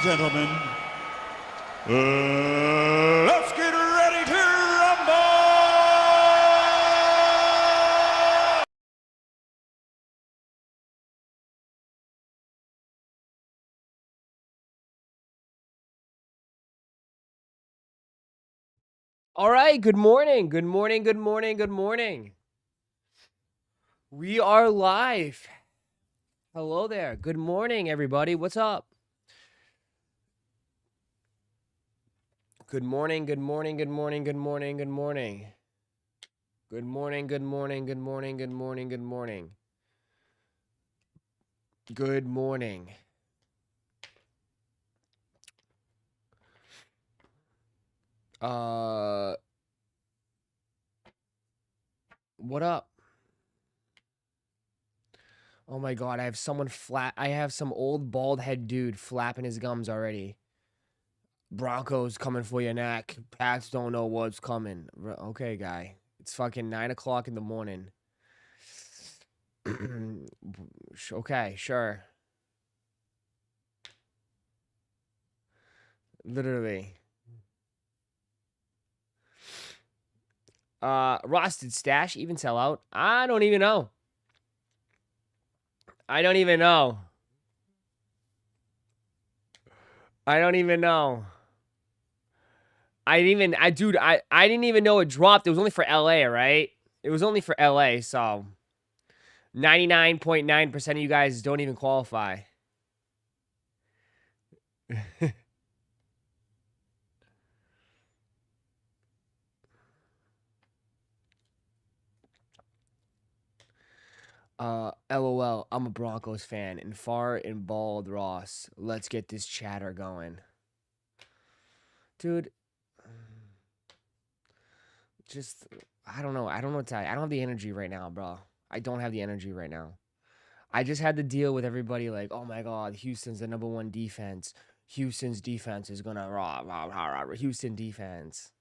gentlemen, let's get ready to rumble! All right, good morning. Good morning. Good morning. Good morning. We are live. Hello there. Good morning, everybody. What's up? Good morning. Good morning. Good morning. Good morning. Good morning. Good morning. Good morning. Good morning. Good morning. Good morning. Good morning. What up? Oh my god, I have some old bald head dude flapping his gums already. Broncos coming for your neck. Pats don't know what's coming. Okay, guy. It's fucking 9 o'clock in the morning. Okay, sure. Literally. Ross, did Stash even sell out? I don't even know. I don't even know. I didn't even know it dropped. It was only for LA, right? It was only for LA, so 99.9% of you guys don't even qualify. LOL, I'm a Broncos fan and far and bald Ross. Let's get this chatter going. Dude, just I don't know. I don't know what to tell you. I don't have the energy right now, bro. I don't have the energy right now. I just had to deal with everybody like, oh my god, Houston's the #1 defense. Houston's defense is gonna Houston defense.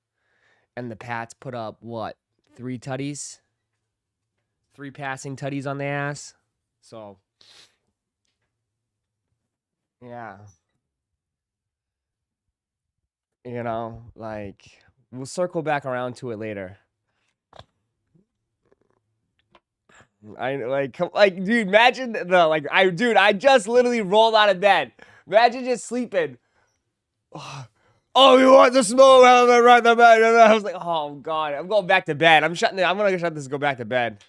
And the Pats put up what? 3 tutties? 3 passing tutties on the ass. So yeah. You know, like we'll circle back around to it later. Dude, imagine I just literally rolled out of bed. Imagine just sleeping. Oh, you want the smoke? Right the bed. I was like, oh god, I'm going back to bed. I'm gonna shut this and go back to bed.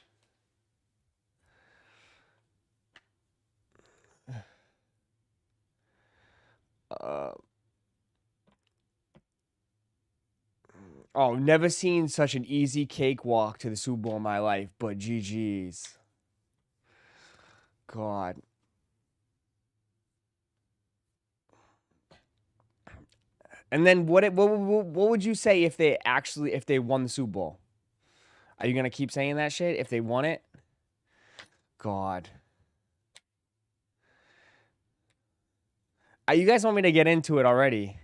Oh, never seen such an easy cakewalk to the Super Bowl in my life, but GG's. God. And then what would you say if they won the Super Bowl? Are you gonna keep saying that shit if they won it? God. You guys want me to get into it already?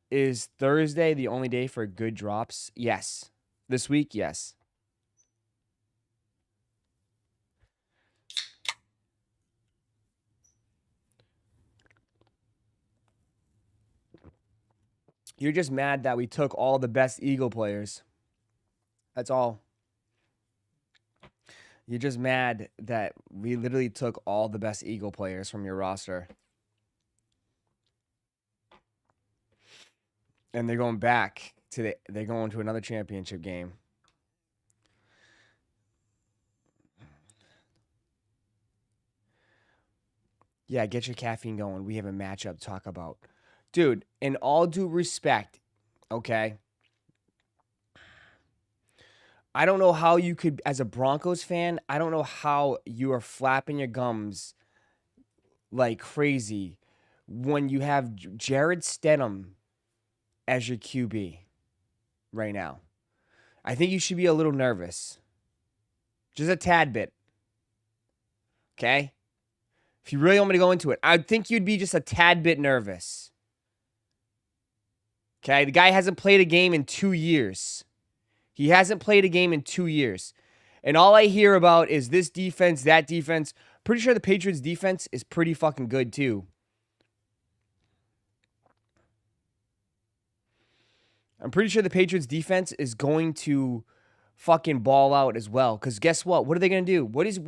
Is Thursday the only day for good drops? Yes. This week, yes. You're just mad that we took all the best Eagle players. That's all. You're just mad that we literally took all the best Eagle players from your roster. And they're going back to they're going to another championship game. Yeah, get your caffeine going. We have a matchup to talk about. Dude, in all due respect, okay? I don't know how you could, as a Broncos fan, I don't know how you are flapping your gums like crazy when you have Jared Stidham as your QB right now. I think you should be a little nervous. Just a tad bit. Okay? If you really want me to go into it, I think you'd be just a tad bit nervous. Okay, the guy hasn't played a game in 2 years. He hasn't played a game in 2 years. And all I hear about is this defense, that defense. Pretty sure the Patriots defense is pretty fucking good too. I'm pretty sure the Patriots defense is going to fucking ball out as well. Because guess what? What are they going to do? What is,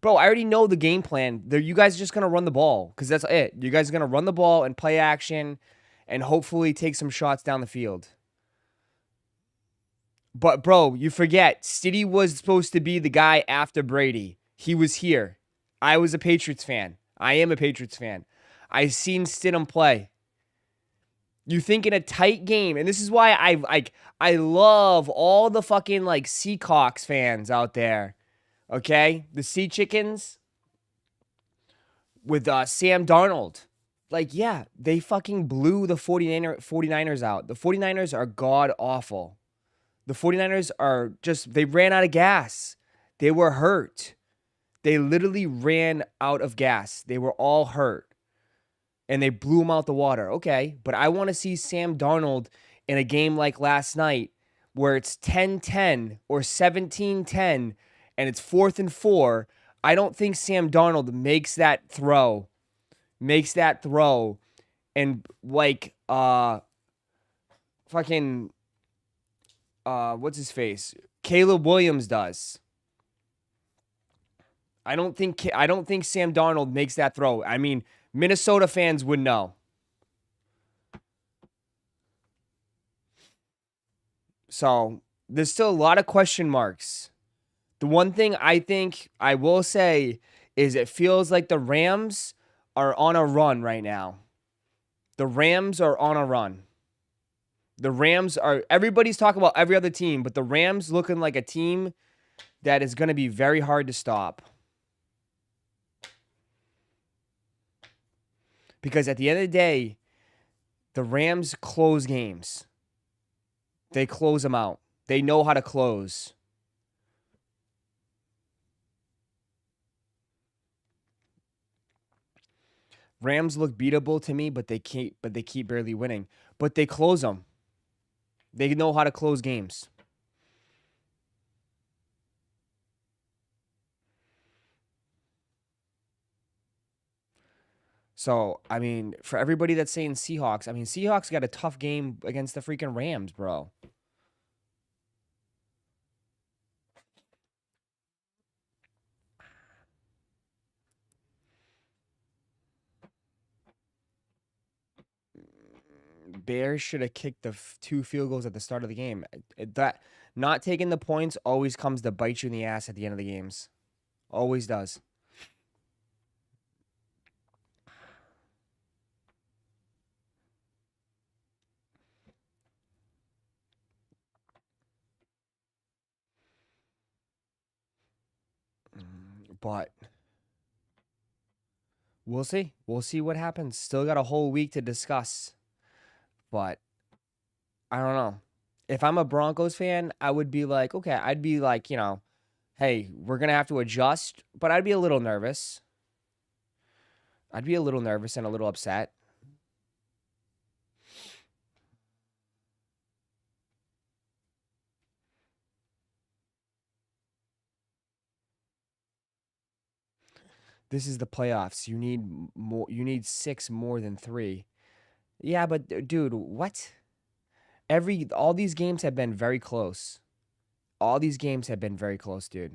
bro, I already know the game plan. You guys are just going to run the ball. Because that's it. You guys are going to run the ball and play action and hopefully take some shots down the field. But, bro, you forget, Stiddy was supposed to be the guy after Brady. He was here. I was a Patriots fan. I am a Patriots fan. I've seen Stidham play. You think in a tight game, and this is why I love all the fucking like Seahawks fans out there, okay? The Sea Chickens with Sam Darnold. Like, yeah, they fucking blew the 49ers out. The 49ers are god-awful. The 49ers are just, they ran out of gas. They were hurt. They literally ran out of gas. They were all hurt. And they blew him out the water. Okay, but I want to see Sam Darnold in a game like last night where it's 10-10 or 17-10 and it's 4th and 4. I don't think Sam Darnold makes that throw. And like fucking what's his face? Caleb Williams does. I don't think Sam Darnold makes that throw. I mean, Minnesota fans would know. So, there's still a lot of question marks. The one thing I think I will say is it feels like the Rams are on a run right now. The Rams are on a run. The Rams are, everybody's talking about every other team, but the Rams looking like a team that is going to be very hard to stop. Because at the end of the day, the Rams close games. They close them out. They know how to close. Rams look beatable to me, but they keep barely winning. But they close them. They know how to close games. So, I mean, for everybody that's saying Seahawks, I mean, Seahawks got a tough game against the freaking Rams, bro. Bears should have kicked the 2 field goals at the start of the game. That not taking the points always comes to bite you in the ass at the end of the games. Always does. But we'll see. We'll see what happens. Still got a whole week to discuss. But I don't know. If I'm a Broncos fan, I would be like, okay, I'd be like, hey, we're going to have to adjust. But I'd be a little nervous. I'd be a little nervous and a little upset. This is the playoffs. You need more. You need 6 more than 3. Yeah, but dude, what? All these games have been very close. All these games have been very close, dude.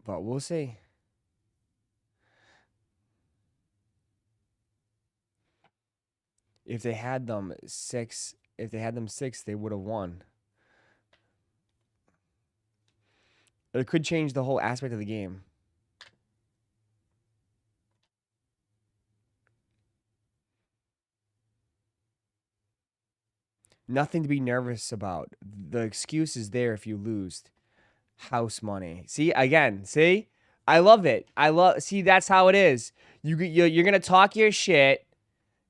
But we'll see. If they had them 6, they would have won. It could change the whole aspect of the game. Nothing to be nervous about. The excuse is there if you lose. House money. See, again, see? I love it. See, that's how it is. You're gonna talk your shit.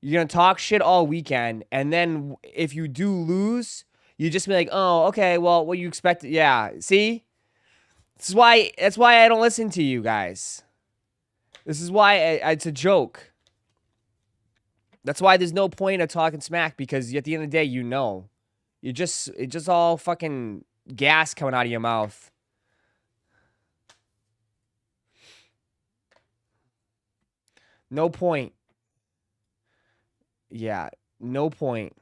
You're gonna talk shit all weekend, and then if you do lose, you just be like, oh, okay, well, what you expect? Yeah, see, that's why I don't listen to you guys. This is why it's a joke. That's why there's no point of talking smack, because at the end of the day, it's just all fucking gas coming out of your mouth. No point. Yeah, no point.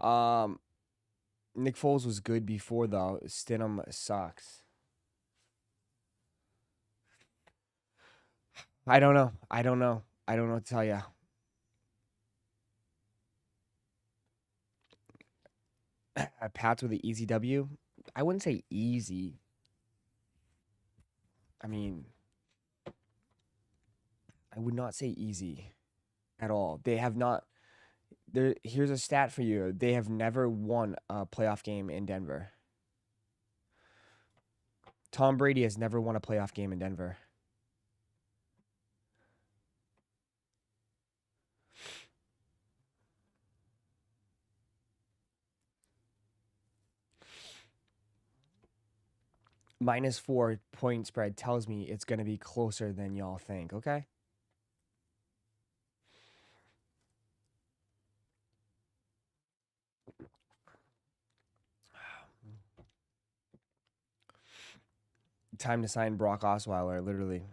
Um, Nick Foles was good before though. Stidham sucks. I don't know. I don't know. I don't know what to tell you. Pats with an easy W. I wouldn't say easy. I mean, I would not say easy at all. They have not. Here's a stat for you. They have never won a playoff game in Denver. Tom Brady has never won a playoff game in Denver. -4 point spread tells me it's going to be closer than y'all think, okay? Time to sign Brock Osweiler, literally.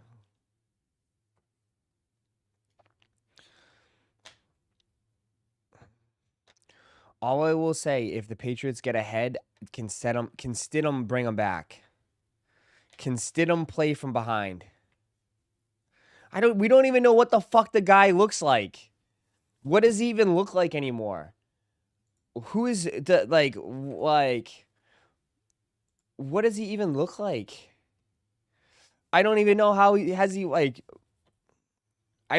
All I will say, if the Patriots get ahead, can Stidham bring them back? Can Stidham play from behind? We don't even know what the fuck the guy looks like. What does he even look like anymore? Who is the like what does he even look like? I don't even know how I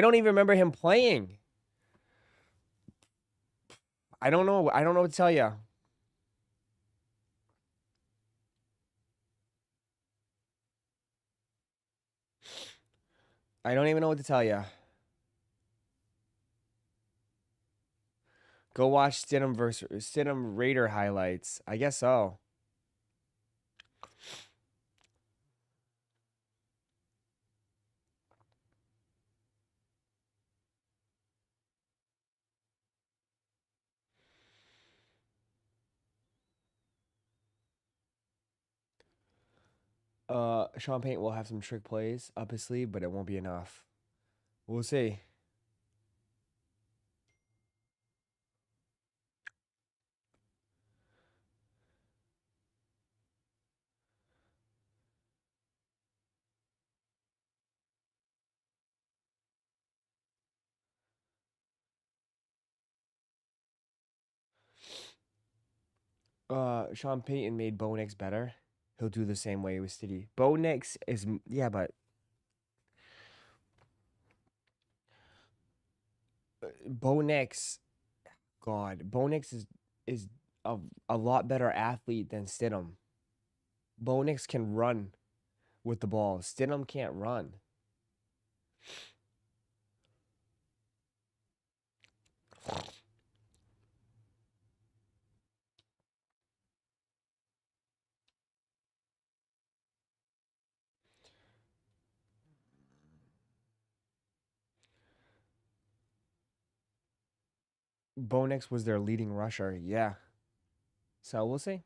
don't even remember him playing. I don't know. I don't know what to tell you. I don't even know what to tell you. Go watch Stidham Raider highlights. I guess so. Sean Payton will have some trick plays up his sleeve, but it won't be enough. We'll see. Sean Payton made Bo Nix better. He'll do the same way with Stiddy. Bo Nix is but Bo Nix, God, Bo Nix is a lot better athlete than Stidham. Bo Nix can run with the ball. Stidham can't run. Bo Nix was their leading rusher. Yeah. So we'll see.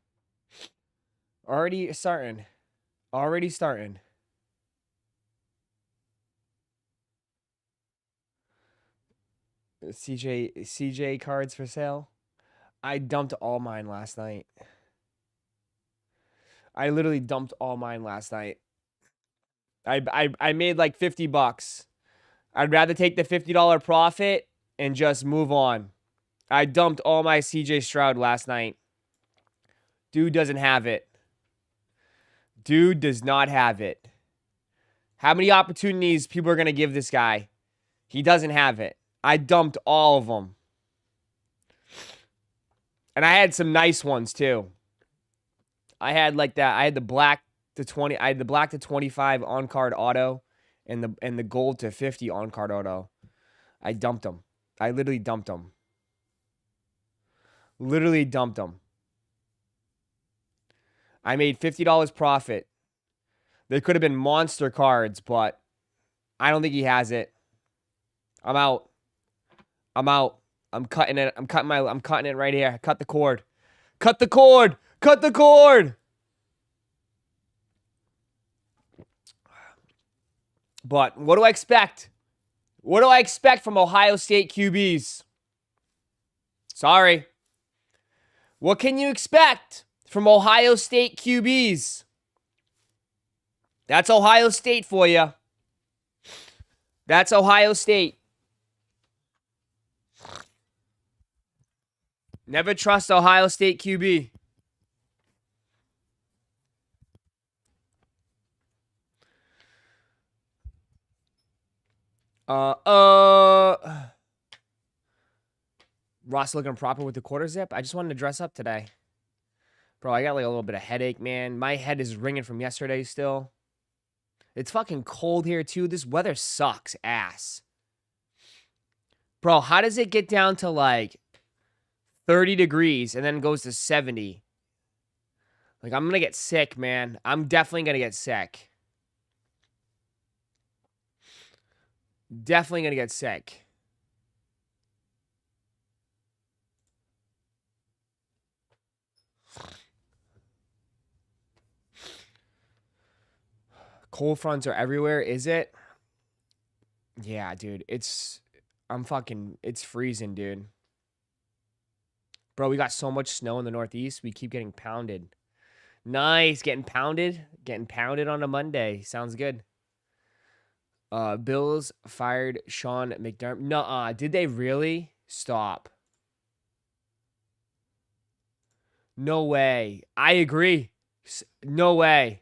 Already starting. Already starting. CJ cards for sale. I dumped all mine last night. I literally dumped all mine last night. I made like $50. I'd rather take the $50 profit and just move on. I dumped all my CJ Stroud last night. Dude doesn't have it. Dude does not have it. How many opportunities people are going to give this guy? He doesn't have it. I dumped all of them. And I had some nice ones too. I had like that. I had the black to 20. I had the black to 25 on card auto, and the gold to 50 on card auto. I dumped them. I literally dumped them. Literally dumped them. I made $50 profit. They could have been monster cards, but I don't think he has it. I'm out. I'm out. I'm cutting it. I'm cutting it right here. Cut the cord. Cut the cord. Cut the cord. But what do I expect? What do I expect from Ohio State QBs? Sorry. What can you expect from Ohio State QBs? That's Ohio State for you. That's Ohio State. Never trust Ohio State QB. Ross looking proper with the quarter zip. I just wanted to dress up today. Bro, I got like a little bit of headache, man. My head is ringing from yesterday still. It's fucking cold here too. This weather sucks ass. Bro, how does it get down to like 30 degrees and then goes to 70? Like, I'm gonna get sick, man. I'm definitely gonna get sick. Definitely gonna get sick. Cold fronts are everywhere, is it? Yeah, dude. It's freezing, dude. Bro, we got so much snow in the Northeast. We keep getting pounded. Nice. Getting pounded. Getting pounded on a Monday. Sounds good. Bills fired Sean McDermott. Nuh-uh. Did they really? Stop. No way. I agree. No way.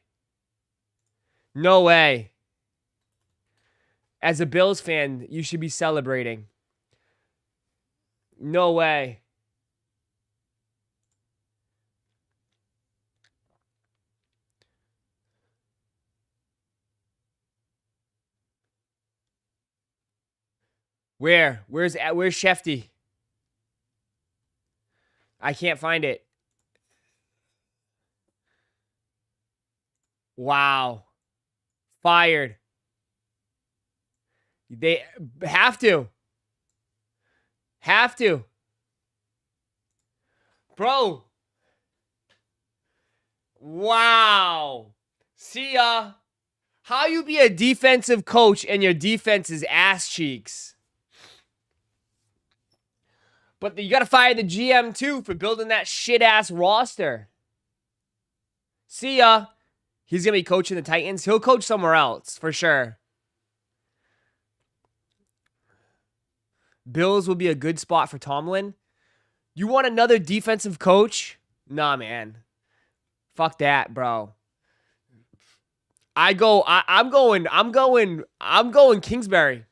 No way. As a Bills fan, you should be celebrating. No way. Where? Where's Shefty? I can't find it. Wow. Fired. They have to. Have to. Bro. Wow. See ya. How you be a defensive coach and your defense is ass cheeks? But you got to fire the GM too for building that shit ass roster. See ya. He's going to be coaching the Titans. He'll coach somewhere else for sure. Bills will be a good spot for Tomlin. You want another defensive coach? Nah, man. Fuck that, bro. I'm going Kingsbury.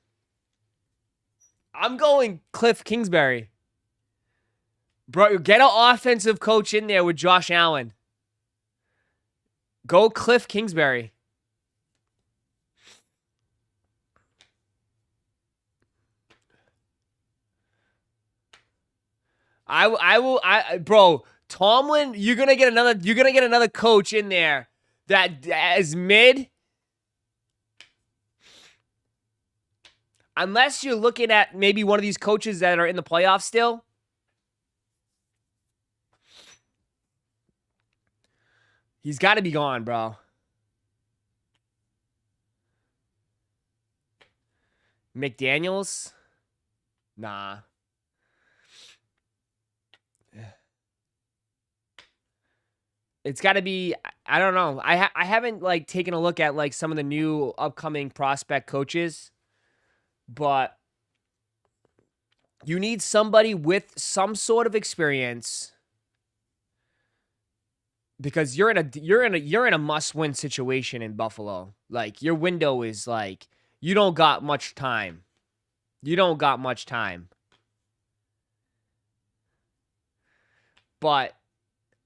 I'm going Cliff Kingsbury. Bro, get an offensive coach in there with Josh Allen. Go Cliff Kingsbury. Bro, Tomlin, you're gonna get another coach in there that is mid. Unless you're looking at maybe one of these coaches that are in the playoffs still. He's got to be gone, bro. McDaniels? Nah. It's got to be, I don't know. I haven't like taken a look at like some of the new upcoming prospect coaches, but you need somebody with some sort of experience because you're in a must-win situation in Buffalo. Like your window is like you don't got much time. You don't got much time. But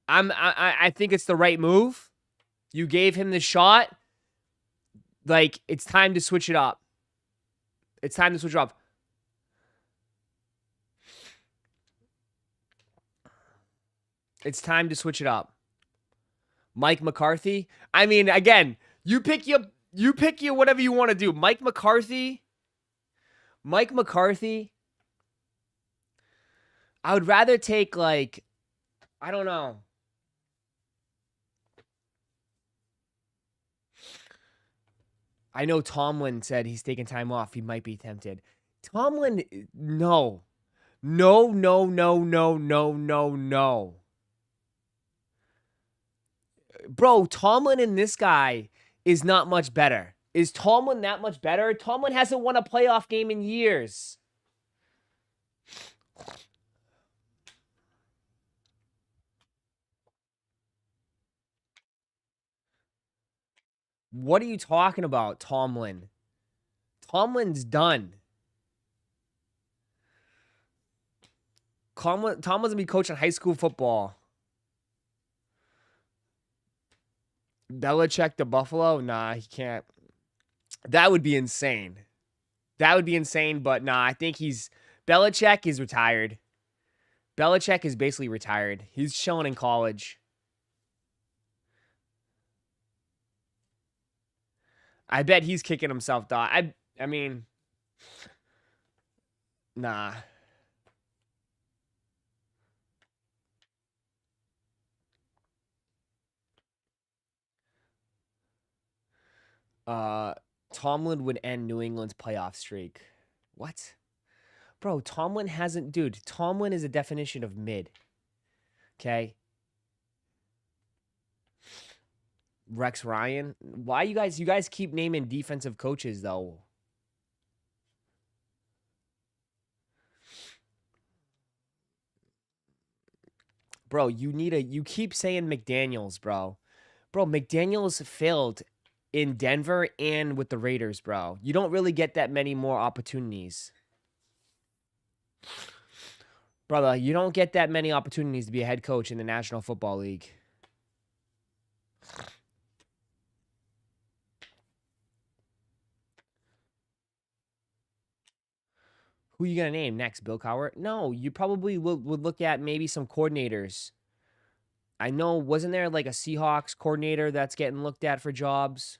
I think it's the right move. You gave him the shot. Like it's time to switch it up. It's time to switch it up. It's time to switch it up. Mike McCarthy. I mean, again, you pick your whatever you want to do. Mike McCarthy. I would rather take like I don't know. I know Tomlin said he's taking time off. He might be tempted. Tomlin, no. No, no, no, no, no, no, no. Bro, Tomlin and this guy is not much better. Is Tomlin that much better? Tomlin hasn't won a playoff game in years. What are you talking about, Tomlin? Tomlin's done. Tomlin's gonna be coaching high school football. Belichick to Buffalo? Nah, he can't. That would be insane. But nah, I think Belichick is retired. Belichick is basically retired. He's chilling in college. I bet he's kicking himself, dog. I mean, nah. Uh, Tomlin would end New England's playoff streak. What? Bro, Tomlin hasn't... Dude, Tomlin is a definition of mid. Okay? Rex Ryan? Why you guys keep naming defensive coaches, though? Bro, you keep saying McDaniels, bro. Bro, McDaniels failed in Denver and with the Raiders, bro. You don't really get that many more opportunities. Brother, you don't get that many opportunities to be a head coach in the National Football League. Who are you going to name next, Bill Cowher? No, you probably would look at maybe some coordinators. I know, wasn't there like a Seahawks coordinator that's getting looked at for jobs?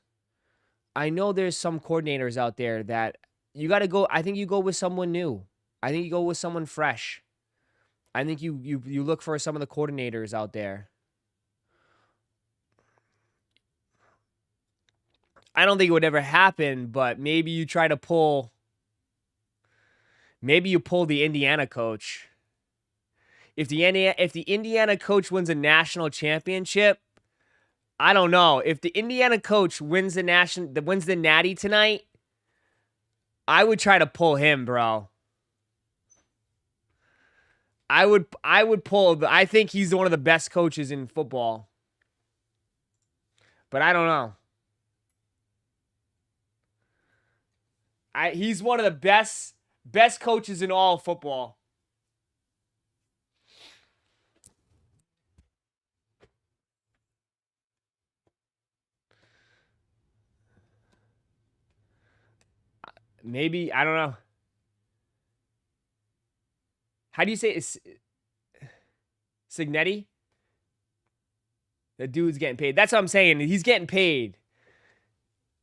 I know there's some coordinators out there that you got to go. I think you go with someone new. I think you go with someone fresh. I think you look for some of the coordinators out there. I don't think it would ever happen, but maybe you try to pull. Maybe you pull the Indiana coach. If the Indiana coach wins a national championship, I don't know. If the Indiana coach wins the natty tonight, I would try to pull him, bro. I would pull. I think he's one of the best coaches in football. But I don't know. He's one of the best coaches in all of football. Maybe, I don't know. How do you say it? Signetti? The dude's getting paid. That's what I'm saying. He's getting paid.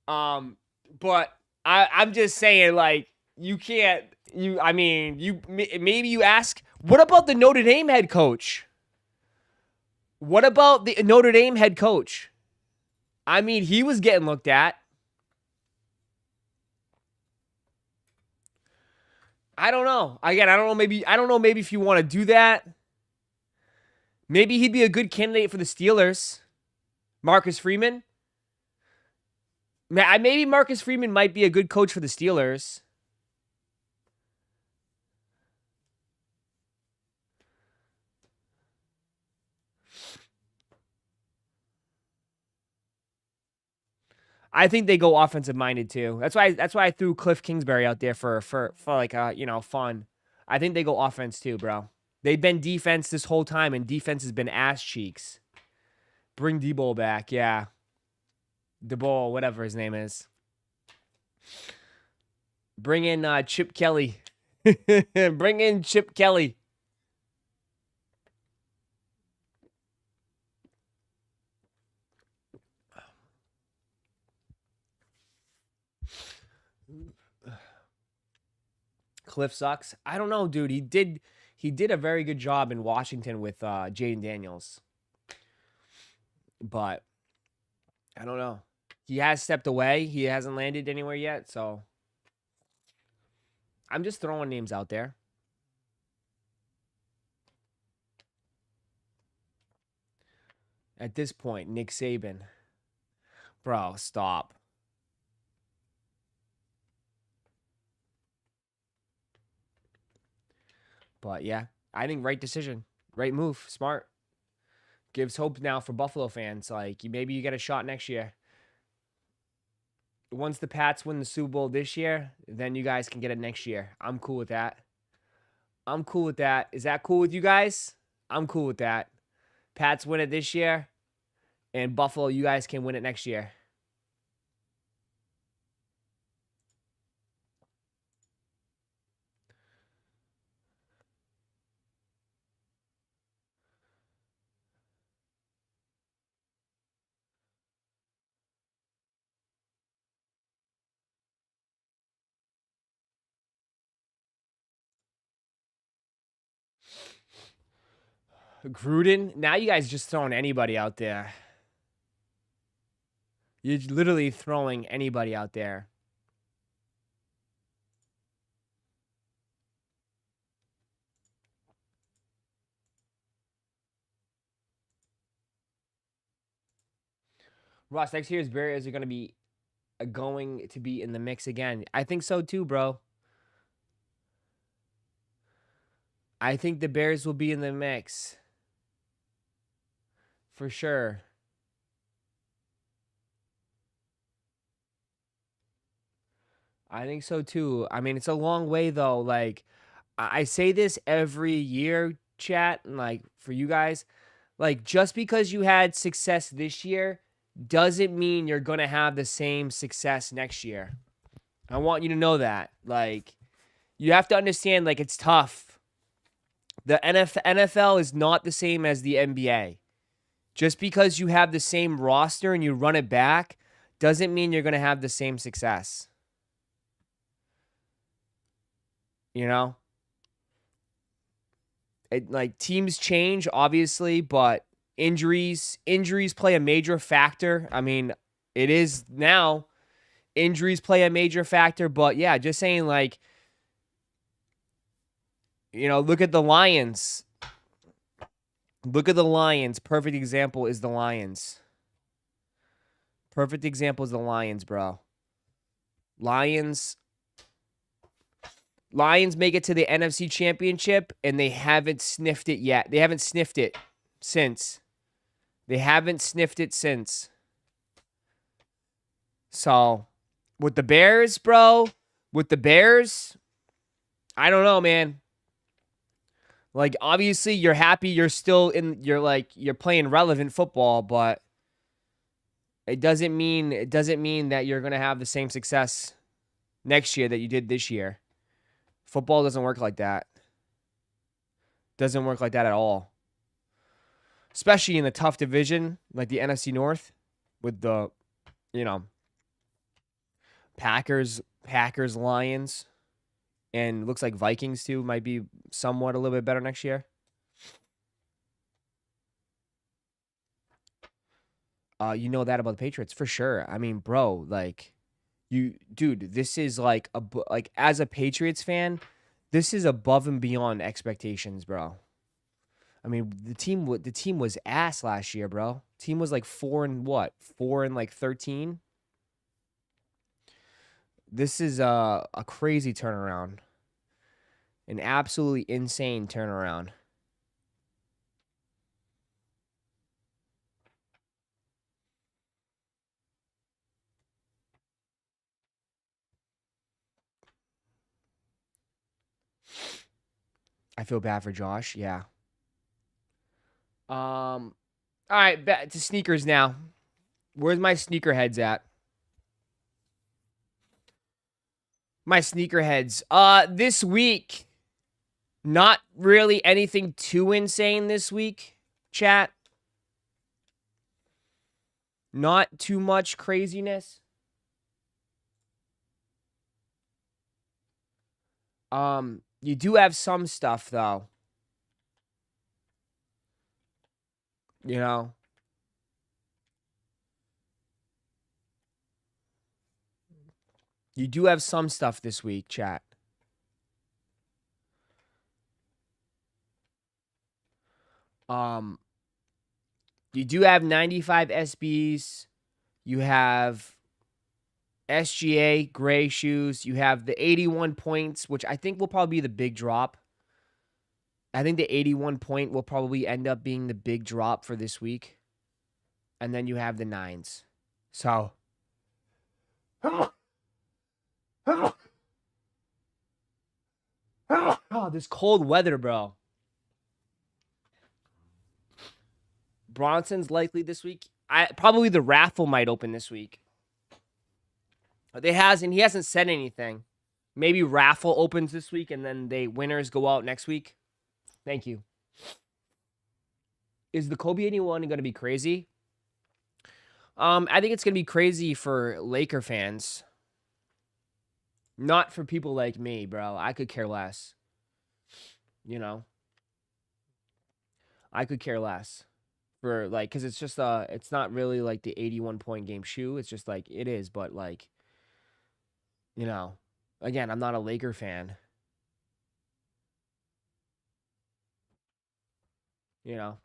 But I'm just saying, like, you can't. Maybe you ask, what about the Notre Dame head coach? What about the Notre Dame head coach? I mean, he was getting looked at. I don't know. Again, I don't know. Maybe if you want to do that, maybe he'd be a good candidate for the Steelers. Marcus Freeman. Maybe Marcus Freeman might be a good coach for the Steelers. I think they go offensive minded too. That's why I threw Cliff Kingsbury out there for like fun. I think they go offense too, bro. They've been defense this whole time, and defense has been ass cheeks. Bring Debo back, yeah. Debo, whatever his name is. Bring in Chip Kelly. Bring in Chip Kelly. Cliff sucks. I don't know, dude. He did a very good job in Washington with Jaden Daniels. But I don't know. He has stepped away. He hasn't landed anywhere yet, so I'm just throwing names out there. At this point, Nick Saban. Bro, stop. But yeah, I think right decision. Right move. Smart. Gives hope now for Buffalo fans. Like, maybe you get a shot next year. Once the Pats win the Super Bowl this year, then you guys can get it next year. I'm cool with that. I'm cool with that. Is that cool with you guys? I'm cool with that. Pats win it this year, and Buffalo, you guys can win it next year. Gruden, now you guys just throwing anybody out there. You're literally throwing anybody out there. Ross, next year's Bears are going to be in the mix again. I think so too, bro. I think the Bears will be in the mix. For sure. I think so too. I mean, it's a long way though. Like, I say this every year, chat, and like for you guys, like just because you had success this year doesn't mean you're gonna have the same success next year. I want you to know that. Like, you have to understand, like, it's tough. The NFL is not the same as the NBA. Just because you have the same roster and you run it back doesn't mean you're gonna have the same success. You know? Like, teams change, obviously, but injuries play a major factor. I mean, it is now. Injuries play a major factor, but yeah, just saying, like, look at the Lions. Look at the Lions. Perfect example is the Lions. Perfect example is the Lions, bro. Lions make it to the NFC Championship, and they haven't sniffed it yet. They haven't sniffed it since. So, with the Bears, bro, I don't know, man. Like, obviously, you're happy you're playing relevant football, but it doesn't mean that you're going to have the same success next year that you did this year. Football doesn't work like that. Doesn't work like that at all. Especially in the tough division like the NFC North with the, Packers, Lions, and looks like Vikings too might be somewhat a little bit better next year. You know that about the Patriots for sure. I mean, bro, like, dude, this is like as a Patriots fan, this is above and beyond expectations, bro. I mean, the team was ass last year, bro. Team was like 4 and 13. This is a crazy turnaround. An absolutely insane turnaround. I feel bad for Josh. Yeah. All right, back to sneakers now. Where's my sneakerheads at? My sneakerheads. This week, not really anything too insane this week, chat. Not too much craziness. You do have some stuff though. You know. You do have some stuff this week, chat. You do have 95 SBs. You have SGA gray shoes. You have the 81 points, which I think will probably be the big drop. I think the 81 point will probably end up being the big drop for this week. And then you have the 9s. So. Oh, this cold weather, bro. Bronson's likely this week. Probably the raffle might open this week. He hasn't said anything. Maybe raffle opens this week and then winners go out next week. Thank you. Is the Kobe 81 going to be crazy? I think it's going to be crazy for Laker fans. Not for people like me, bro. I could care less. You know? I could care less. For like, because it's just it's not really like the 81 point game shoe. It's just like it is, but like, you know, again, I'm not a Laker fan. You know.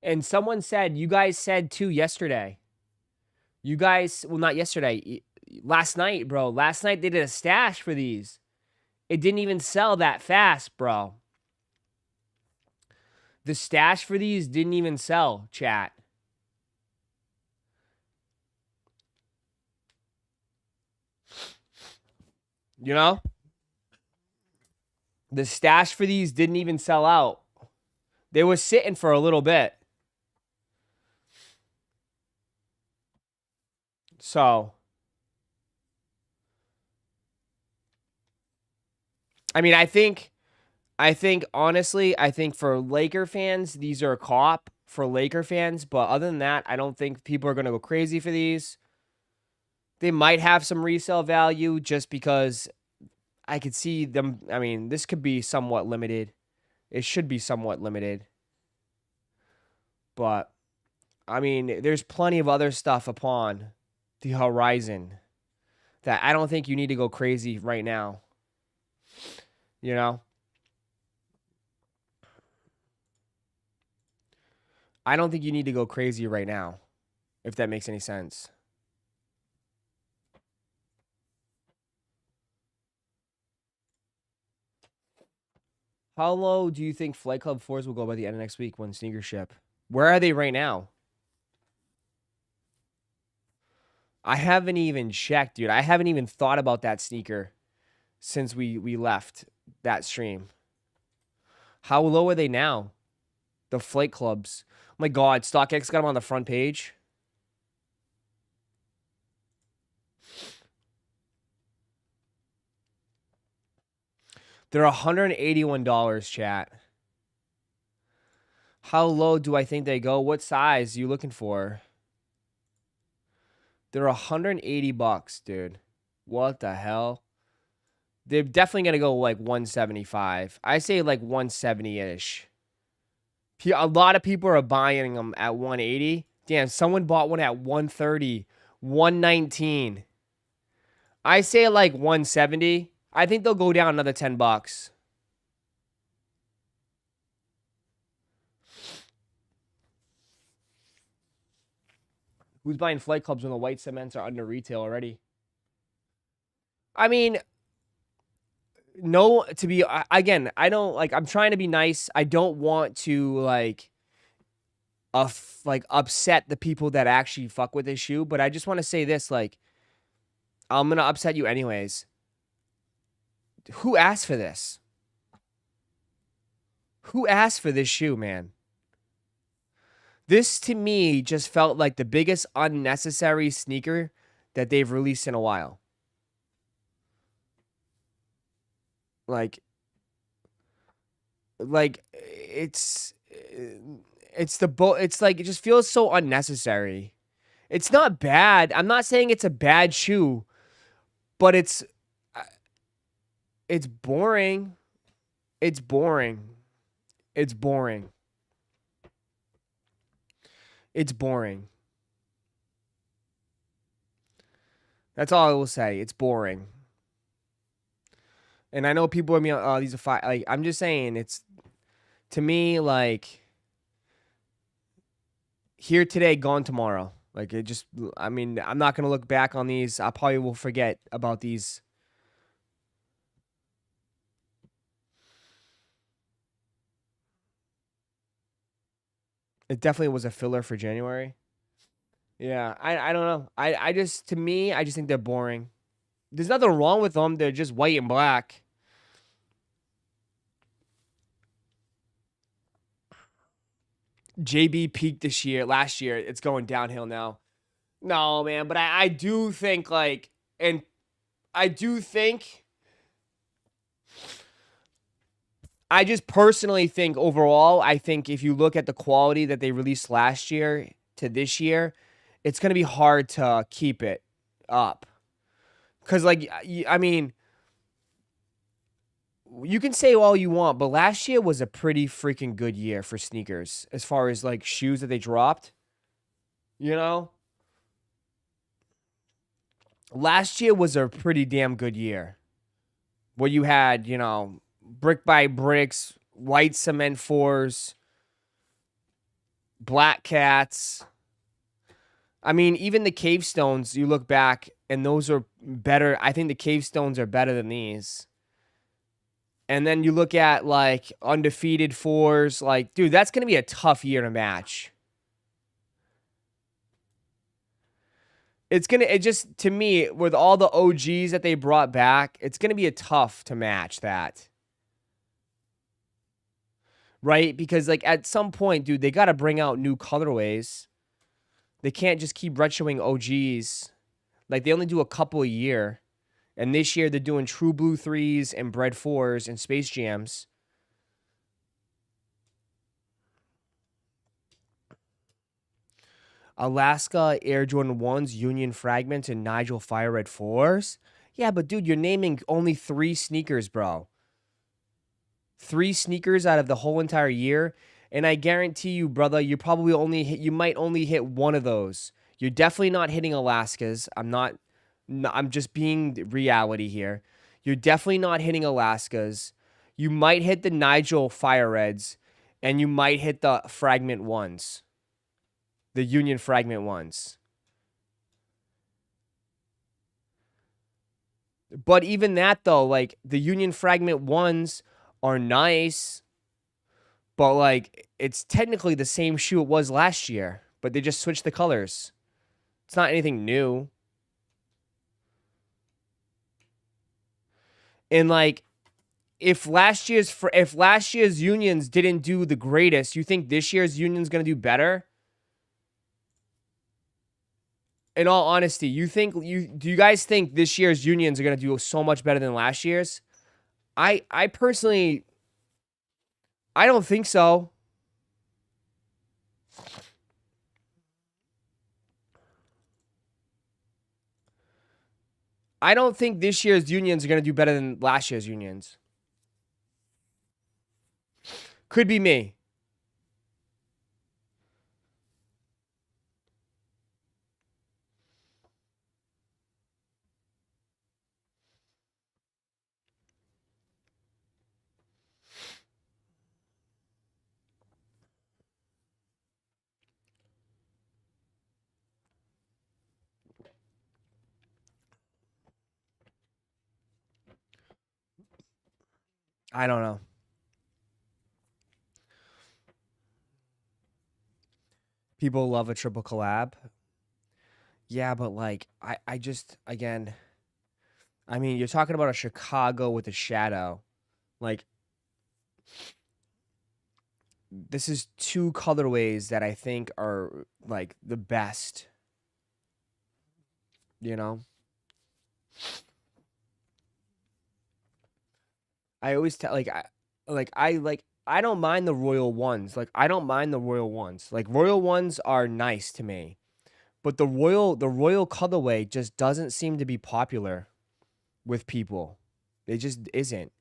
And someone said, you guys said too yesterday. You guys, well, not yesterday, last night, bro. Last night they did a stash for these. It didn't even sell that fast, bro. The stash for these didn't even sell, chat. You know? The stash for these didn't even sell out. They were sitting for a little bit. So, I mean, I think honestly, I think for Laker fans, these are a co-op for Laker fans. But other than that, I don't think people are going to go crazy for these. They might have some resale value just because I could see them. I mean, this could be somewhat limited. It should be somewhat limited. But, I mean, there's plenty of other stuff upon the horizon that I don't think you need to go crazy right now. You know? I don't think you need to go crazy right now, if that makes any sense. How low do you think Flight Club 4s will go by the end of next week when sneakers ship? Where are they right now? I haven't even checked, dude. I haven't even thought about that sneaker since we left that stream. How low are they now? The Flight Clubs. Oh my God, StockX got them on the front page. They're $181, chat. How low do I think they go? What size are you looking for? They're $180, dude. What the hell? They're definitely going to go like 175. I say like 170-ish. A lot of people are buying them at 180. Damn, someone bought one at 130, 119. I say like 170. I think they'll go down another $10. Who's buying Flight Clubs when the white cements are under retail already? I mean, no, to be, again, I don't, like, I'm trying to be nice. I don't want to, like upset the people that actually fuck with this shoe, but I just want to say this, like, I'm going to upset you anyways. Who asked for this? Who asked for this shoe, man? This to me just felt like the biggest unnecessary sneaker that they've released in a while. Like it's like it just feels so unnecessary. It's not bad. I'm not saying it's a bad shoe, but uh, it's boring. It's boring. It's boring. It's boring. That's all I will say. It's boring. And I know people are me. Oh, these are five. Like I'm just saying, it's to me like here today, gone tomorrow. Like it just. I mean, I'm not gonna look back on these. I probably will forget about these. It definitely was a filler for January. Yeah, I don't know. I just to me, I just think they're boring. There's nothing wrong with them. They're just white and black. JB peaked last year. It's going downhill now. No, man, but I do think like, and I do think, I just personally think overall, I think if you look at the quality that they released last year to this year, it's going to be hard to keep it up. Because, like, I mean, you can say all you want, but last year was a pretty freaking good year for sneakers as far as like shoes that they dropped. You know, last year was a pretty damn good year where you had, brick by bricks, white cement fours, black cats. I mean, even the cave stones, you look back and those are better. I think the cave stones are better than these. And then you look at like undefeated fours, like, dude, that's going to be a tough year to match. It just, to me, with all the OGs that they brought back, it's going to be a tough to match that. Right? Because, like, at some point, dude, they got to bring out new colorways. They can't just keep retroing OGs. Like, they only do a couple a year. And this year, they're doing True Blue 3s and Bread 4s and Space Jams. Alaska Air Jordan 1s, Union Fragments, and Nigel Fire Red 4s? Yeah, but dude, you're naming only 3 sneakers, bro. 3 sneakers out of the whole entire year. And I guarantee you, brother, you might only hit one of those. You're definitely not hitting Alaska's. I'm just being reality here. You're definitely not hitting Alaska's. You might hit the Nigel Fire Reds, and you might hit the Fragment ones. The Union Fragment ones. But even that, though, like, the Union Fragment ones are nice, but, like, it's technically the same shoe it was last year, but they just switched the colors. It's not anything new. And, like, if last year's Unions didn't do the greatest, you think this year's Union's going to do better? In all honesty, do you guys think this year's Unions are going to do so much better than last year's? I personally, I don't think so. I don't think this year's Unions are going to do better than last year's Unions. Could be me. I don't know. People love a triple collab. Yeah, but like I just again, I mean, you're talking about a Chicago with a shadow. Like this is two colorways that I think are like the best. You know, I always tell I don't mind the royal ones. Like I don't mind the royal ones. Like royal ones are nice to me. But the royal colorway just doesn't seem to be popular with people. It just isn't.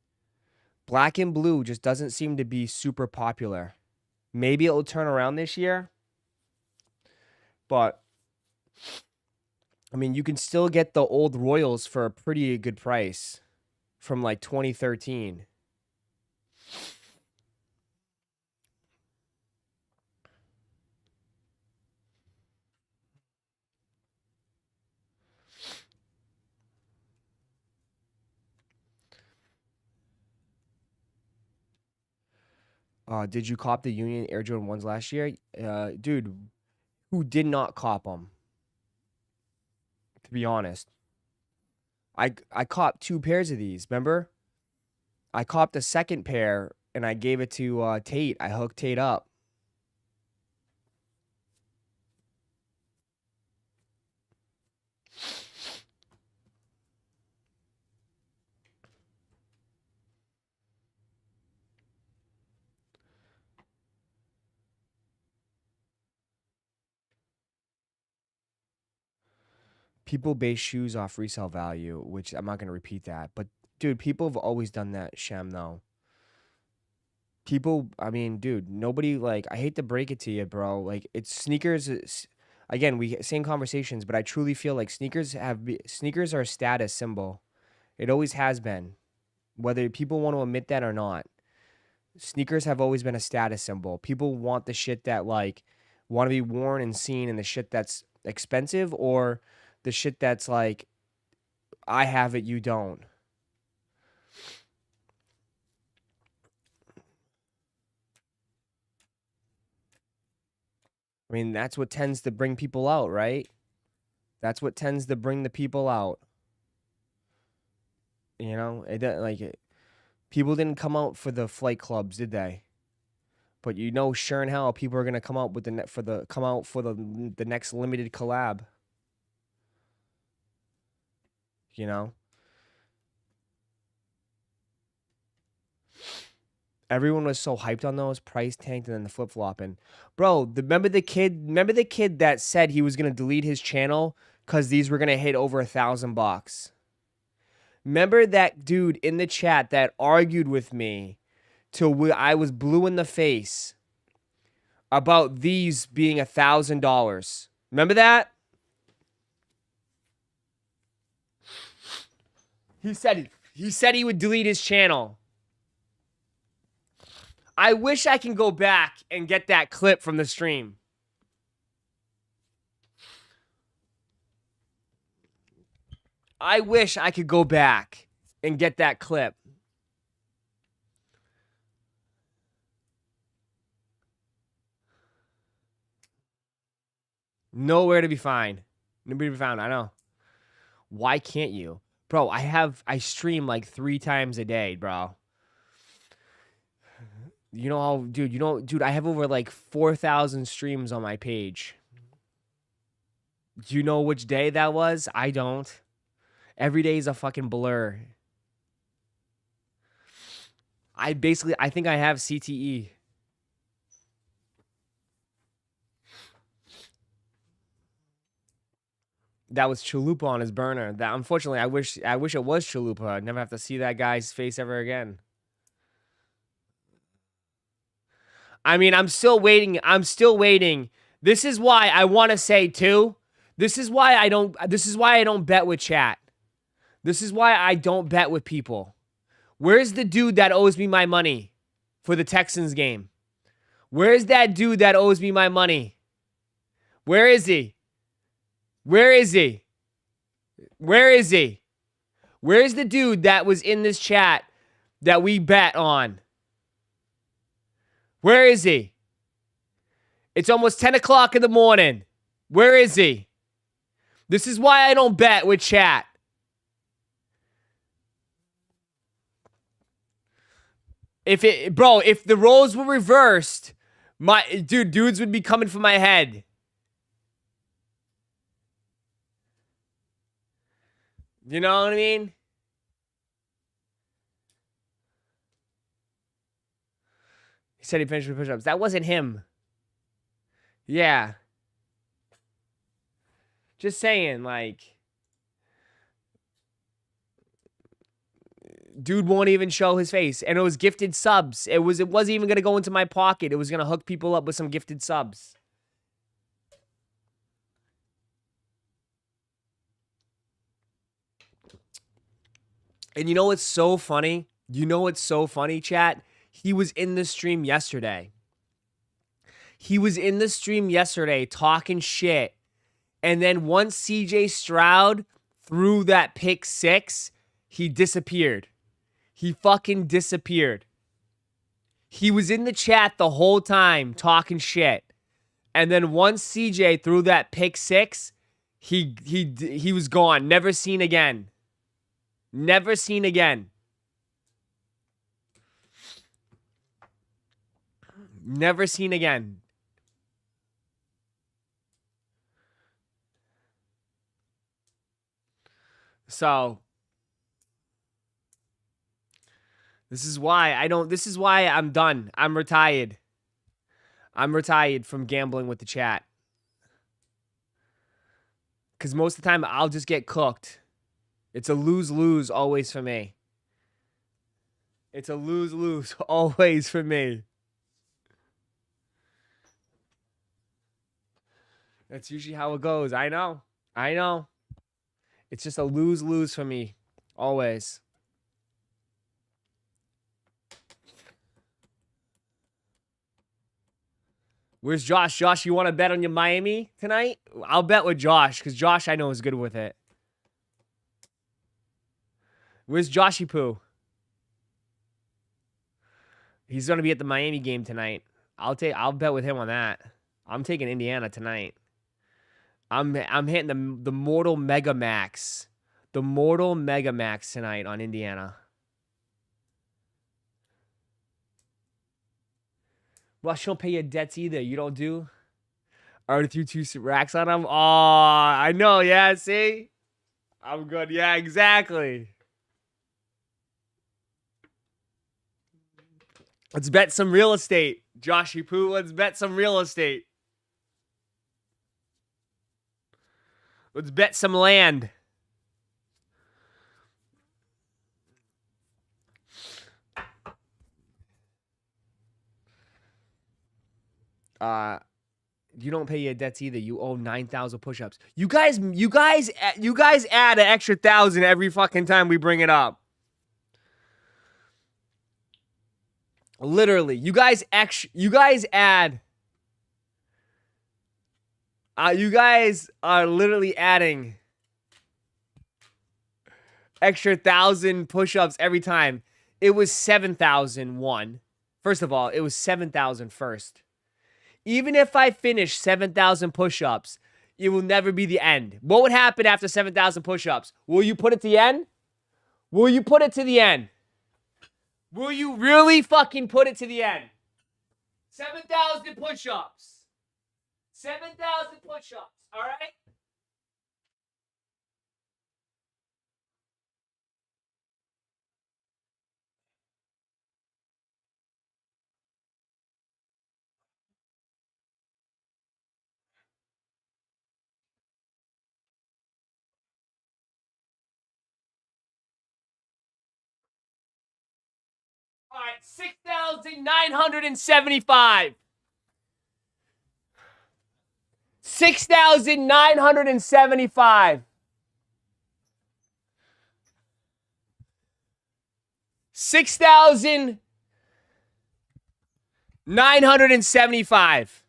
Black and blue just doesn't seem to be super popular. Maybe it'll turn around this year, but I mean, you can still get the old Royals for a pretty good price from like 2013. Did you cop the Union Air Jordan ones last year? Dude, who did not cop them? To be honest, I copped two pairs of these. Remember? I copped a second pair and I gave it to Tate. I hooked Tate up. People base shoes off resale value, which I'm not gonna repeat that. But dude, people have always done that, Shem, though. People, I mean, dude, nobody like I hate to break it to you, bro. Like it's sneakers again, we same conversations, but I truly feel like sneakers are a status symbol. It always has been. Whether people want to admit that or not. Sneakers have always been a status symbol. People want the shit that like want to be worn and seen and the shit that's expensive or the shit that's like I have it, you don't. I mean, that's what tends to bring people out, right? That's what tends to bring the people out. You know, people didn't come out for the flight clubs, did they? But you know, sure and hell, people are gonna come out with the next limited collab. You know, everyone was so hyped on those, price tanked, and then the flip flopping. Bro, remember the kid? Remember the kid that said he was gonna delete his channel because these were gonna hit over $1,000. Remember that dude in the chat that argued with me till I was blue in the face about these being $1,000. Remember that? He said he would delete his channel. I wish I can go back and get that clip from the stream. I wish I could go back and get that clip. Nowhere to be found. Nobody to be found. I know. Why can't you? Bro, I stream like 3 times a day, bro. You know how, dude, I have over like 4,000 streams on my page. Do you know which day that was? I don't. Every day is a fucking blur. I think I have CTE. That was Chalupa on his burner. That unfortunately, I wish it was Chalupa. I'd never have to see that guy's face ever again. I mean, I'm still waiting. This is why I want to say too. This is why I don't bet with chat. This is why I don't bet with people. Where's the dude that owes me my money for the Texans game? Where's that dude that owes me my money? Where is he? Where is he? Where is he? Where's the dude that was in this chat that we bet on? Where is he? It's almost 10 o'clock in the morning. Where is he? This is why I don't bet with chat. If the roles were reversed, Dudes would be coming for my head. You know what I mean? He said he finished with push-ups. That wasn't him. Yeah. Just saying, like, dude won't even show his face. And it was gifted subs. It wasn't even gonna go into my pocket. It was gonna hook people up with some gifted subs. And you know what's so funny? You know what's so funny, chat? He was in the stream yesterday. He was in the stream yesterday talking shit. And then once CJ Stroud threw that pick six, he disappeared. He fucking disappeared. He was in the chat the whole time talking shit. And then once CJ threw that pick six, he was gone. Never seen again. Never seen again. Never seen again. So this is why I'm done. I'm retired. I'm retired from gambling with the chat. Because most of the time I'll just get cooked. It's a lose-lose always for me. It's a lose-lose always for me. That's usually how it goes. I know. I know. It's just a lose-lose for me. Always. Where's Josh? Josh, you want to bet on your Miami tonight? I'll bet with Josh, because Josh I know is good with it. Where's Joshy Poo? He's going to be at the Miami game tonight. I'll bet with him on that. I'm taking Indiana tonight. I'm hitting the Mortal Mega Max. The Mortal Mega Max tonight on Indiana. Rush don't pay your debts either. You don't do? Already threw 2 racks on him? Oh, I know. Yeah, see? I'm good. Yeah, exactly. Let's bet some real estate. Joshy Poo, let's bet some real estate. Let's bet some land. You don't pay your debts either. You owe 9,000 push-ups. You guys add an extra 1,000 every fucking time we bring it up. Literally, you guys add. You guys are literally adding extra 1,000 push-ups every time. It was 7,001. First of all, it was 7,000 first. Even if I finish 7,000 push-ups, it will never be the end. What would happen after 7,000 push-ups? Will you put it to the end? Will you put it to the end? Will you really fucking put it to the end? 7,000 push-ups. 7,000 push-ups, all right? All right, 6,975. 6,975. 6,975.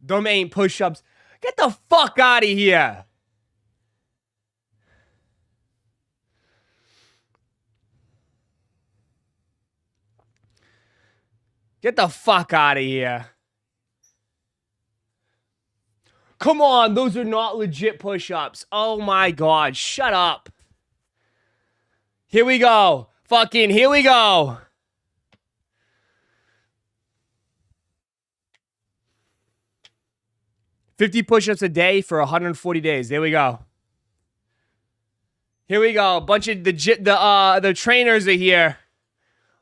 Domain push-ups. Get the fuck out of here. Get the fuck out of here. Come on, those are not legit push-ups. Oh my god, shut up. Here we go. Fucking here we go. $50 push-ups a day for 140 days. There we go. Here we go. A bunch of the trainers are here.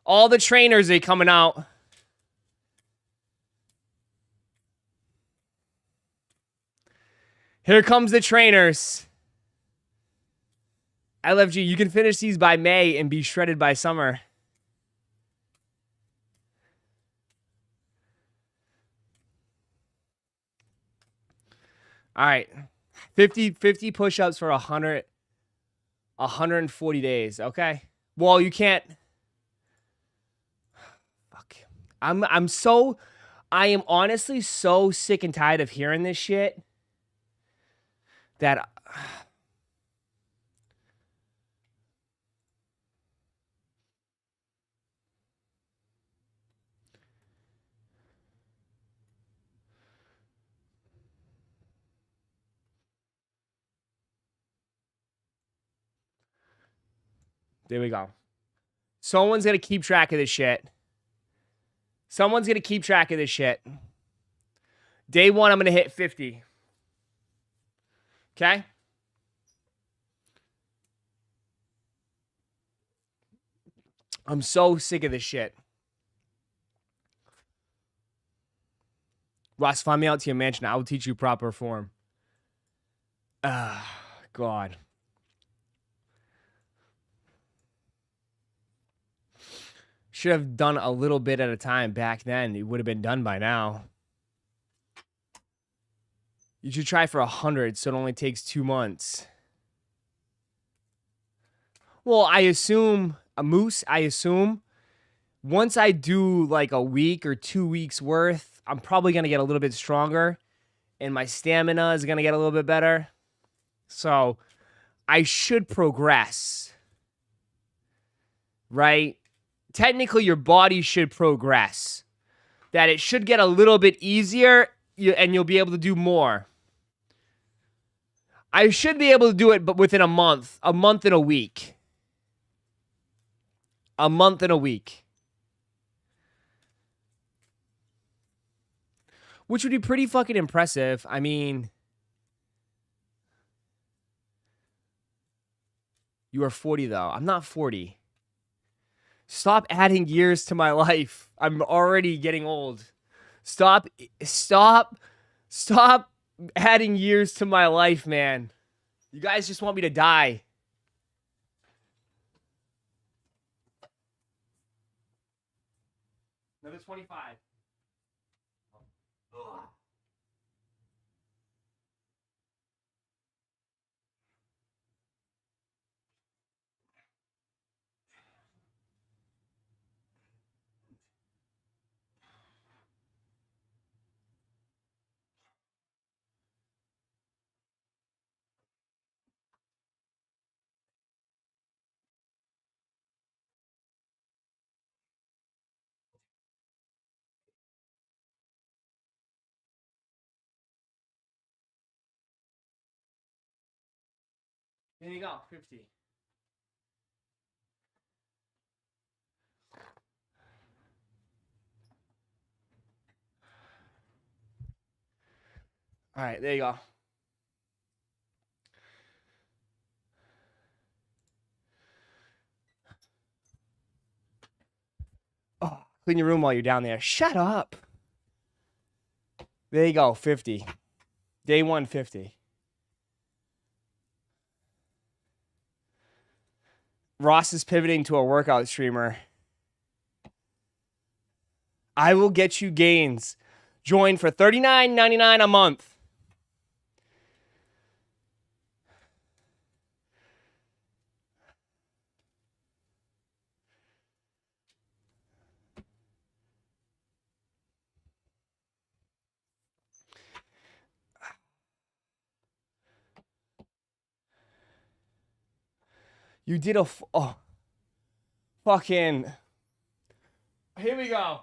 All the trainers are coming out. Here comes the trainers. LFG, you can finish these by May and be shredded by summer. All right. 50 push-ups for 140 days, okay? Well, you can't. Fuck. I am honestly so sick and tired of hearing this shit that there we go. Someone's going to keep track of this shit. Someone's going to keep track of this shit. Day 1, I'm going to hit 50. Okay? I'm so sick of this shit. Ross, find me out to your mansion. I will teach you proper form. God. Should have done a little bit at a time back then. It would have been done by now. You should try for 100, so it only takes 2 months. Well, I assume, once I do like a week or 2 weeks worth, I'm probably going to get a little bit stronger and my stamina is going to get a little bit better. So I should progress, right? Technically, your body should progress. That it should get a little bit easier and you'll be able to do more. I should be able to do it, but within a month and a week. A month and a week. Which would be pretty fucking impressive. I mean, you are 40 though. I'm not 40. Stop adding years to my life. I'm already getting old. Stop adding years to my life, man. You guys just want me to die. Another 25. Ugh. There you go, 50. All right, there you go. Oh, clean your room while you're down there. Shut up. There you go, 50. Day 1, 50. Ross is pivoting to a workout streamer. I will get you gains. Join for $39.99 a month. You did a fucking. Here we go.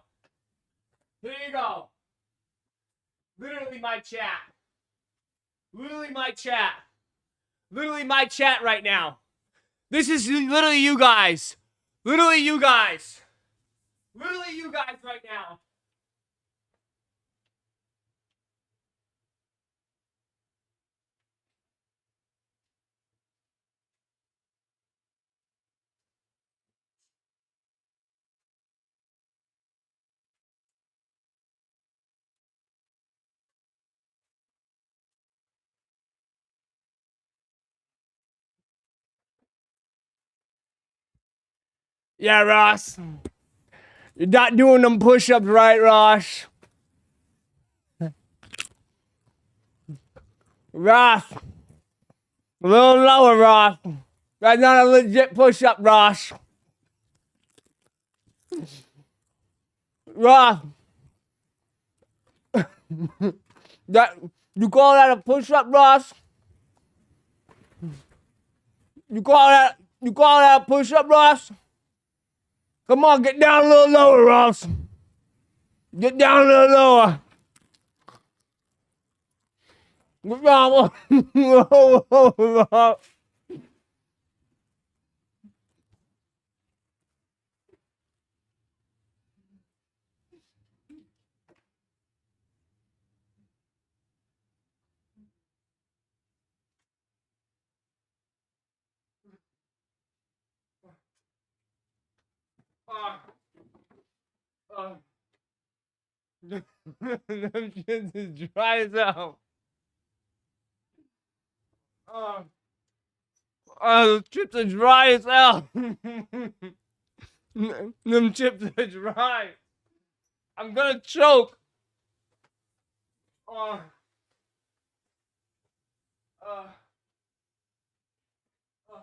Here you go. Literally my chat. Literally my chat. Literally my chat right now. This is literally you guys. Literally you guys. Literally you guys right now. Yeah, Ross. You're not doing them push-ups right, Ross. Ross. A little lower, Ross. That's not a legit push-up, Ross. Ross. That you call that a push-up, Ross? You call that a push-up, Ross? Come on, get down a little lower, Ross. Get down a little lower. Get down. Them shits is dry as hell. Those chips are dry as hell. Them chips are dry. I'm gonna choke. Uh, uh, uh,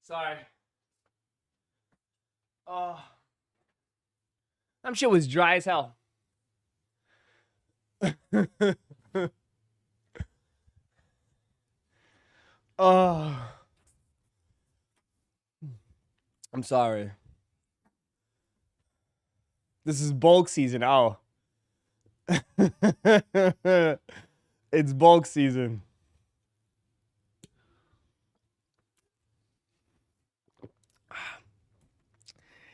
Sorry. That shit was dry as hell. Oh. I'm sorry. This is bulk season. Oh. It's bulk season.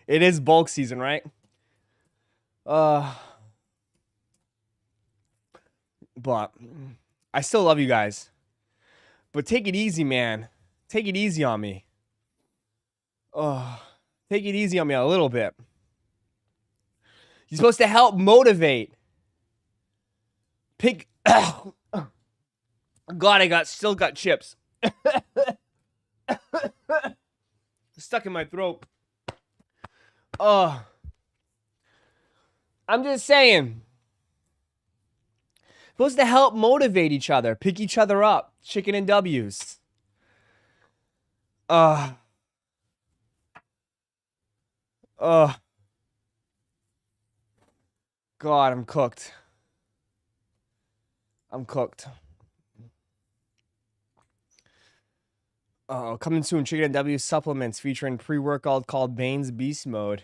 It is bulk season, right? But I still love you guys. But take it easy, man. Take it easy on me. Take it easy on me a little bit. You're supposed to help motivate. Pick. God, still got chips. Stuck in my throat. I'm just saying. Supposed to help motivate each other, pick each other up. Chicken and W's. God, I'm cooked. I'm cooked. Coming soon, Chicken and W supplements featuring pre-workout called Bane's Beast Mode.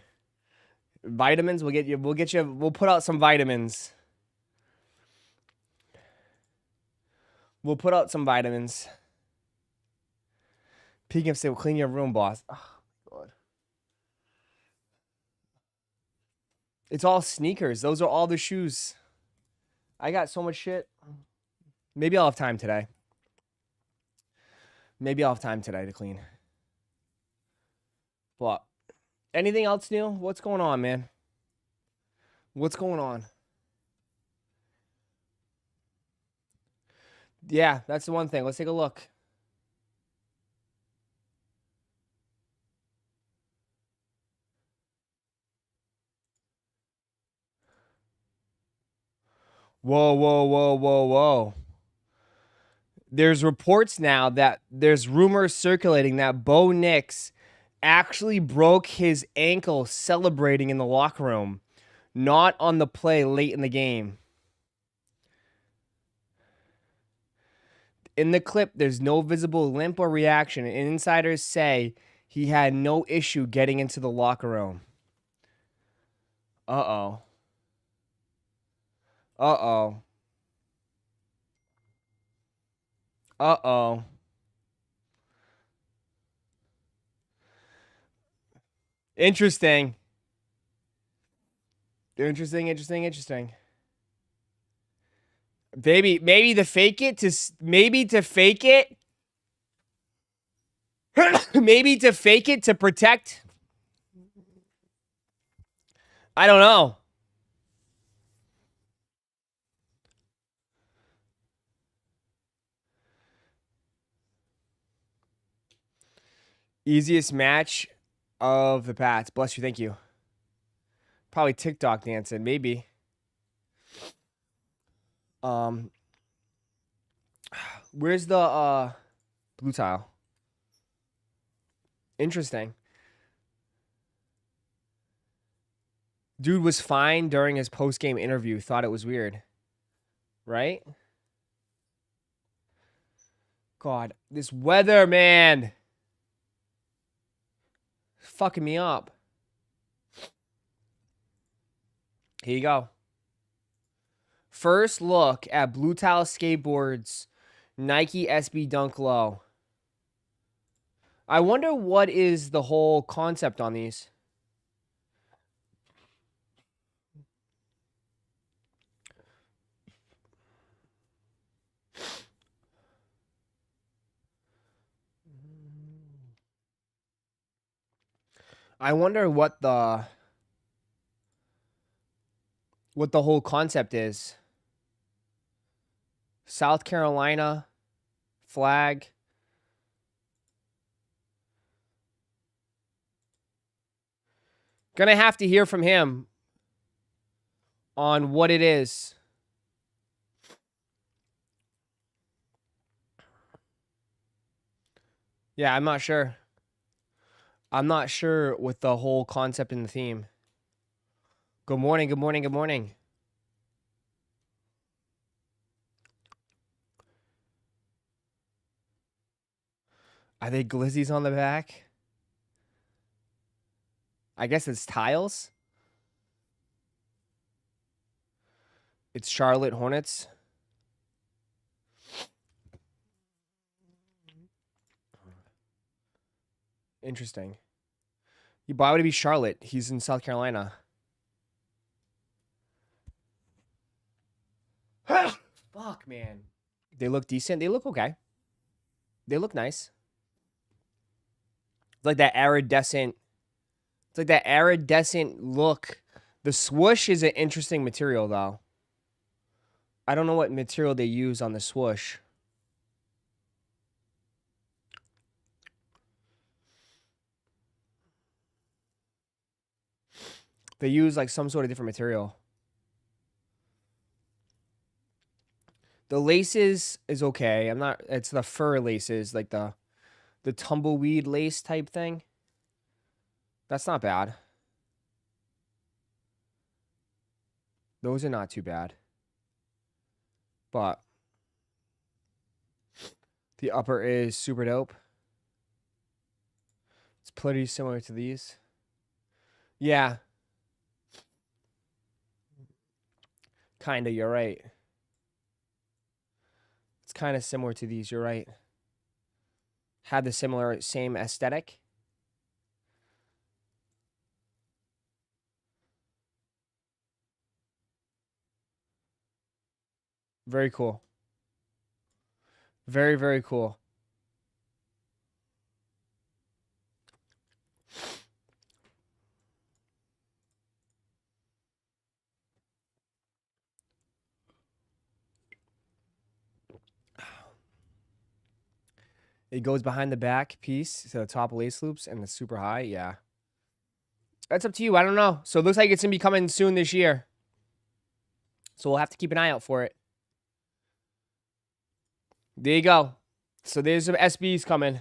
Vitamins, we'll put out some vitamins. We'll put out some vitamins. Peek and say, we'll clean your room, boss. Oh, God. It's all sneakers. Those are all the shoes. I got so much shit. Maybe I'll have time today. Maybe I'll have time today to clean. But anything else new? What's going on, man? What's going on? Yeah, that's the one thing. Let's take a look. Whoa, whoa, whoa, whoa, whoa. There's reports now that there's rumors circulating that Bo Nix actually broke his ankle celebrating in the locker room, not on the play late in the game. In the clip, there's no visible limp or reaction, and insiders say he had no issue getting into the locker room. Uh-oh. Uh-oh. Uh-oh. Interesting. Interesting. Maybe to fake it maybe to fake it to protect. I don't know. Easiest match of the past. Bless you. Thank you. Probably TikTok dancing. Maybe. Where's the blue tile? Interesting. Dude was fine during his post-game interview. Thought it was weird. Right? God, this weather, man. Fucking me up. Here you go. First look at Blue Tile Skateboards Nike SB Dunk Low. I wonder what is the whole concept on these. I wonder what the whole concept is. South Carolina flag. Gonna have to hear from him on what it is. Yeah, I'm not sure. I'm not sure with the whole concept and the theme. Good morning. Are they glizzies on the back? I guess it's tiles. It's Charlotte Hornets. Interesting. Why would it be Charlotte? He's in South Carolina. Fuck, man. They look decent. They look okay. They look nice. It's like that iridescent. It's like that iridescent look. The swoosh is an interesting material, though. I don't know what material they use on the swoosh. They use like some sort of different material. The laces is okay. It's the fur laces, like the tumbleweed lace type thing. That's not bad. Those are not too bad. But the upper is super dope. It's pretty similar to these. Yeah. Kinda, you're right. It's kind of similar to these, you're right. Had the same aesthetic. Very cool. Very, very cool. It goes behind the back piece to the top lace loops and the super high. Yeah. That's up to you. I don't know. So it looks like it's going to be coming soon this year. So we'll have to keep an eye out for it. There you go. So there's some SBs coming.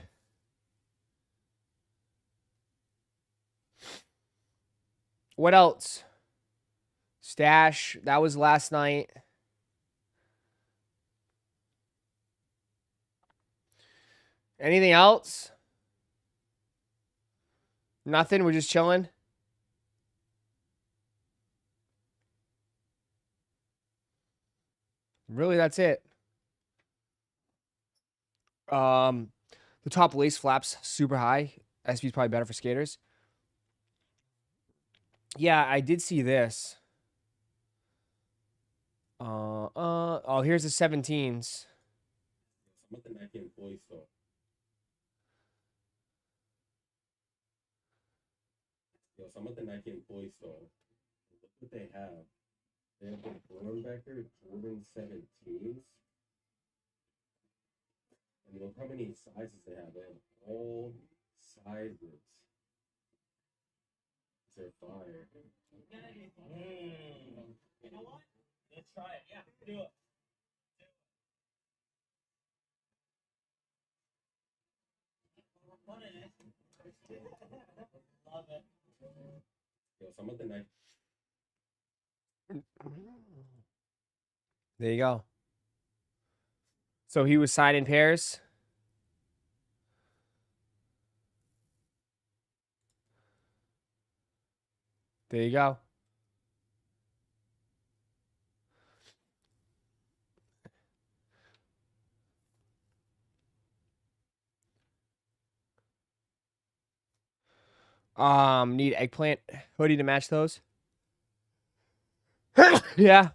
What else? Stash. That was last night. Anything else? Nothing. We're just chilling. Really, that's it. Um, the top lace flaps super high. SP's probably better for skaters. Yeah, I did see this. Oh, here's the 17s. Something I can voice though. Yo, something I can voice though. Look what they have. They have the Bordenbecker Jordan 17s. And look how many sizes they have. They have all sizes. They're fire. You know what? Let's try it. Yeah, do it. Love it. Yo, something I There you go. So he was signing pairs. There you go. Need eggplant hoodie to match those. Yeah.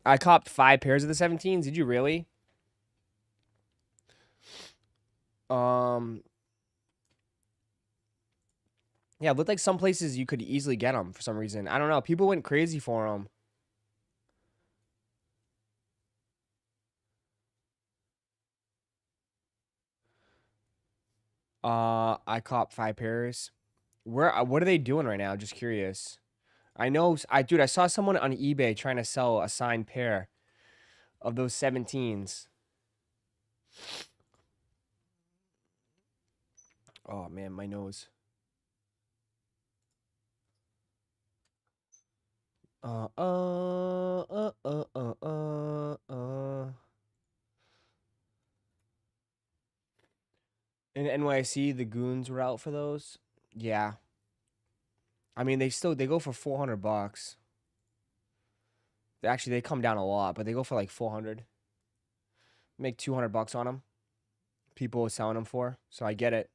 I copped 5 pairs of the 17s. Did you really? Yeah, it looked like some places you could easily get them for some reason. I don't know. People went crazy for them. I copped 5 pairs. What are they doing right now? Just curious. I know, dude, I saw someone on eBay trying to sell a signed pair of those 17s. Oh man, my nose. Uh, uh, uh, uh, uh, uh. In NYC, the goons were out for those. Yeah. I mean, they go for $400. Actually, they come down a lot, but they go for like 400. Make $200 on them. People are selling them for, so I get it.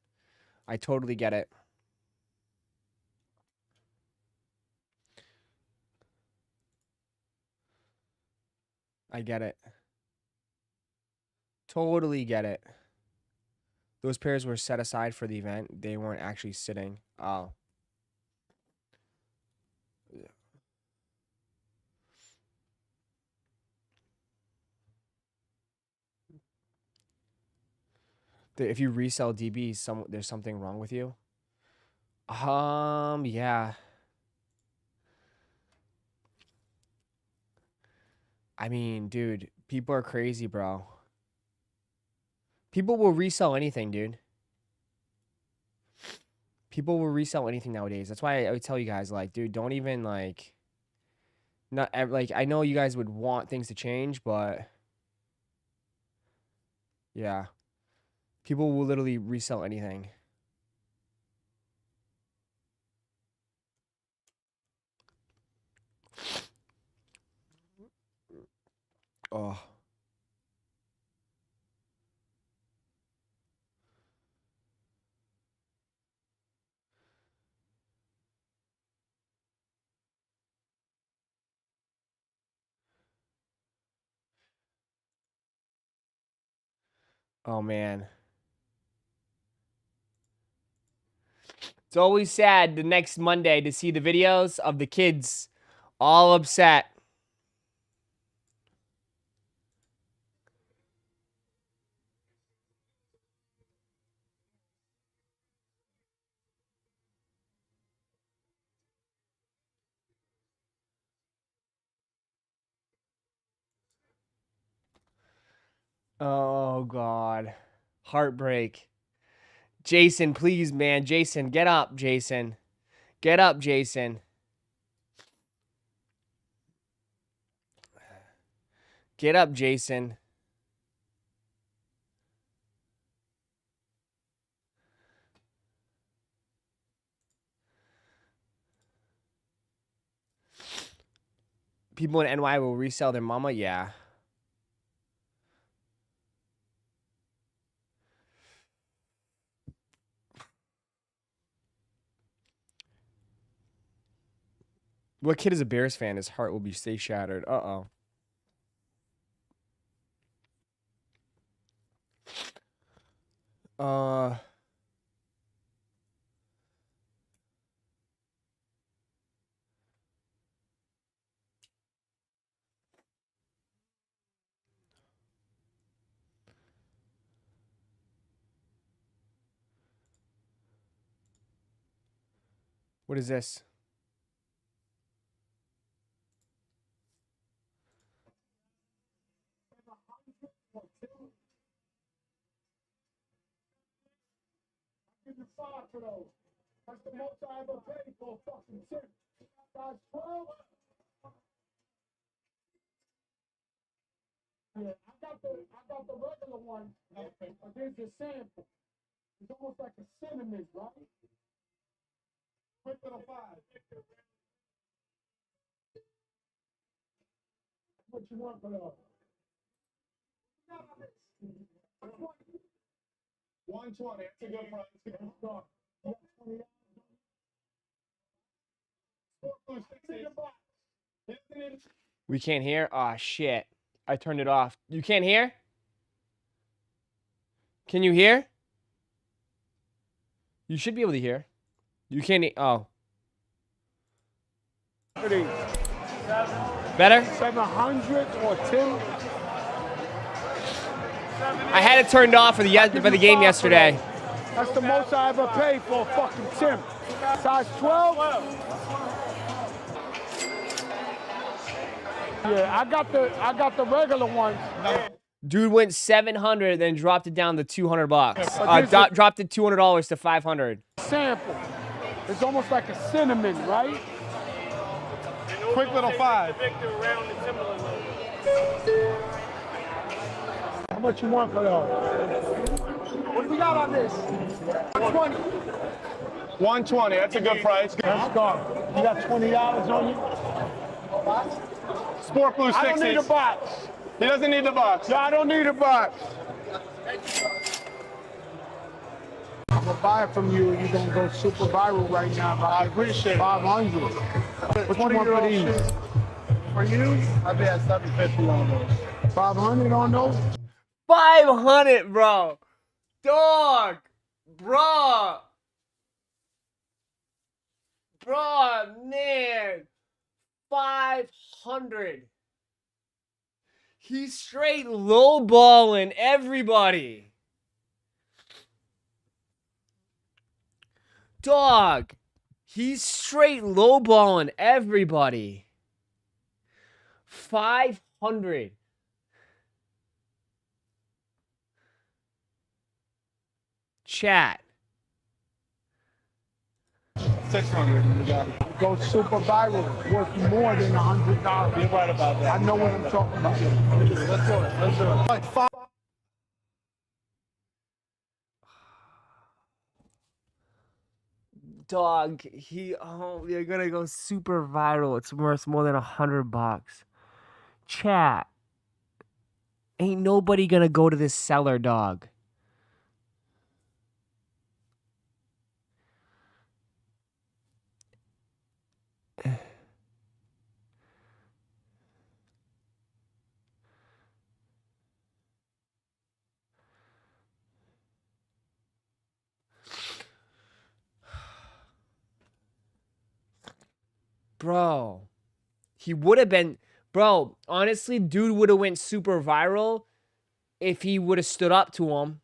I totally get it. I get it. Totally get it. Those pairs were set aside for the event. They weren't actually sitting. Oh. If you resell DBs, there's something wrong with you. Yeah. I mean, dude, people are crazy, bro. People will resell anything, dude. People will resell anything nowadays. That's why I would tell you guys, like, dude, don't even like. Not like I know you guys would want things to change, but yeah, people will literally resell anything. Oh. Oh man. It's always sad the next Monday to see the videos of the kids all upset. Oh god. Heartbreak. Jason, please, man. Jason, get up, Jason. Get up, Jason. Get up, Jason. People in NY will resell their mama. Yeah. What kid is a Bears fan? His heart will stay shattered. Uh-oh. What is this? That's the most I ever paid for a fucking tip. Size 12? Yeah, I got the regular one, but there's a sample. It's almost like a cinnamon, right? Quick little 5. What you want for those? 120. That's a good price. Let's go. You got 20 We can't hear? Aw, shit. I turned it off. You can't hear? Can you hear? You should be able to hear. You can't. Oh. Better? 700 or 10? I had it turned off for the game yesterday. That's the most I ever paid for a fucking Tim. Size 12? Yeah, I got the regular ones. Dude went 700, then dropped it down to $200. Dropped it $200 to 500. Sample. It's almost like a cinnamon, right? Quick little 5. How much you want for those? What do we got on this? 120. 120. That's a good price. Let's go. You got $20 on you? Sport Blue 60s. I don't need a box. He doesn't need the box. No, I don't need a box. I'm gonna buy it from you. You're gonna go super viral right now. I appreciate it. 500. What you want for these? For you, I'd be at 750 on those. 500 on those? 500, bro. Dog. Bro. Bro, man. 500. He's straight lowballing everybody. Dog. He's straight lowballing everybody. 500. Chat. 600. You got it. Go super viral, worth more than $100. You're right about that. I know what I'm talking about. Let's do it. Let's do it. Like 5. Dog, you're gonna go super viral. It's worth more than $100. Chat. Ain't nobody gonna go to this seller, dog. Bro, he would have been, bro, honestly, dude would have went super viral if he would have stood up to him.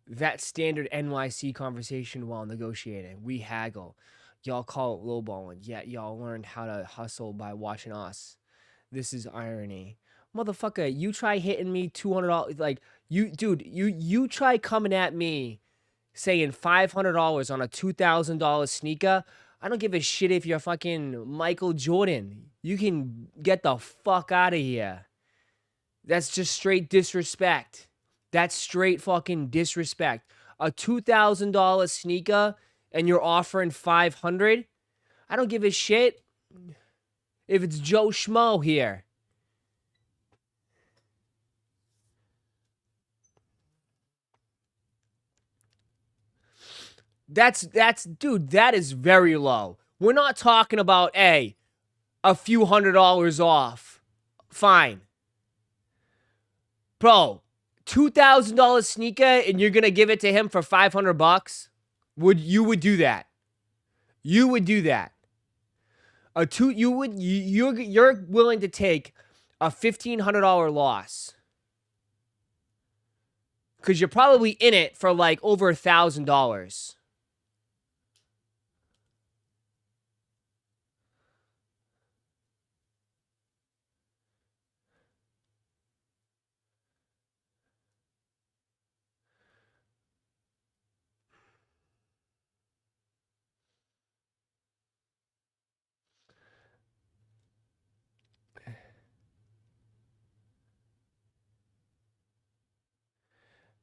That standard NYC conversation while negotiating. We haggle. Y'all call it lowballing. Yet y'all learned how to hustle by watching us. This is irony. Motherfucker, you try hitting me $200. Like, you try coming at me saying $500 on a $2,000 sneaker. I don't give a shit if you're fucking Michael Jordan. You can get the fuck out of here. That's just straight disrespect. That's straight fucking disrespect. a $2,000 sneaker and you're offering $500, I don't give a shit if it's Joe Schmo here. Dude, that is very low. We're not talking about, a few $100 off. Fine. Bro, $2,000 sneaker and you're going to give it to him for $500? You would do that. You would do that. You're willing to take a $1,500 loss. Cuz you're probably in it for like over $1,000.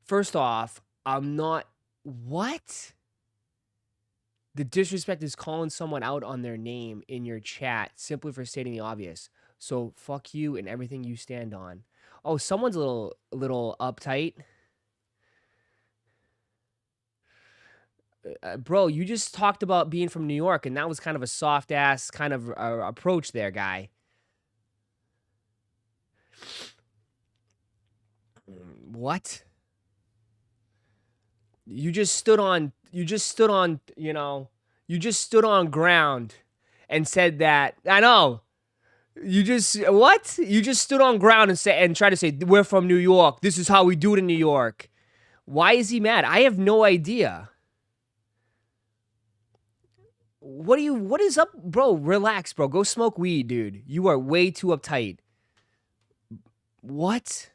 First off, I'm not. What? The disrespect is calling someone out on their name in your chat simply for stating the obvious. So fuck you and everything you stand on. Oh, someone's a little uptight. Bro, you just talked about being from New York, and that was kind of a soft ass kind of approach there, guy. What? You just stood on, ground and said that. I know. You just stood on ground and tried to say, we're from New York. This is how we do it in New York. Why is he mad? I have no idea. What is up, bro? Relax, bro. Go smoke weed, dude. You are way too uptight. What?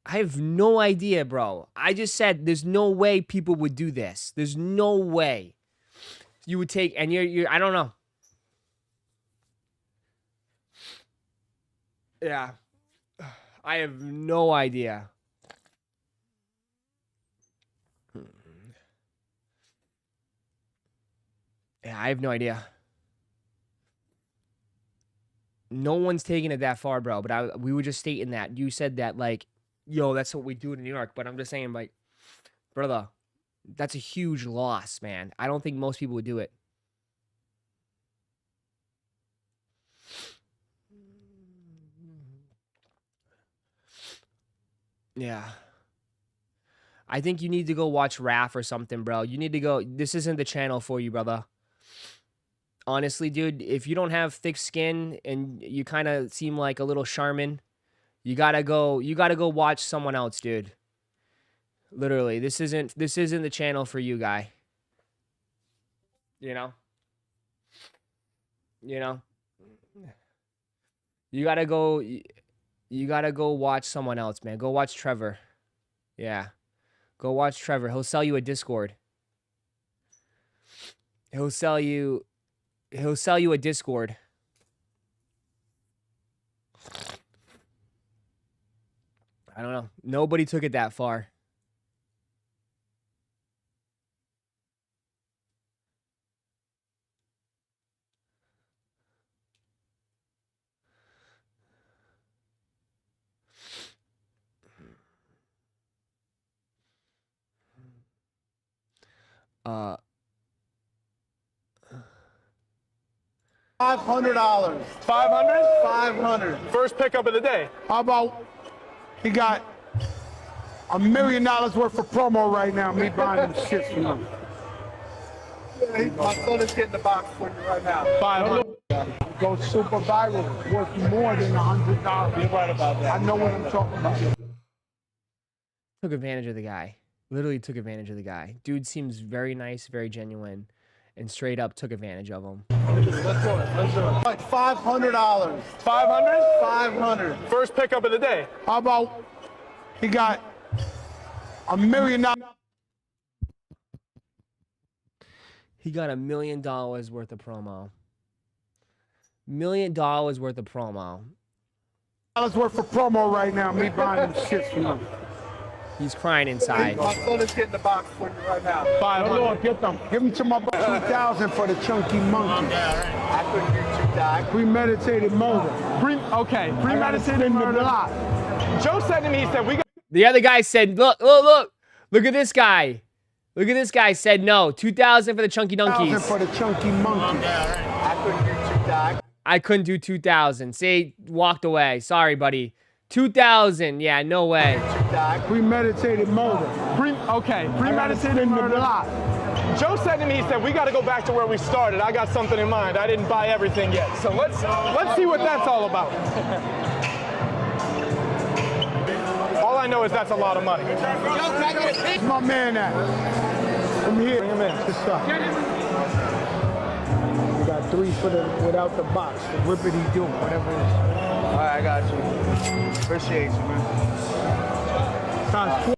I have no idea, bro. I just said there's no way people would do this. There's no way you would take, and you're I don't know. Yeah. I have no idea. Yeah, I have no idea. No one's taking it that far, bro. But we were just stating that. You said that, like, yo, that's what we do in New York. But I'm just saying, like, brother, that's a huge loss, man. I don't think most people would do it. Yeah. I think you need to go watch Raph or something, bro. You need to go. This isn't the channel for you, brother. Honestly, dude, if you don't have thick skin and you kind of seem like a little Charmin, you gotta go watch someone else, dude. Literally, this isn't the channel for you, guy. You know? You gotta go watch someone else, man. Go watch Trevor. Yeah. Go watch Trevor. He'll sell you a Discord. He'll sell you a Discord. I don't know. Nobody took it that far. $500. $500. 500. First pickup of the day. How about he got $1 million worth of promo right now, me buying them shit from him. My son is getting the box for you right now. 500. Go super viral, worth more than $100. You're right about that. I know what I'm talking about. Took advantage of the guy. Literally took advantage of the guy. Dude seems very nice, very genuine, and straight up took advantage of him. Let's do it. Like $500. 500? 500. First pickup of the day. How about he got $1 million? He got $1 million worth of promo. $1 million worth of promo. worth of promo right now, me buying them shit from them. He's crying inside. My son is getting the box for you right now. Oh, Lord, get them. Give them to my 2,000 for the chunky monkey. I couldn't do 2,000. Premeditated murder. Premeditated murder. Joe said to me, he said, we got. The other guy said, look at this guy. Look at this guy said no. 2,000 for the chunky donkeys. For the chunky monkey. I couldn't do 2,000. I couldn't do 2,000. See, walked away. Sorry, buddy. 2,000. Yeah, no way. Premeditated murder. Premeditated murder. Joe said to me, he said, we got to go back to where we started. I got something in mind. I didn't buy everything yet. So let's see what that's all about. All I know is that's a lot of money. Where's my man at? Come here. Bring him in. What's up? We got 3 for the without the box. The whippity do, whatever it is. All right, I got you. Appreciate you, man.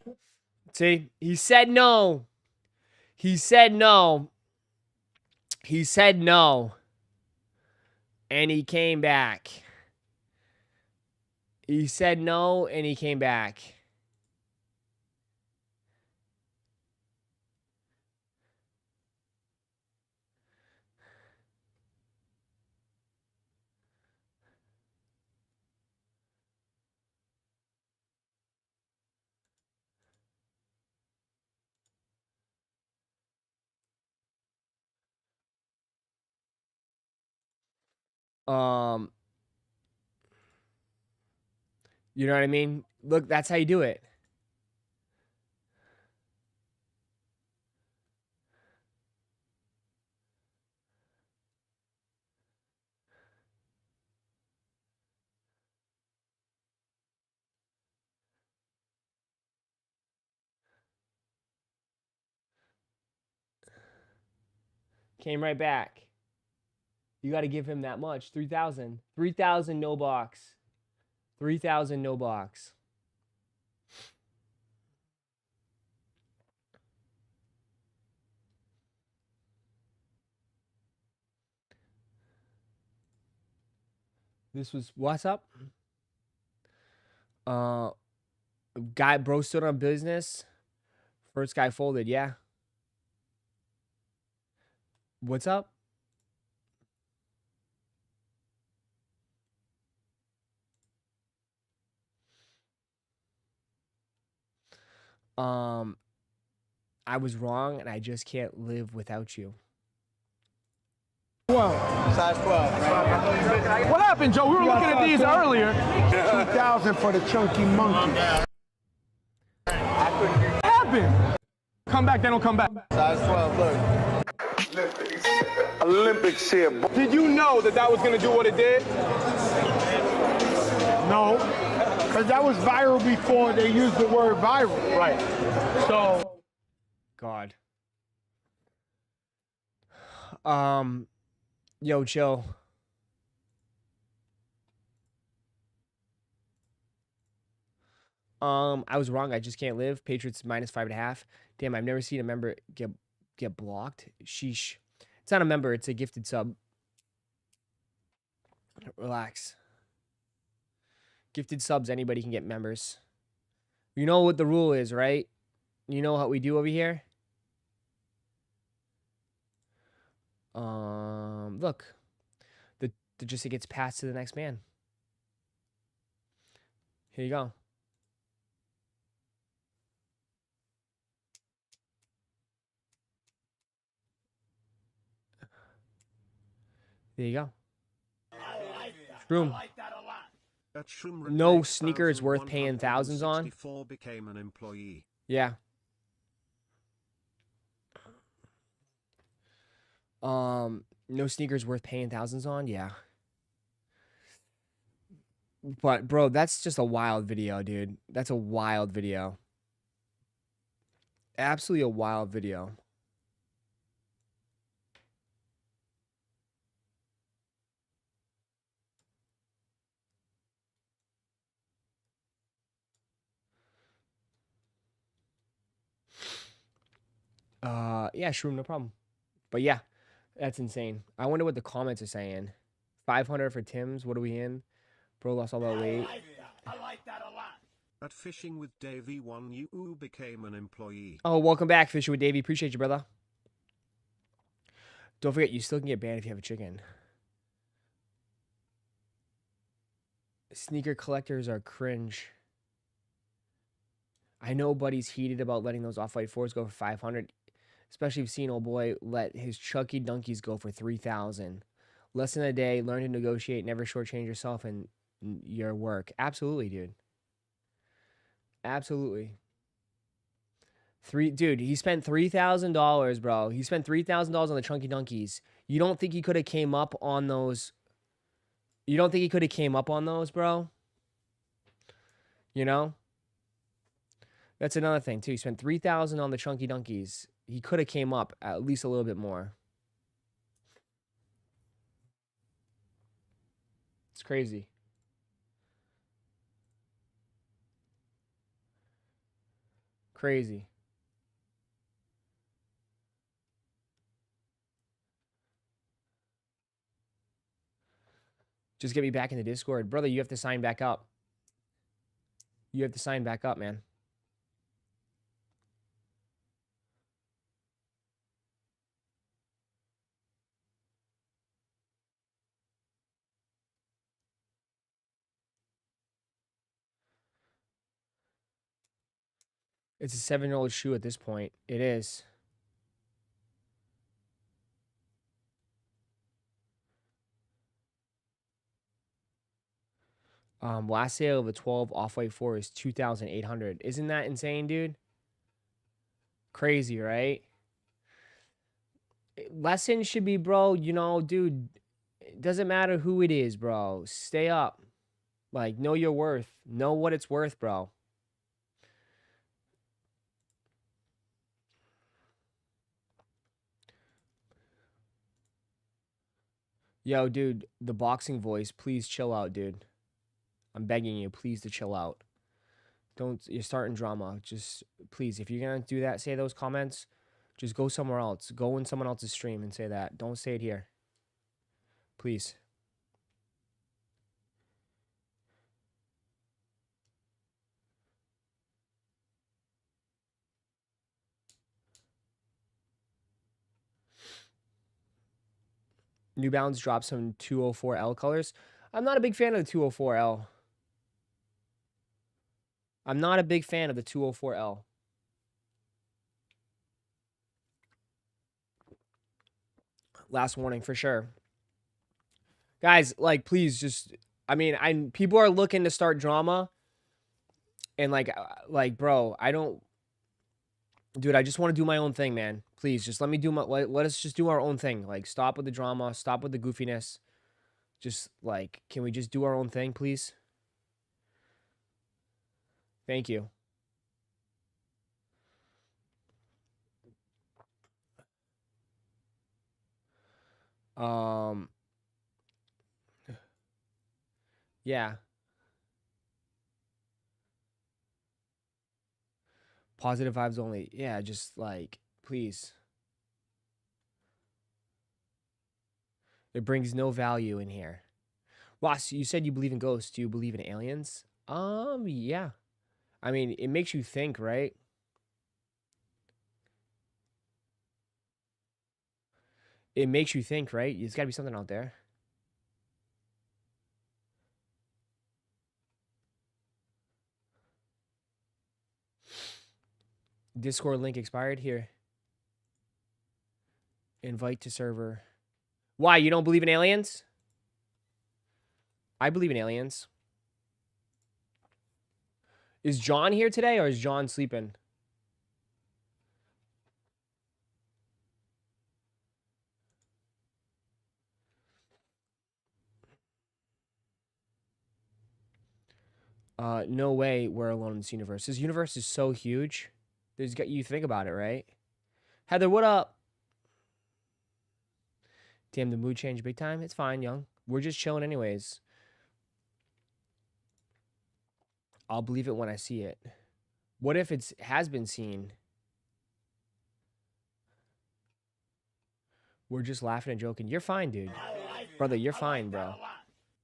See, he said no. He said no. He said no. And he came back. He said no and he came back. You know what I mean? Look, that's how you do it. Came right back. You got to give him that much. 3,000. 3,000 no box. 3,000 no box. This was what's up? Guy bro stood on business. First guy folded, yeah. What's up? I was wrong and I just can't live without you. 12. Size 12, right? What happened, Joe? We were looking at these earlier. 2,000 for the chunky monkey. What happened? Come back, they don't come back. Size 12, look. Olympics here. Did you know that that was going to do what it did? No, because that was viral before they used the word viral. Right. So. God. Yo, chill. I was wrong. I just can't live. Patriots -5.5. Damn, I've never seen a member get blocked. Sheesh. It's not a member. It's a gifted sub. Relax. Gifted subs. Anybody can get members. You know what the rule is, right? You know what we do over here? Look. Just it gets passed to the next man. Here you go. There you go. Shroom. No sneaker is worth paying thousands on. Became an employee. Yeah. No sneakers worth paying thousands on. Yeah. But bro, that's just a wild video, dude. That's a wild video. Absolutely a wild video. Yeah, Shroom, no problem. But yeah, that's insane. I wonder what the comments are saying. 500 for Tim's. What are we in? Bro lost all that weight. I like that a lot. At Fishing with Davey 1 you became an employee. Oh, welcome back, Fishing with Davey. Appreciate you, brother. Don't forget, you still can get banned if you have a chicken. Sneaker collectors are cringe. I know Buddy's heated about letting those Off-White 4s go for 500. Especially if you've seen old boy let his Chucky Donkeys go for 3,000. Less than a day, learn to negotiate, never shortchange yourself and your work. Absolutely, dude. Absolutely. Dude, he spent $3,000, bro. He spent $3,000 on the Chunky Donkeys. You don't think he could have came up on those? You don't think he could have came up on those, bro? You know? That's another thing, too. He spent $3,000 on the Chunky Donkeys. He could have came up at least a little bit more. It's crazy. Crazy. Just get me back in the Discord. Brother, you have to sign back up. You have to sign back up, man. It's a 7-year-old shoe at this point. It is. Last sale of a 12 Off-White 4 is 2,800. Isn't that insane, dude? Crazy, right? Lesson should be, bro, you know, dude, it doesn't matter who it is, bro. Stay up. Like, know your worth. Know what it's worth, bro. Yo, dude, the boxing voice, please chill out, dude. I'm begging you, please to chill out. You're starting drama. Just, please, if you're going to do that, say those comments, just go somewhere else. Go in someone else's stream and say that. Don't say it here. Please. New Balance dropped some 204L colors. I'm not a big fan of the 204L. I'm not a big fan of the 204L. Last warning for sure. Guys, like, please just, I mean, people are looking to start drama. And like, bro, dude, I just want to do my own thing, man. Please, just let us just do our own thing. Like, stop with the drama. Stop with the goofiness. Just, like, can we just do our own thing, please? Thank you. Yeah. Positive vibes only. Yeah, just, like, please. It brings no value in here. Ross, you said you believe in ghosts. Do you believe in aliens? Yeah. I mean, it makes you think, right? It makes you think, right? There's got to be something out there. Discord link expired here. Invite to server. Why? You don't believe in aliens? I believe in aliens. Is John here today or is John sleeping? No way we're alone in this universe. This universe is so huge. You think about it, right? Heather, what up? Damn, the mood changed big time. It's fine, young. We're just chilling anyways. I'll believe it when I see it. What if it has been seen? We're just laughing and joking. You're fine, dude. Brother, you're fine, bro.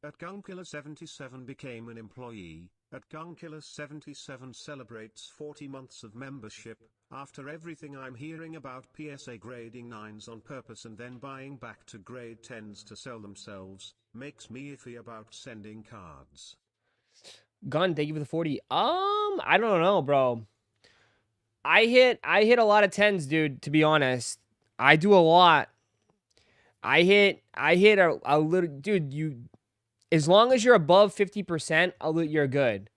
At Gunkiller77 became an employee. At Gunkiller77 celebrates 40 months of membership. After everything I'm hearing about PSA grading 9s on purpose and then buying back to grade 10s to sell themselves, makes me iffy about sending cards. Gun, thank you for the 40. I don't know, bro. I hit a lot of 10s, dude, to be honest. I do a lot. I hit a little, dude, as long as you're above 50%, you're good.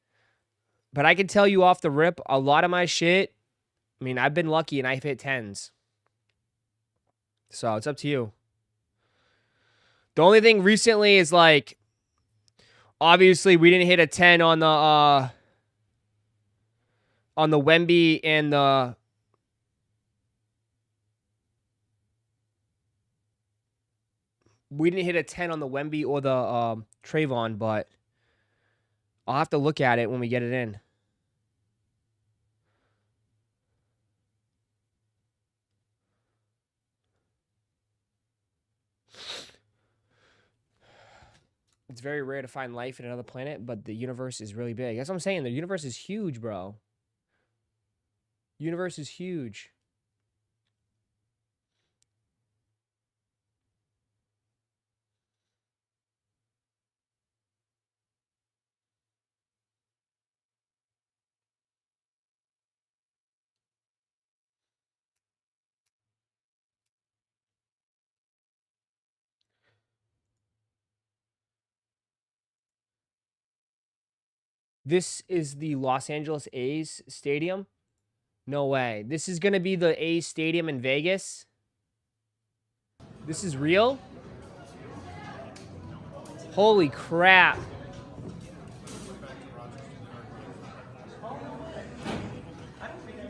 But I can tell you off the rip, a lot of my shit, I mean, I've been lucky and I've hit 10s. So it's up to you. The only thing recently is like, obviously we didn't hit a 10 on the Wemby and the we didn't hit a 10 on the Wemby or the Trayvon, but I'll have to look at it when we get it in. It's very rare to find life in another planet, but the universe is really big. That's what I'm saying. The universe is huge, bro. Universe is huge. This is the Los Angeles A's stadium? No way. This is going to be the A's stadium in Vegas? This is real? Holy crap.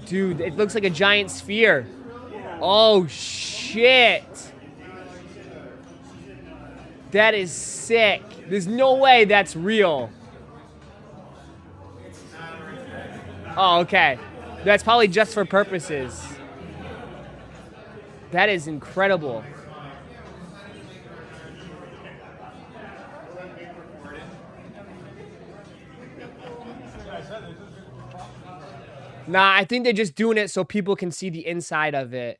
Dude, it looks like a giant sphere. Oh, shit. That is sick. There's no way that's real. Oh, okay. That's probably just for purposes. That is incredible. Nah, I think they're just doing it so people can see the inside of it.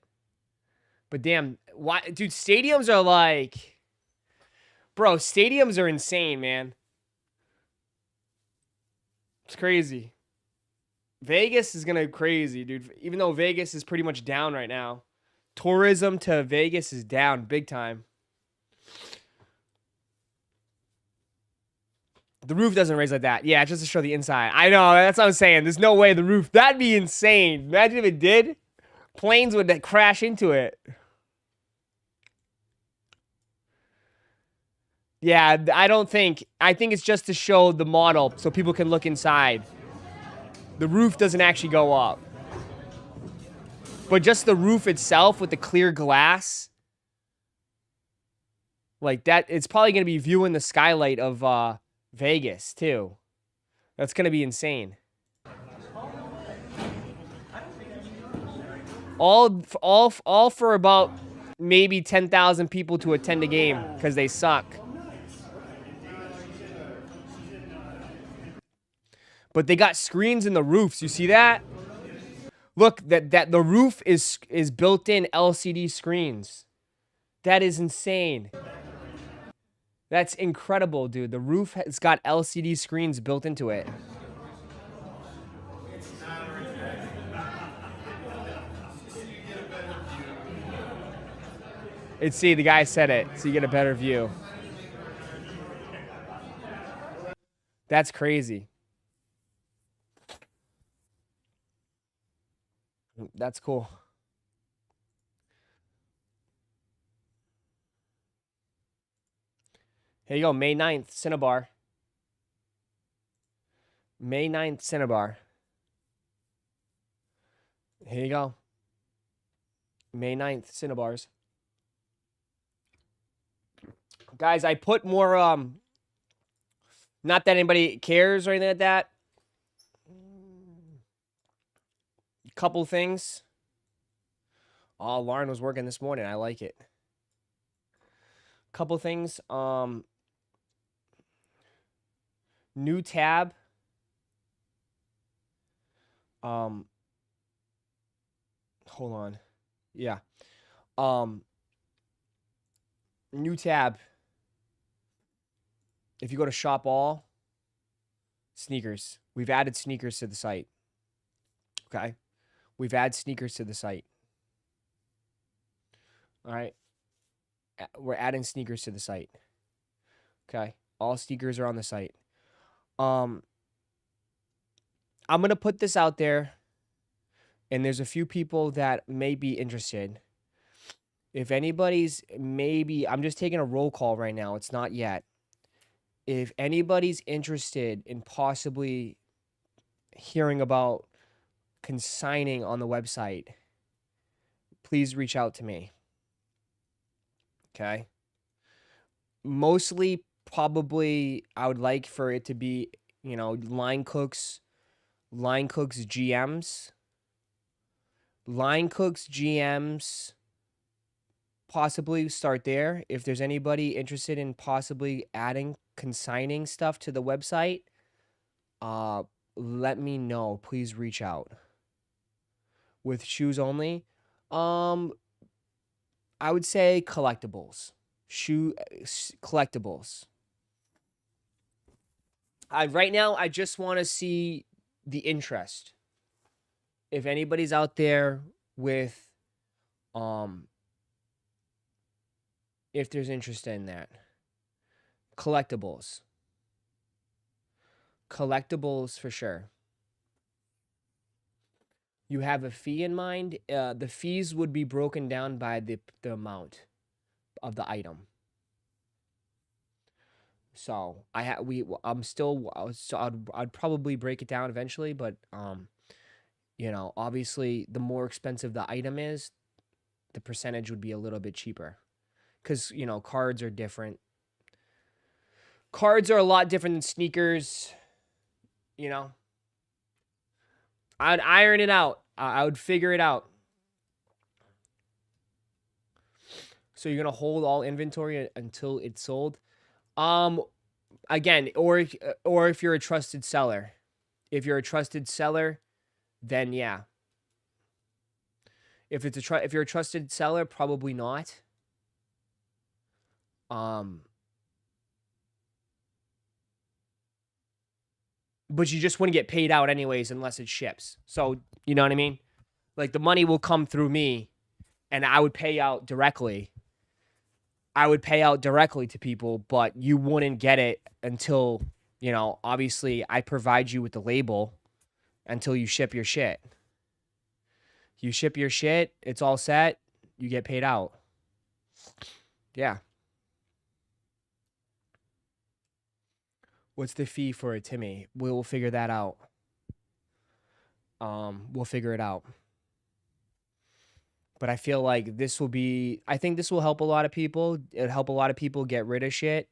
But damn, why, dude, stadiums are like... Bro, stadiums are insane, man. It's crazy. Vegas is gonna be crazy, dude. Even though Vegas is pretty much down right now. Tourism to Vegas is down big time. The roof doesn't raise like that. Yeah, just to show the inside. I know, that's what I'm saying. There's no way the roof... That'd be insane. Imagine if it did. Planes would crash into it. Yeah, I don't think... I think it's just to show the model so people can look inside. The roof doesn't actually go up. But just the roof itself with the clear glass. Like that, it's probably going to be viewing the skylight of Vegas too. That's going to be insane. All for about maybe 10,000 people to attend a game because they suck. But they got screens in the roofs. You see that? Look, that the roof is built-in LCD screens. That is insane. That's incredible, dude. The roof has got LCD screens built into it. See, the guy said it, so you get a better view. That's crazy. That's cool. Here you go, May 9th, Cinnabar. May 9th, Cinnabar. Here you go. May 9th, Cinnabars. Guys, I put more, not that anybody cares or anything like that. Couple things. Oh, Lauren was working this morning. I like it. Couple things. New tab. Hold on. Yeah. New tab. If you go to shop all, sneakers. We've added sneakers to the site. Okay. We've added sneakers to the site. All right. We're adding sneakers to the site. Okay. All sneakers are on the site. I'm going to put this out there, and there's a few people that may be interested. If anybody's maybe, I'm just taking a roll call right now. It's not yet. If anybody's interested in possibly hearing about consigning on the website, please reach out to me. Okay? Mostly, probably, I would like for it to be, line cooks GMs. Line cooks GMs, possibly start there. If there's anybody interested in possibly adding consigning stuff to the website, let me know. Please reach out. With shoes only, I would say collectibles. Collectibles. Right now, I just want to see the interest. If anybody's out there with, if there's interest in that. Collectibles. Collectibles for sure. You have a fee in mind. The fees would be broken down by the amount of the item. So I'd probably break it down eventually, but obviously the more expensive the item is, the percentage would be a little bit cheaper. Because, cards are different. Cards are a lot different than sneakers. I'd iron it out. I would figure it out. So you're going to hold all inventory until it's sold? Again, or if you're a trusted seller. If you're a trusted seller, then yeah. If you're a trusted seller, probably not. But you just wouldn't get paid out anyways unless it ships. So, you know what I mean? Like, the money will come through me, and I would pay out directly. I would pay out directly to people, but you wouldn't get it until, obviously I provide you with the label until you ship your shit. You ship your shit, it's all set, you get paid out. Yeah. What's the fee for a Timmy? We'll figure that out. We'll figure it out. But I feel like I think this will help a lot of people. It'll help a lot of people get rid of shit.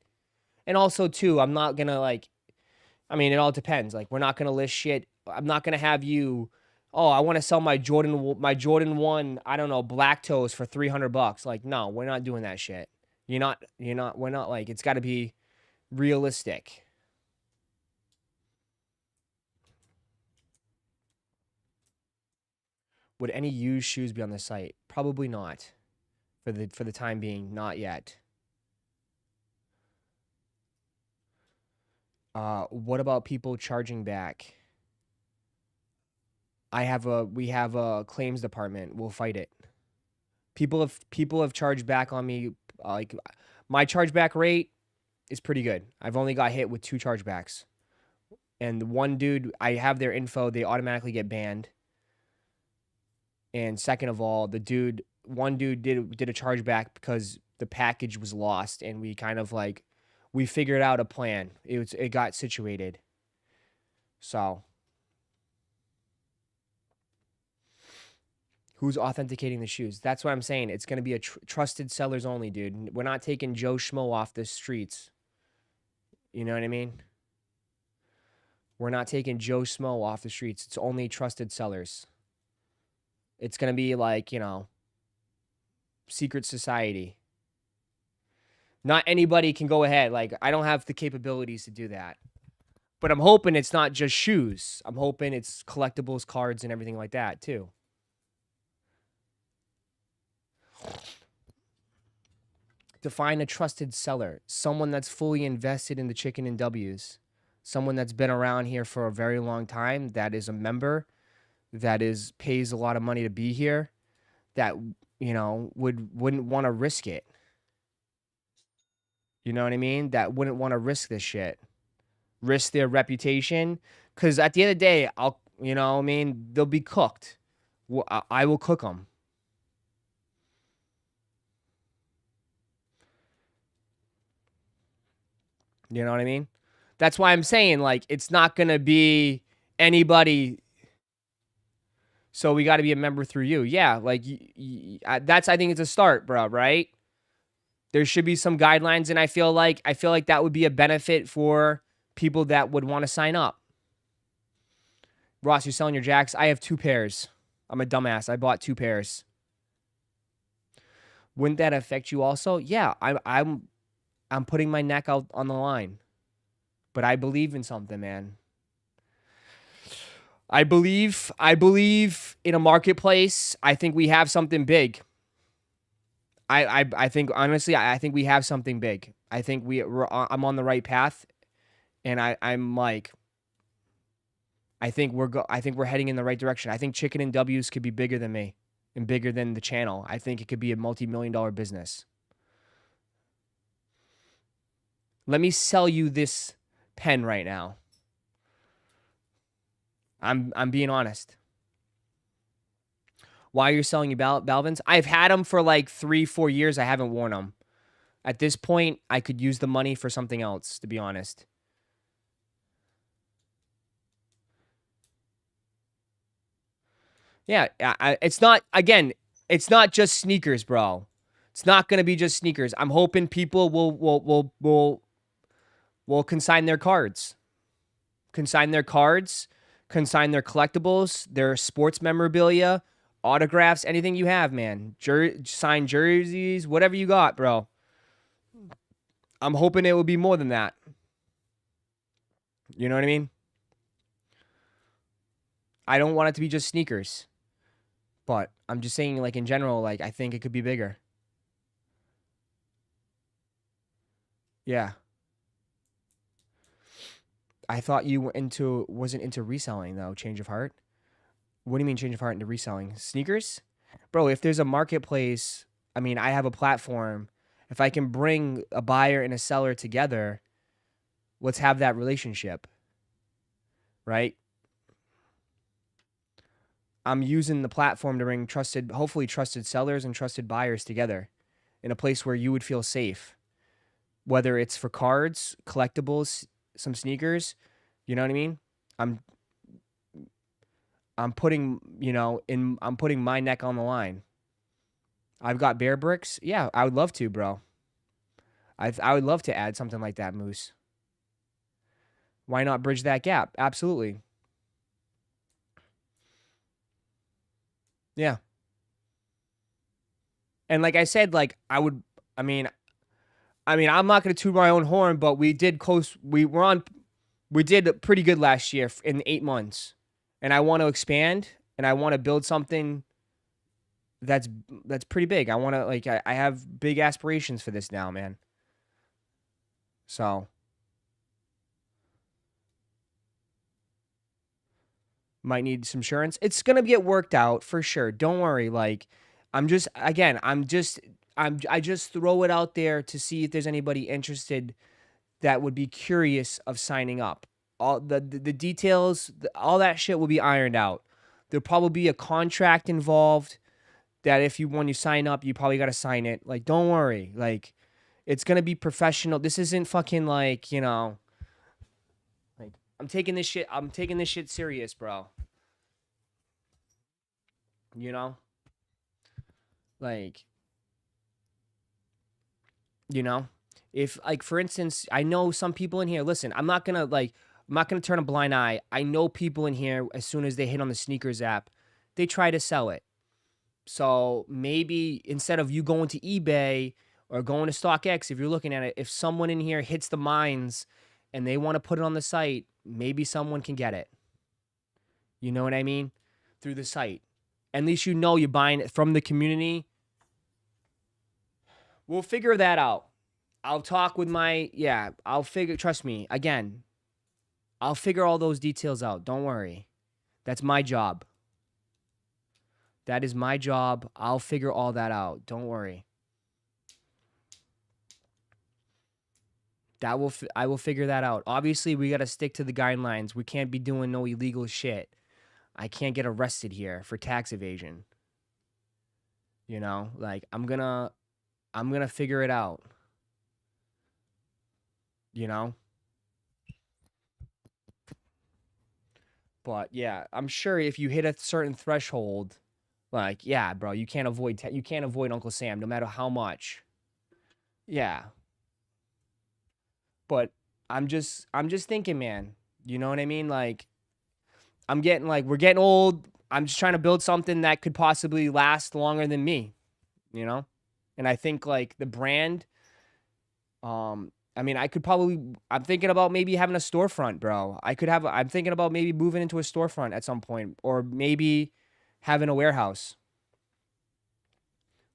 And also, too, I'm not going to, it all depends. We're not going to list shit. I'm not going to have you, I want to sell my Jordan 1, I don't know, black toes for $300. No, we're not doing that shit. We're not, it's got to be realistic. Would any used shoes be on the site? Probably not. For the time being, not yet. What about people charging back? We have a claims department. We'll fight it. People have charged back on me. My chargeback rate is pretty good. I've only got hit with 2 chargebacks. And the one dude, I have their info, they automatically get banned. And second of all, one dude did a chargeback because the package was lost, and we kind of we figured out a plan. It got situated. So, who's authenticating the shoes? That's what I'm saying. It's going to be a trusted sellers only, dude. We're not taking Joe Schmo off the streets. You know what I mean? We're not taking Joe Schmo off the streets. It's only trusted sellers. It's going to be secret society. Not anybody can go ahead. I don't have the capabilities to do that. But I'm hoping it's not just shoes. I'm hoping it's collectibles, cards, and everything like that, too. Define a trusted seller. Someone that's fully invested in the chicken and W's. Someone that's been around here for a very long time, that is a member, that pays a lot of money to be here, that, you know, wouldn't want to risk it. You know what I mean? That wouldn't want to risk this shit. Risk their reputation. Because at the end of the day, you know what I mean? They'll be cooked. I will cook them. You know what I mean? That's why I'm saying, like, it's not going to be anybody. So we got to be a member through you. Yeah, like, I think it's a start, bro, right? There should be some guidelines, and I feel like that would be a benefit for people that would want to sign up. Ross, you're selling your jacks? I have 2 pairs. I'm a dumbass. I bought 2 pairs. Wouldn't that affect you also? Yeah, I'm putting my neck out on the line. But I believe in something, man. I believe in a marketplace. I think we have something big. I think, honestly, I think we have something big. I think I'm on the right path, and I'm like, I think we're heading in the right direction. I think Chicken and W's could be bigger than me and bigger than the channel. I think it could be a multi-million-dollar business. Let me sell you this pen right now. I'm being honest. Why are you selling your Balvins? I've had them for like 3-4 years. I haven't worn them. At this point, I could use the money for something else, to be honest. Yeah, it's not, again, it's not just sneakers, bro. It's not going to be just sneakers. I'm hoping people will consign their cards. Consign their cards, consign their collectibles, their sports memorabilia, autographs, anything you have, man. Signed jerseys, whatever you got, bro. I'm hoping it will be more than that. You know what I mean? I don't want it to be just sneakers. But I'm just saying, like, in general, like, I think it could be bigger. Yeah. I thought you wasn't into reselling, though. Change of heart? What do you mean change of heart into reselling? Sneakers? Bro, if there's a marketplace, I mean, I have a platform. If I can bring a buyer and a seller together, let's have that relationship. Right? I'm using the platform to bring hopefully trusted sellers and trusted buyers together in a place where you would feel safe. Whether it's for cards, collectibles, some sneakers, you know what I mean? I'm putting, I'm putting my neck on the line. I've got bear bricks. Yeah, I would love to, bro. I would love to add something like that, Moose. Why not bridge that gap? Absolutely. Yeah. And like I said, like I'm not going to toot my own horn, but we did pretty good last year in 8 months. And I want to expand, and I want to build something that's pretty big. I want to, I have big aspirations for this now, man. So might need some insurance. It's going to get worked out for sure. Don't worry. Like, I just throw it out there to see if there's anybody interested that would be curious of signing up. All the details, all that shit will be ironed out. There'll probably be a contract involved that when you sign up, you probably got to sign it. Like, don't worry. Like, it's going to be professional. This isn't fucking like, like, I'm taking this shit serious, bro. You know? Like, if, like, for instance, I know some people in here, listen, I'm not going to turn a blind eye. I know people in here, as soon as they hit on the sneakers app, they try to sell it. So maybe instead of you going to eBay or going to StockX, if you're looking at it, if someone in here hits the mines and they want to put it on the site, maybe someone can get it. You know what I mean? Through the site. At least you know you're buying it from the community. We'll figure that out. I'll talk with I'll figure, trust me, again, I'll figure all those details out. Don't worry. That's my job. That is my job. I'll figure all that out. Don't worry. I will figure that out. Obviously, we got to stick to the guidelines. We can't be doing no illegal shit. I can't get arrested here for tax evasion. You know, like I'm going to figure it out. You know? But yeah, I'm sure if you hit a certain threshold, like, yeah, bro, you can't avoid Uncle Sam no matter how much. Yeah. But I'm just thinking, man. You know what I mean? Like we're getting old. I'm just trying to build something that could possibly last longer than me, you know? And I think like the brand, I mean, I'm thinking about maybe having a storefront, bro. I'm thinking about maybe moving into a storefront at some point, or maybe having a warehouse.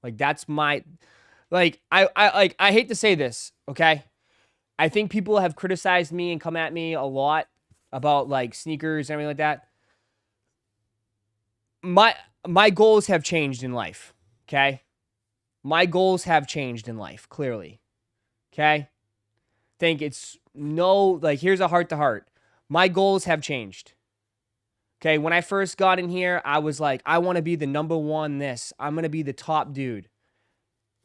Like that's I hate to say this, okay? I think people have criticized me and come at me a lot about like sneakers and everything like that. My goals have changed in life, okay? My goals have changed in life, clearly. Okay? Think it's here's a heart to heart. My goals have changed. Okay, when I first got in here, I was like, I want to be the number one this. I'm going to be the top dude.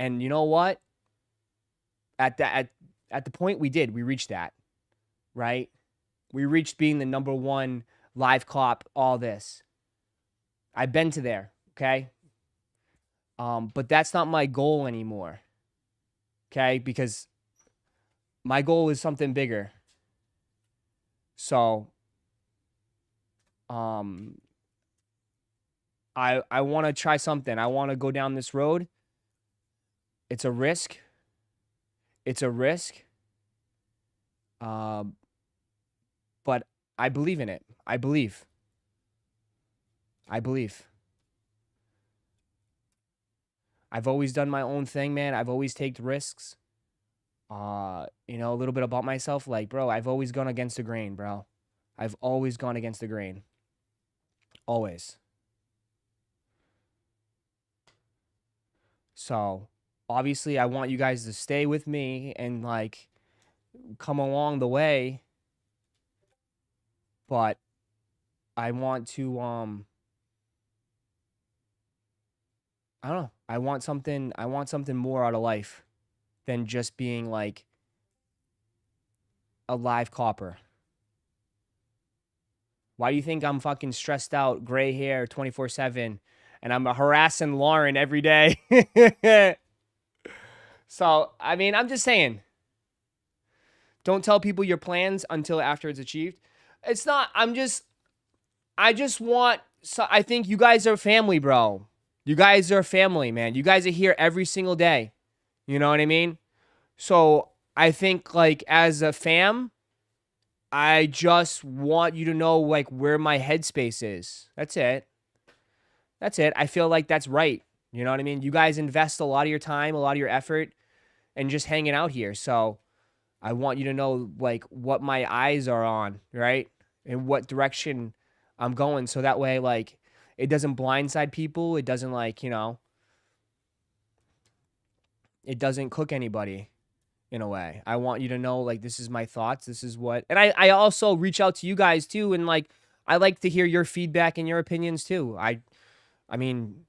And you know what? At the point we reached that. Right? We reached being the number one live cop, all this. I've been to there, okay? But that's not my goal anymore. Okay? Because my goal is something bigger. So, I want to try something. I want to go down this road. It's a risk. But I believe in it. I believe. I've always done my own thing, man. I've always taken risks. You know, a little bit about myself. Like, bro, I've always gone against the grain, bro. I've always gone against the grain. Always. So, obviously, I want you guys to stay with me and, like, come along the way. But I want to, I don't know. I want something more out of life than just being, like, a live copper. Why do you think I'm fucking stressed out, gray hair, 24/7, and I'm harassing Lauren every day? So, I mean, I'm just saying. Don't tell people your plans until after it's achieved. It's not, I think you guys are family, bro. You guys are family, man. You guys are here every single day. You know what I mean? So, I think, like, as a fam, I just want you to know, like, where my headspace is. That's it. I feel like that's right. You know what I mean? You guys invest a lot of your time, a lot of your effort, and just hanging out here. So I want you to know, like, what my eyes are on, right? And what direction I'm going. So that way, like, it doesn't blindside people. It doesn't, like, you know, it doesn't cook anybody. In a way, I want you to know, like, this is my thoughts. This is what, and I also reach out to you guys too. And, like, I like to hear your feedback and your opinions too. I mean,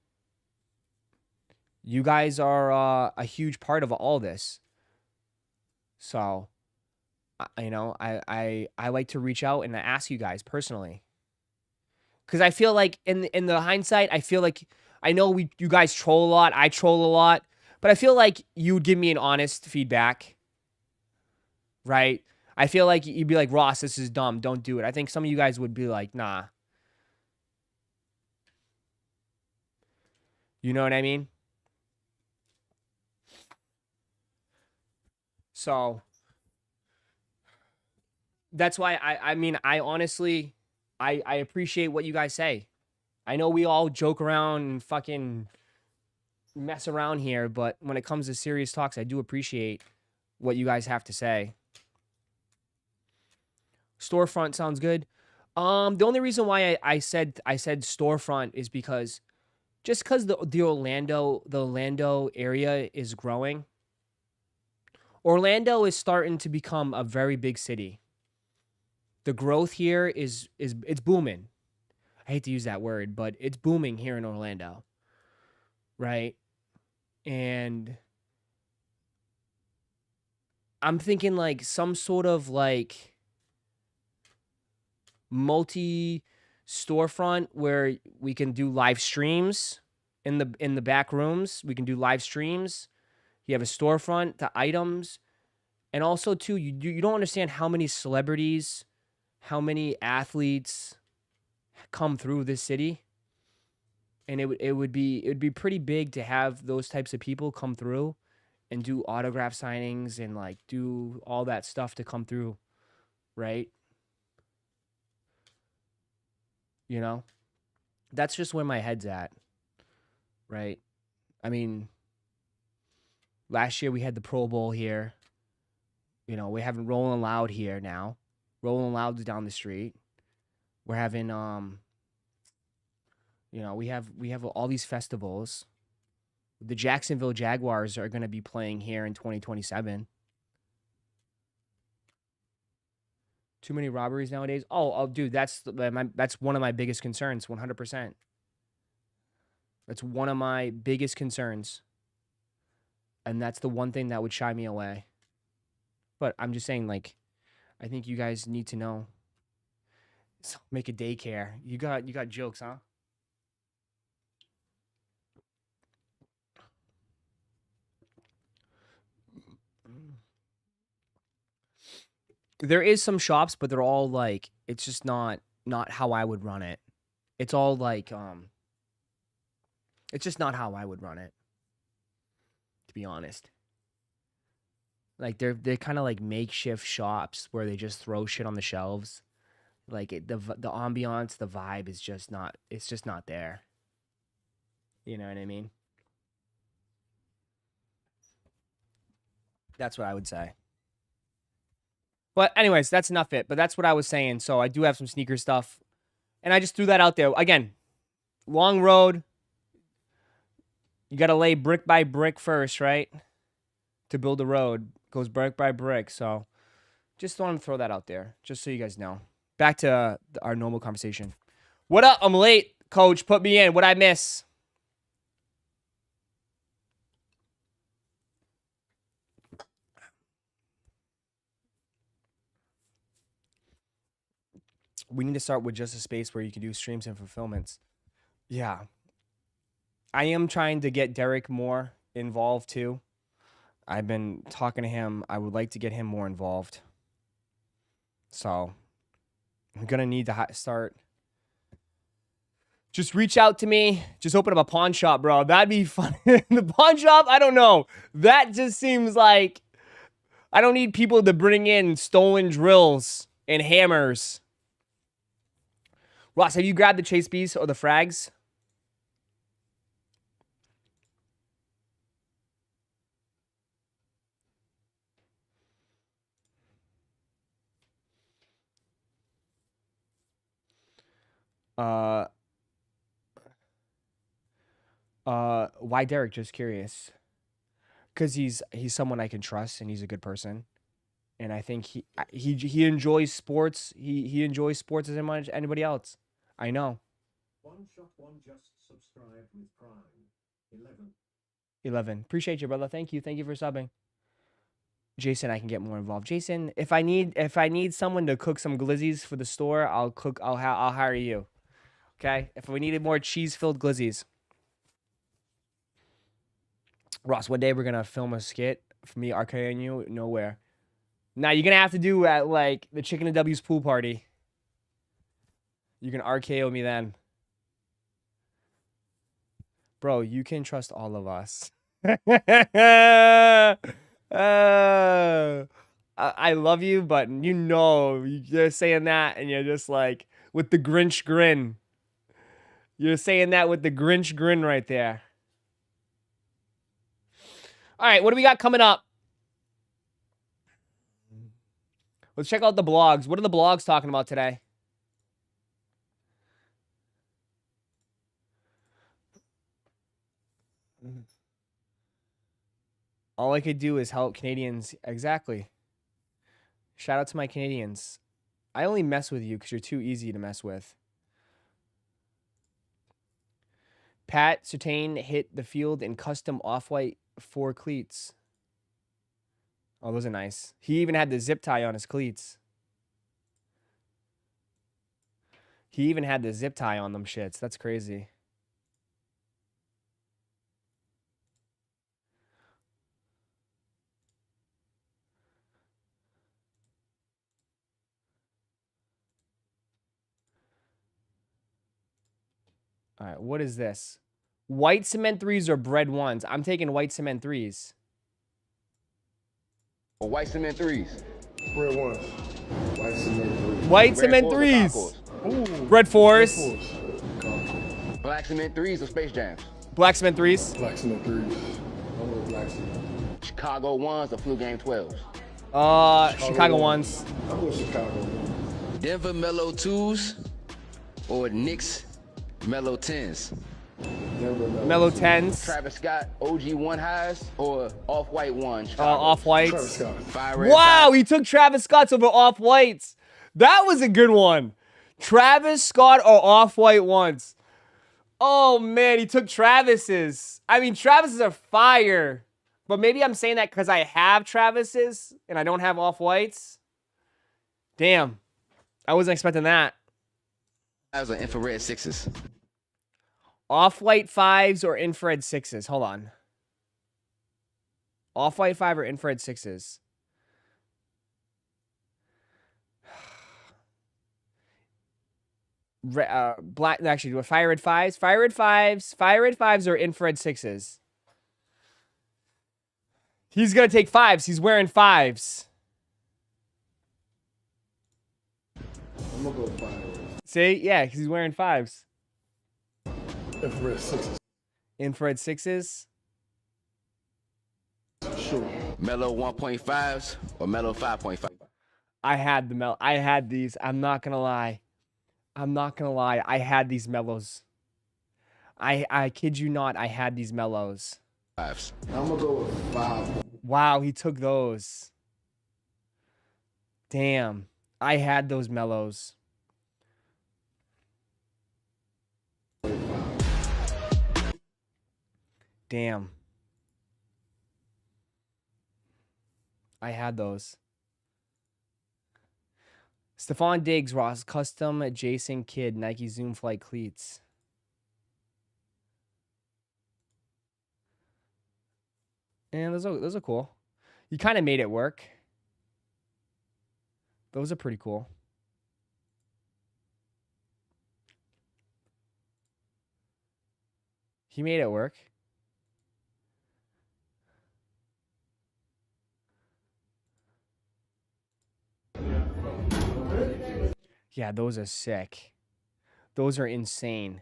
you guys are a huge part of all this. So, you know, I like to reach out and ask you guys personally. Cause I feel like in the hindsight, I feel like I know you guys troll a lot. I troll a lot, but I feel like you would give me an honest feedback. Right? I feel like you'd be like, Ross, this is dumb. Don't do it. I think some of you guys would be like, nah. You know what I mean? So, That's why I mean, I honestly, I appreciate what you guys say. I know we all joke around and fucking mess around here, but when it comes to serious talks, I do appreciate what you guys have to say. Storefront sounds good. The only reason why I said storefront is because just because the Orlando area is growing. Orlando is starting to become a very big city. The growth here is it's booming. I hate to use that word, but it's booming here in Orlando. Right? And I'm thinking like some sort of like multi storefront where we can do live streams in the back rooms. We can do live streams. You have a storefront, the items, and also too, you don't understand how many celebrities, how many athletes come through this city, and it would be pretty big to have those types of people come through and do autograph signings and like do all that stuff to come through, right? You know, that's just where my head's at, right? I mean, last year we had the Pro Bowl here. You know, we're having Rolling Loud here now. Rolling Loud's down the street. We're having you know, we have all these festivals. The Jacksonville Jaguars are going to be playing here in 2027. Too many robberies nowadays. Oh, dude, that's one of my biggest concerns. 100%. That's one of my biggest concerns, and that's the one thing that would shy me away. But I'm just saying, like, I think you guys need to know. So make a daycare. You got jokes, huh? There is some shops, but they're all like, it's just not how I would run it. It's all like it's just not how I would run it, to be honest. Like they're kind of like makeshift shops where they just throw shit on the shelves. Like the ambiance, the vibe is just not, it's just not there. You know what I mean? That's what I would say. But anyways, that's enough it. But that's what I was saying. So I do have some sneaker stuff. And I just threw that out there. Again, long road. You got to lay brick by brick first, right? To build a road. Goes brick by brick. So just wanted to throw that out there. Just so you guys know. Back to our normal conversation. What up? I'm late, coach. Put me in. What'd I miss? We need to start with just a space where you can do streams and fulfillments. Yeah. I am trying to get Derek more involved too. I've been talking to him. I would like to get him more involved. So I'm going to need to start. Just reach out to me. Just open up a pawn shop, bro. That'd be fun. The pawn shop, I don't know. That just seems like I don't need people to bring in stolen drills and hammers. Ross, have you grabbed the Chase Beast or the frags? Why Derek? Just curious. Because he's someone I can trust and he's a good person. And I think he enjoys sports. He enjoys sports as much as anybody else. I know. One shot, one just subscribed with Prime. 11. Appreciate you, brother. Thank you. Thank you for subbing. Jason, I can get more involved. Jason, if I need someone to cook some glizzies for the store, I'll hire you. Okay? If we needed more cheese-filled glizzies. Ross, one day we're gonna film a skit for me RKing you nowhere. Now you're gonna have to do at like the Chicken and W's pool party. You can RKO me then. Bro, you can trust all of us. I love you, but you know you're saying that, and you're just like with the Grinch grin. You're saying that with the Grinch grin right there. All right, what do we got coming up? Let's check out the blogs. What are the blogs talking about today? All I could do is help Canadians. Exactly. Shout out to my Canadians. I only mess with you because you're too easy to mess with. Pat Surtain hit the field in custom off-white 4 cleats. Oh, those are nice. He even had the zip tie on his cleats. He even had the zip tie on them shits. That's crazy. All right, what is this? White cement 3s or bread 1s? I'm taking white cement 3s. Or white cement 3s. Red ones. White cement 3. White cement 3s. Bread 4s. Black cement 3s or Space Jams. Black cement 3s. Black cement 3s. I'm with black cement. Chicago 1s or Flu Game 12s. Chicago 1s. I'm with Chicago. Denver Mellow 2s or Knicks Mellow 10s. Denver Mellow 10s. Travis Scott OG 1 highs or Off-White 1. Off-whites. Travis Scott. Fire Red Wow, Five. he took Travis Scott's over off-whites. That was a good one. Travis Scott or off-white ones. Oh, man, he took Travis's. I mean, Travis's are fire. But maybe I'm saying that because I have Travis's and I don't have off-whites. Damn. I wasn't expecting that. Those are infrared 6s. Off-white 5s or infrared 6s? Hold on. Off-white 5 or infrared 6s? Black, actually, do a fire red 5s? Fire red 5s. Fire red 5s or infrared 6s? He's going to take 5s. He's wearing 5s. I'm gonna go fire. See? Yeah, because he's wearing 5s. Infrared 6s. Infrared 6s? Sure. Mellow 1.5s or Mellow 5.5. I had these. I'm not going to lie. I had these mellows. I kid you not, I had these mellows. 5s. I'm gonna go with 5. Wow, he took those. Damn. I had those mellows. Damn. I had those. Stephon Diggs, Ross, custom Jason Kidd, Nike Zoom Flight cleats. And those are cool. You kind of made it work. Those are pretty cool. He made it work. Yeah, those are sick. Those are insane.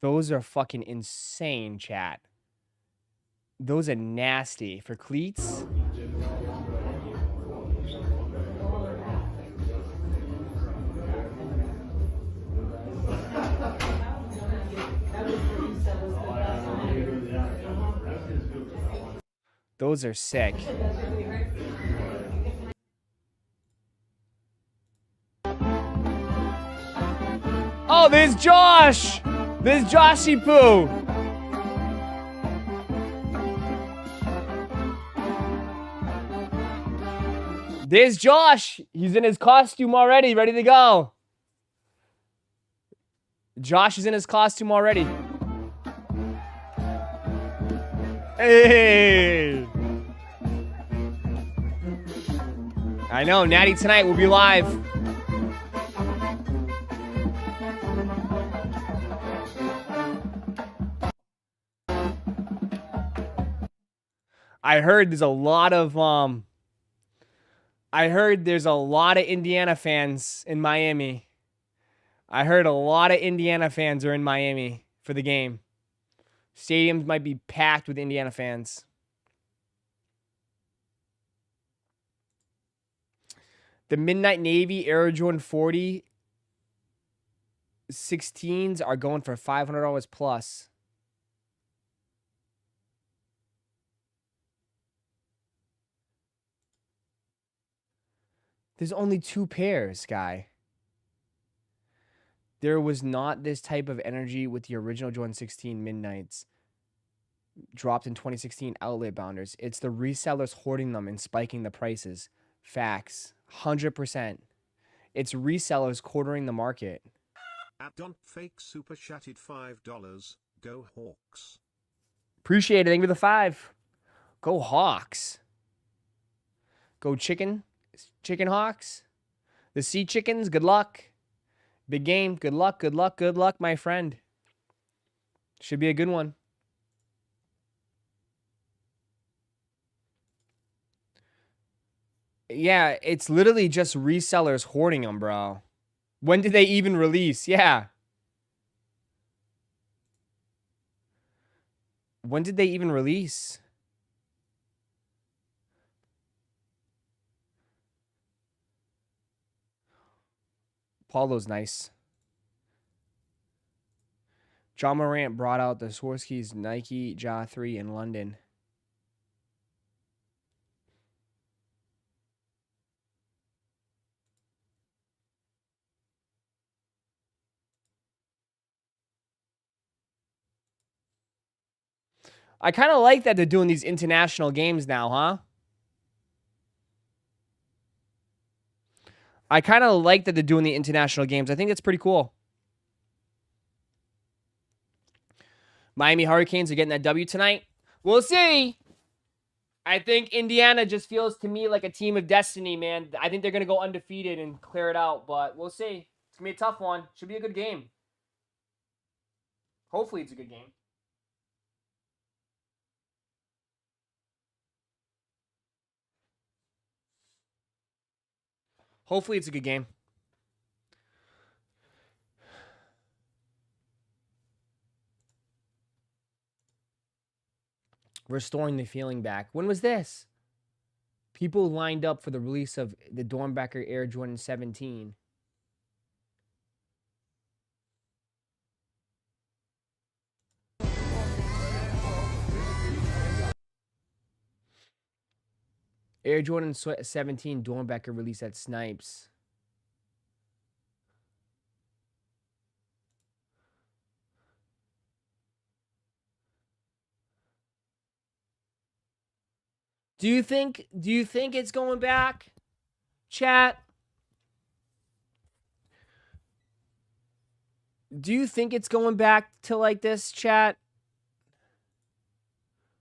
Those are fucking insane, chat. Those are nasty. For cleats? Those are sick. Oh, there's Josh! There's Joshy Poo! There's Josh! He's in his costume already, ready to go. Josh is in his costume already. Hey! I know, Natty Tonight will be live. I heard there's a lot of I heard there's a lot of Indiana fans in Miami. I heard a lot of Indiana fans are in Miami for the game. Stadiums might be packed with Indiana fans. The Midnight Navy Air Jordan 40 16s are going for $500 plus. There's only 2 pairs, guy. There was not this type of energy with the original Jordan 16 Midnights. Dropped in 2016 outlet bounders. It's the resellers hoarding them and spiking the prices. Facts. 100%. It's resellers quartering the market. At Don't Fake Super Chatted $5. Go Hawks. Appreciate it. Thank you for the 5. Go Hawks. Go Chicken Hawks. The Sea Chickens, good luck. Big game. Good luck, good luck, good luck, my friend. Should be a good one. Yeah, it's literally just resellers hoarding them, bro. When did they even release? Yeah. When did they even release? Paulo's nice. John Morant brought out the Swarovski's Nike Ja 3 in London. I kind of like that they're doing these international games now, huh? I kind of like that they're doing the international games. I think it's pretty cool. Miami Hurricanes are getting that W tonight. We'll see. I think Indiana just feels to me like a team of destiny, man. I think they're going to go undefeated and clear it out, but we'll see. It's going to be a tough one. Should be a good game. Hopefully it's a good game. Hopefully it's a good game. Restoring the feeling back. When was this? People lined up for the release of the Dornbecker Air Jordan 17. Air Jordan 17 Dornbecker release at Snipes. Do you think it's going back? Chat. Do you think it's going back to like this, chat?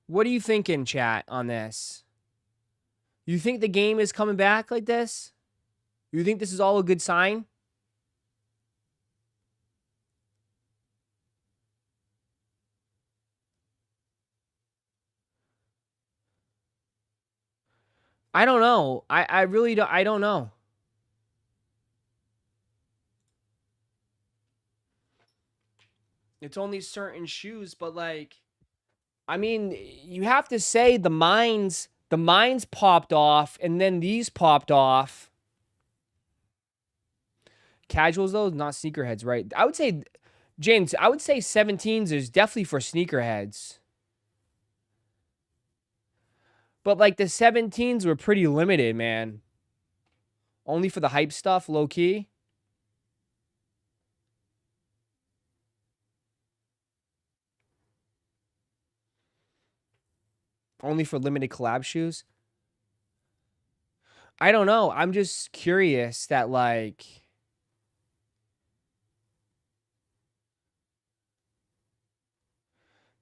What are you thinking, chat, on this? You think the game is coming back like this? You think this is all a good sign? I don't know. I really don't. I don't know. It's only certain shoes, but like, I mean, you have to say the mines popped off, and then these popped off. Casuals though, not sneakerheads, right? I would say, James, I would say 17s is definitely for sneakerheads. But like the 17s were pretty limited, man. Only for the hype stuff, low key. Only for limited collab shoes. I don't know. I'm just curious that like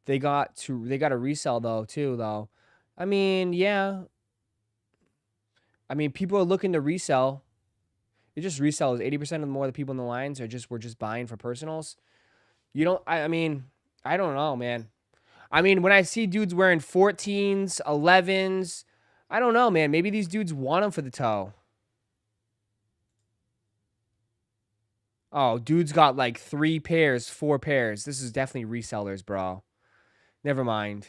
they got to resell though too though. I mean, yeah. I mean, people are looking to resell. It just resells. 80% of more of the people in the lines were just buying for personals. You don't. I mean, I don't know, man. I mean, when I see dudes wearing 14s, 11s, I don't know, man. Maybe these dudes want them for the toe. Oh, dude's got like 3 pairs, 4 pairs. This is definitely resellers, bro. Never mind.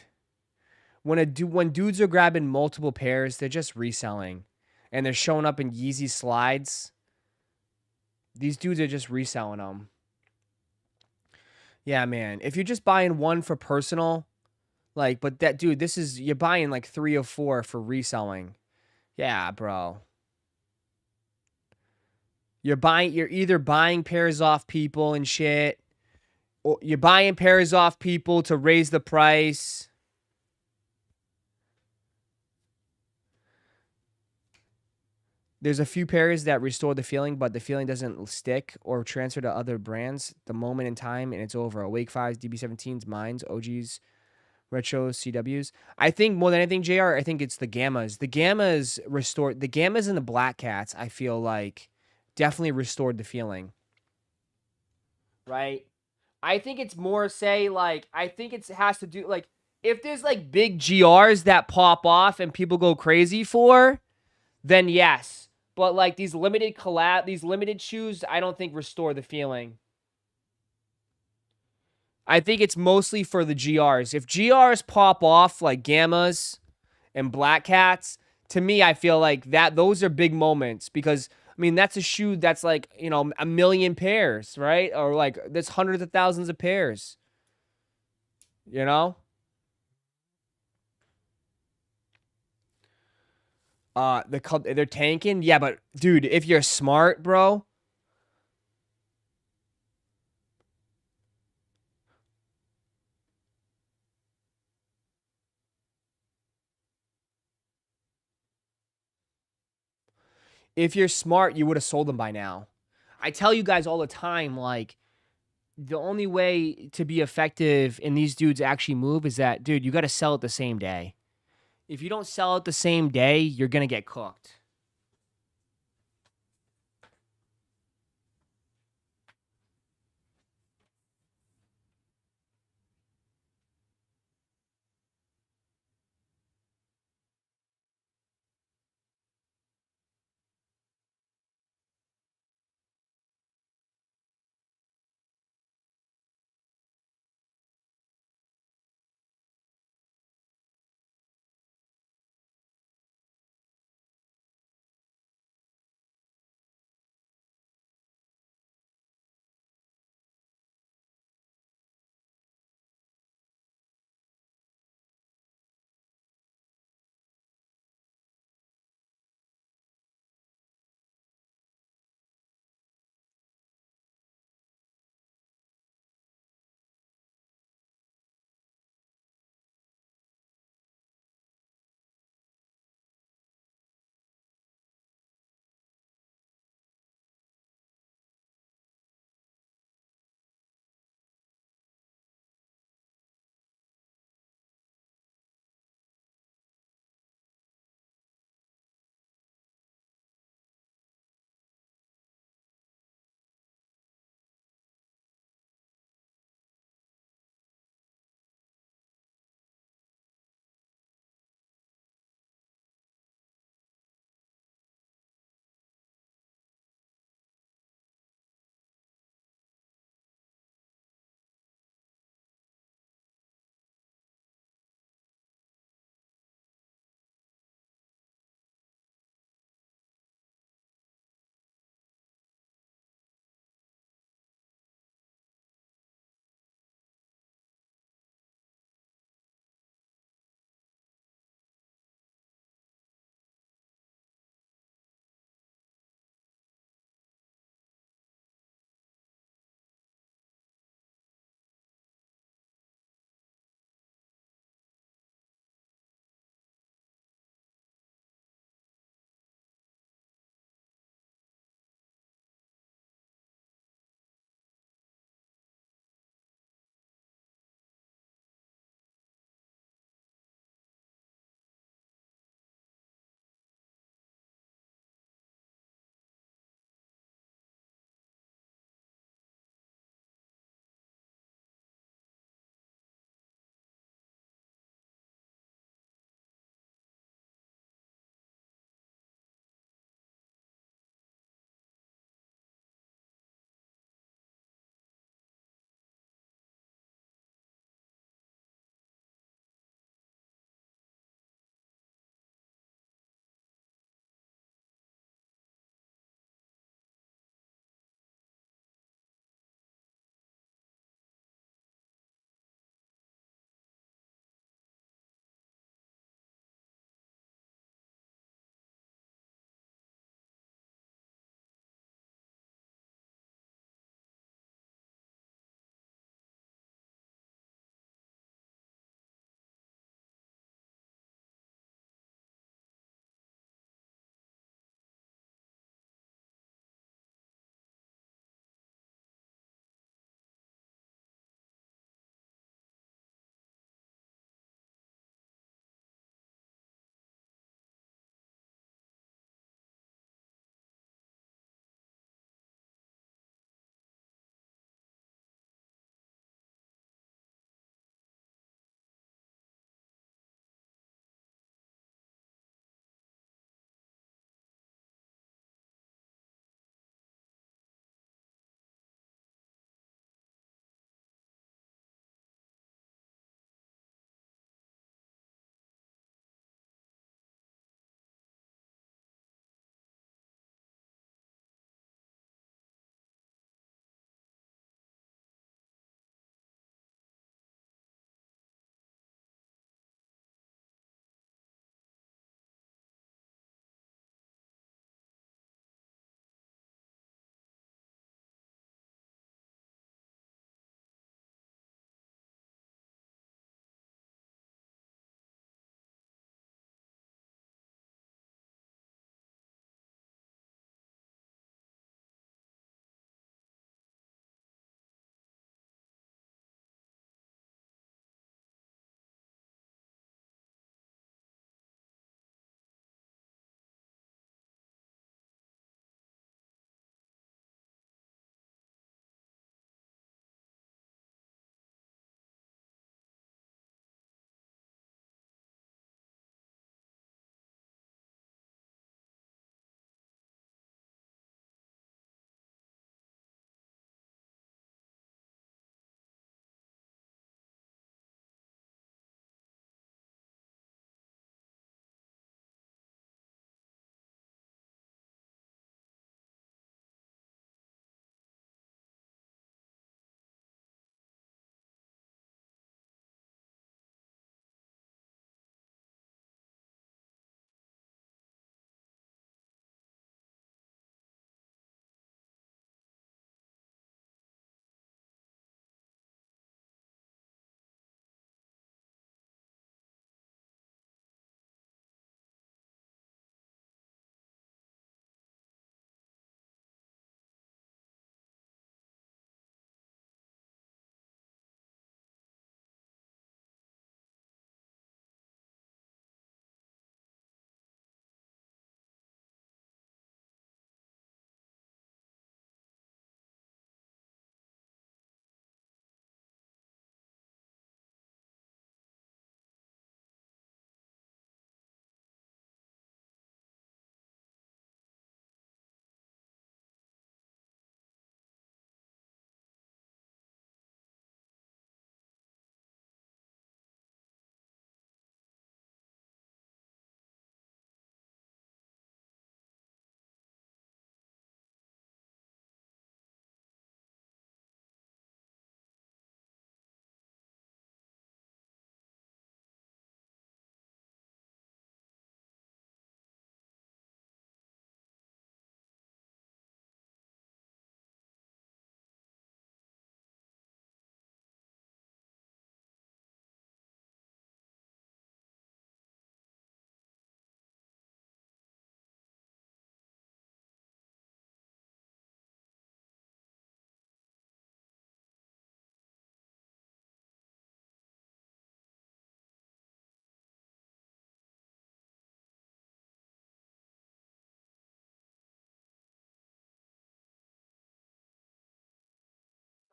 When dudes are grabbing multiple pairs, they're just reselling. And they're showing up in Yeezy slides. These dudes are just reselling them. Yeah, man. If you're just buying one for personal, like, but that dude, you're buying like 3 or 4 for reselling. Yeah, bro. You're either buying pairs off people and shit, or you're buying pairs off people to raise the price. There's a few pairs that restore the feeling, but the feeling doesn't stick or transfer to other brands. The moment in time, and it's over. Awake 5s, DB17s, Mines, OGs, Retros, CWs. I think more than anything, JR, I think it's the Gammas. The Gammas restored... The Gammas and the Black Cats, I feel like, definitely restored the feeling. Right? I think it's more, say, like... I think it has to do... Like, if there's, like, big GRs that pop off and people go crazy for, then yes. But, like, these limited shoes, I don't think restore the feeling. I think it's mostly for the GRs. If GRs pop off, like Gammas and Black Cats, to me, I feel like those are big moments. Because, I mean, that's a shoe that's, like, you know, 1 million pairs, right? Or, like, there's hundreds of thousands of pairs. You know? They're tanking? Yeah, but, dude, if you're smart, bro... If you're smart, you would have sold them by now. I tell you guys all the time, like, the only way to be effective in these dudes actually move is that, dude, you got to sell it the same day. If you don't sell it the same day, you're going to get cooked.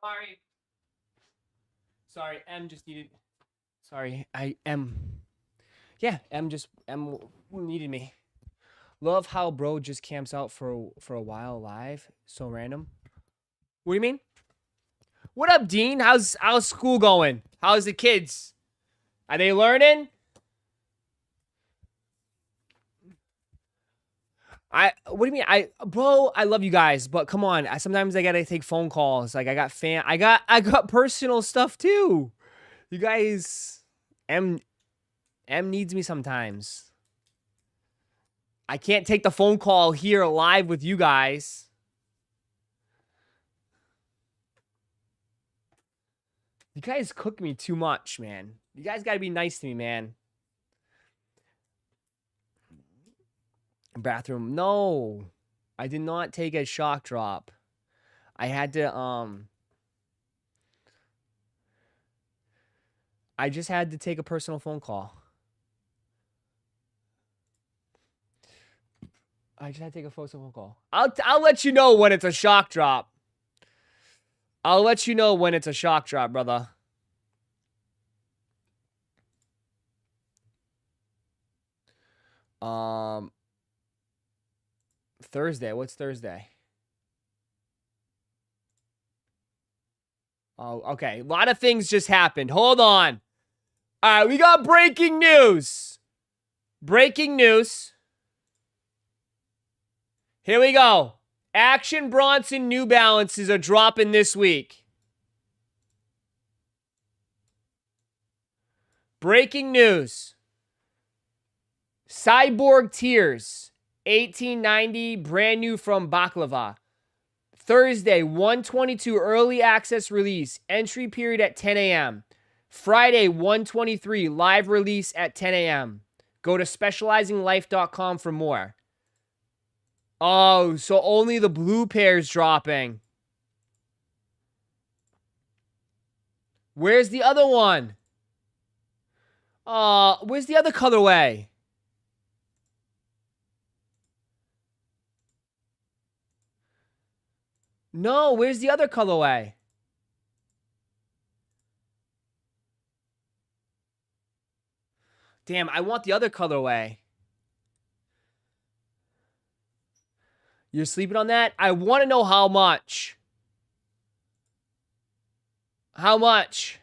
Sorry. Sorry, M just needed. Sorry, M. Yeah, M needed me. Love how bro just camps out for a while live. So random. What do you mean? What up, Dean? How's school going? How's the kids? Are they learning? What do you mean? Bro, I love you guys, but come on. Sometimes I gotta take phone calls. Like I got personal stuff too. You guys, M needs me sometimes. I can't take the phone call here live with you guys. You guys cook me too much, man. You guys gotta be nice to me, man. Bathroom. No. I did not take a shock drop. I had to, I just had to take a personal phone call. I just had to take a phone call. I'll let you know when it's a shock drop. I'll let you know when it's a shock drop, brother. Thursday. What's Thursday? Oh, okay. A lot of things just happened. Hold on. All right, we got breaking news. Breaking news. Here we go. Action Bronson New Balances are dropping this week. Breaking news. Cyborg Tears, 1890, brand new from Baklava. Thursday, 122 early access release, entry period at 10 a.m. Friday, 123 live release at 10 a.m. Go to specializinglife.com for more. Oh, so only the blue pair's dropping. Where's the other one? Where's the other colorway? No, where's the other colorway? Damn, I want the other colorway. You're sleeping on that? I want to know how much. How much?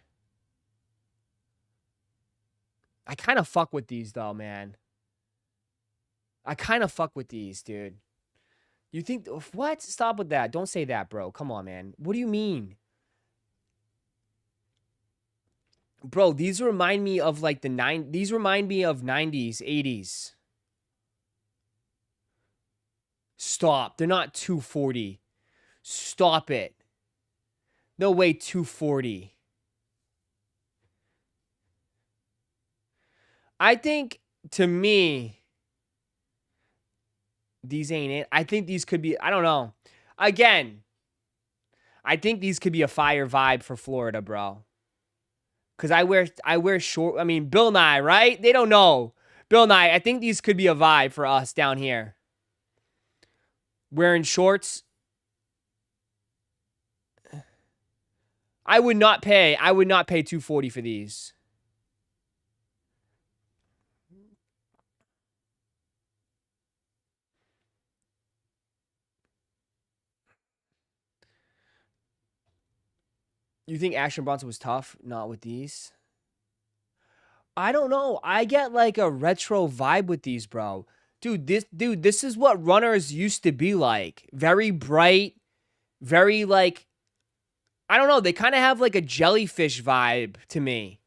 I kind of fuck with these, though, man. I kind of fuck with these, dude. You think... What? Stop with that. Don't say that, bro. Come on, man. What do you mean? Bro, these remind me of, like, These remind me of 90s, 80s. Stop. They're not 240. Stop it. No way, 240. I think, to me, these ain't it. I think these could be, I don't know. Again, I think these could be a fire vibe for Florida, bro. Because I wear short, I mean, Bill Nye, right? They don't know. Bill Nye, I think these could be a vibe for us down here. Wearing shorts. I would not pay 240 for these. You think Action Bronson was tough? Not with these. I don't know. I get like a retro vibe with these, bro. Dude, this is what runners used to be like. Very bright, very like, I don't know. They kind of have like a jellyfish vibe to me.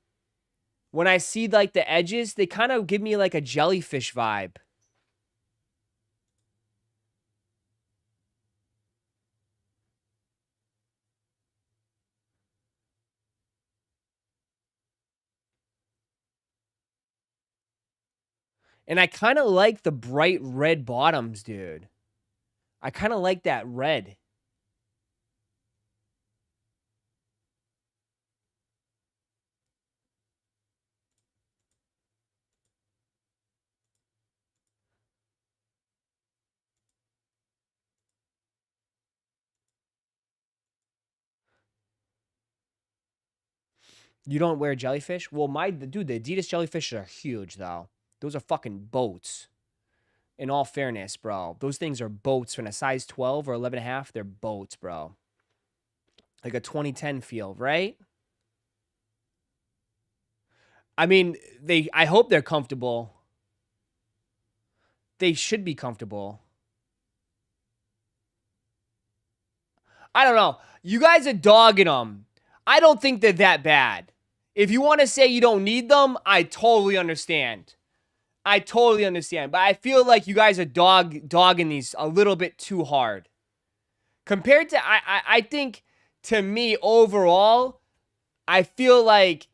When I see like the edges, they kind of give me like a jellyfish vibe. And I kind of like the bright red bottoms, dude. I kind of like that red. You don't wear jellyfish? Well, dude, the Adidas jellyfish are huge, though. Those are fucking boats. In all fairness, bro. Those things are boats. From a size 12 or 11 and a half, they're boats, bro. Like a 2010 feel, right? I mean, I hope they're comfortable. They should be comfortable. I don't know. You guys are dogging them. I don't think they're that bad. If you want to say you don't need them, I totally understand. I totally understand. But I feel like you guys are dogging these a little bit too hard. Compared to, I think, to me, overall, I feel like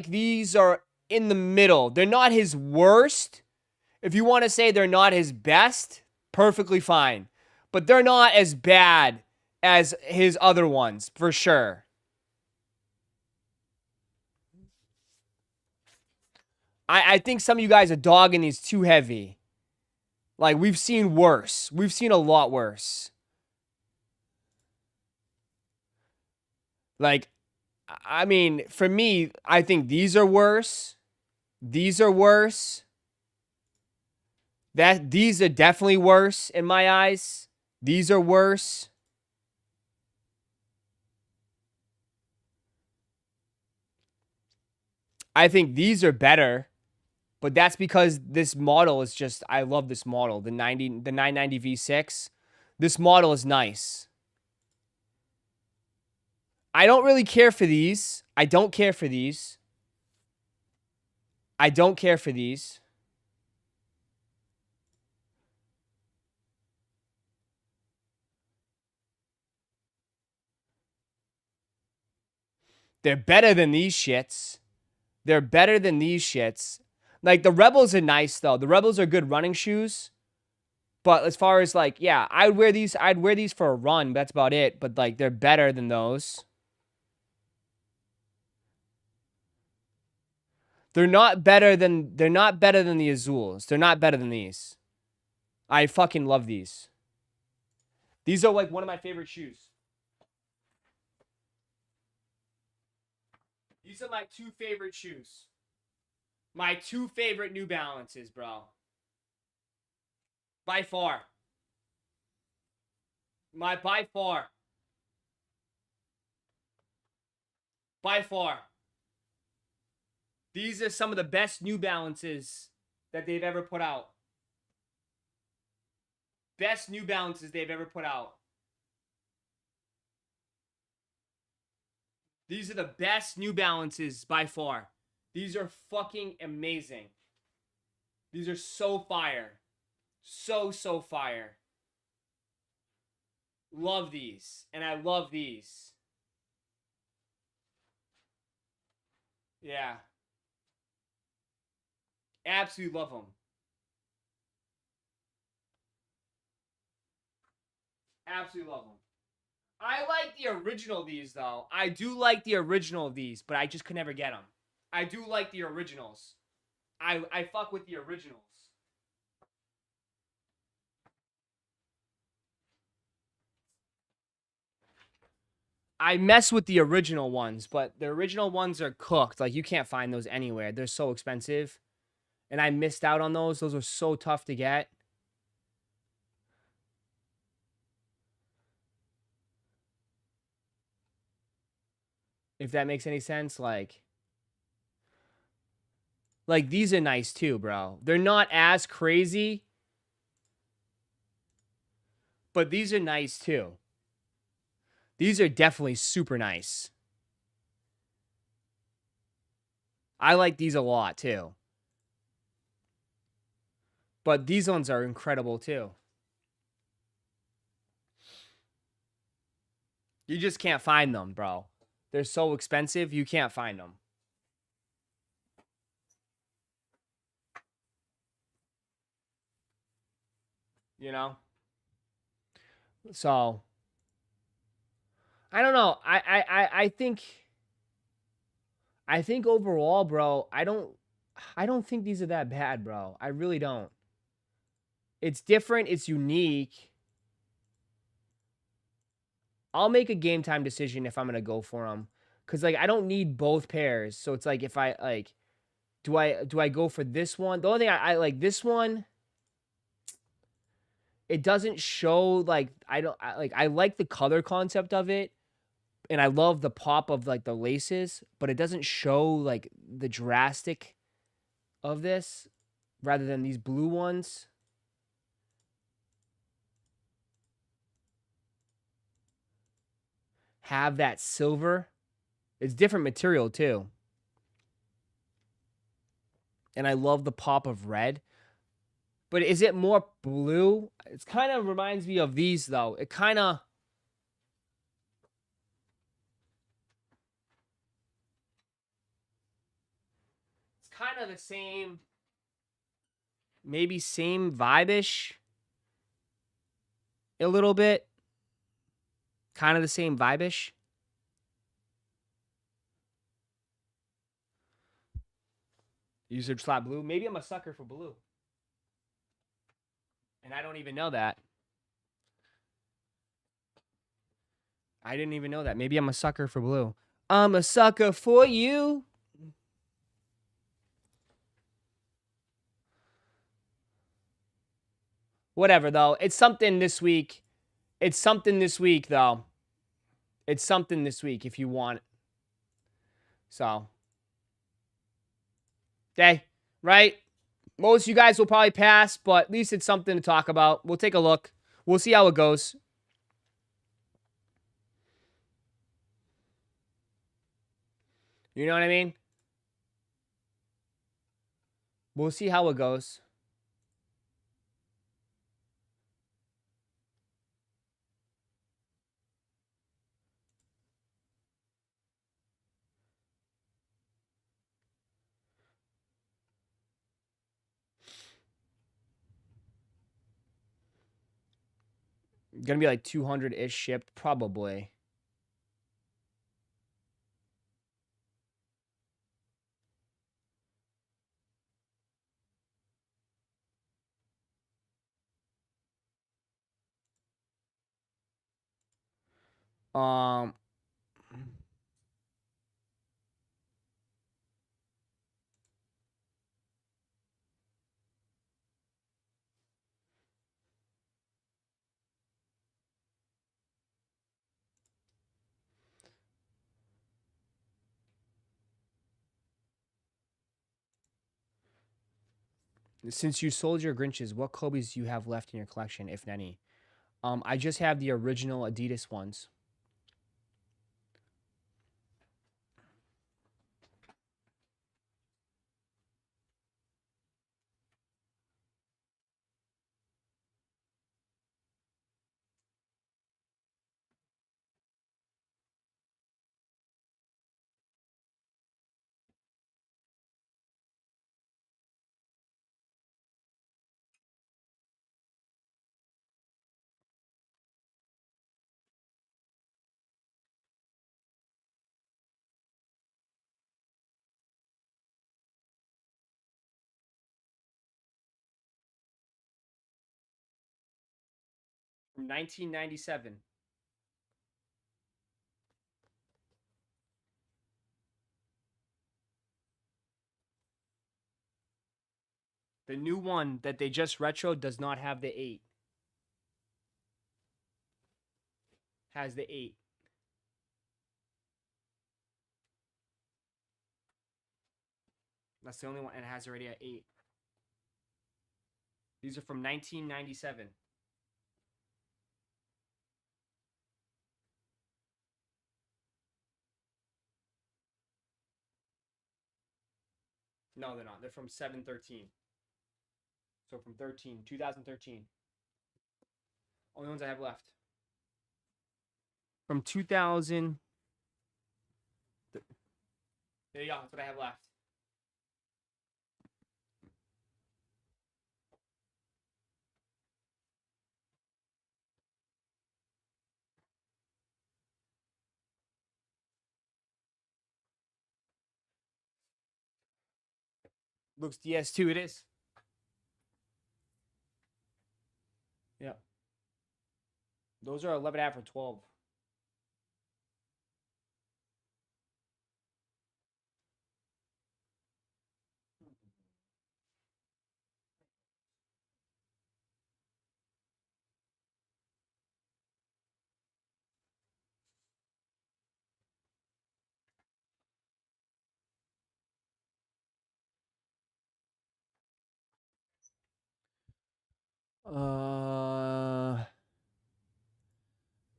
these are in the middle. They're not his worst. If you want to say they're not his best, perfectly fine. But they're not as bad as his other ones, for sure. I think some of you guys are dogging these too heavy. Like, we've seen worse. We've seen a lot worse. Like, I mean, for me, I think these are worse. These are worse. These are definitely worse in my eyes. These are worse. I think these are better. But that's because this model is just, I love this model. The 990 V6. This model is nice. I don't really care for these. I don't care for these. I don't care for these. They're better than these shits. They're better than these shits. Like, the Rebels are nice, though. The Rebels are good running shoes. But as far as, like, yeah, I'd wear these for a run. That's about it. But, like, they're better than those. They're not better than the Azules. They're not better than these. I fucking love these. These are, like, one of my favorite shoes. These are my two favorite shoes. My two favorite New Balances, bro. By far. By far. By far. These are some of the best New Balances that they've ever put out. Best New Balances they've ever put out. These are the best New Balances by far. These are fucking amazing. These are so fire. So fire. Love these. And I love these. Yeah. Absolutely love them. Absolutely love them. I like the original of these, though. I do like the original of these, but I just could never get them. I do like the originals. I fuck with the originals. I mess with the original ones, but the original ones are cooked. Like, you can't find those anywhere. They're so expensive. And I missed out on those. Those are so tough to get. If that makes any sense, like these are nice too, bro. They're not as crazy, but these are nice too. These are definitely super nice. I like these a lot too. But these ones are incredible too. You just can't find them, bro. They're so expensive, you can't find them. You know? So, I don't know. I think overall, bro, I don't think these are that bad, bro. I really don't. It's different, it's unique. I'll make a game time decision if I'm gonna go for them, cause like I don't need both pairs. So it's like if I like, do I go for this one? The only thing I like this one. It doesn't show like I like the color concept of it, and I love the pop of like the laces, but it doesn't show like the drastic of this rather than these blue ones. Have that silver. It's different material too. And I love the pop of red. But is it more blue? It kind of reminds me of these though. It kind of It's kind of the same, maybe same vibe-ish a little bit. Kind of the same vibe-ish. Usage slot blue. Maybe I'm a sucker for blue. And I don't even know that. I didn't even know that. Maybe I'm a sucker for blue. I'm a sucker for you. Whatever, though. It's something this week. It's something this week, though. It's something this week if you want it. So. Okay. Right? Most of you guys will probably pass, but at least it's something to talk about. We'll take a look. We'll see how it goes. You know what I mean? We'll see how it goes. Gonna be like 200-ish shipped, probably. Um, since you sold your Grinches, what Kobe's do you have left in your collection, if any? I just have the original Adidas ones. From 1997. The new one that they just retro does not have the 8. Has the 8. That's the only one, and it has already at 8. These are from 1997. No, they're not. They're from 7/13. So from 2013. Only ones I have left. From 2000. There you go. That's what I have left. Looks DS2, it is. Yeah. Those are 11 after 12.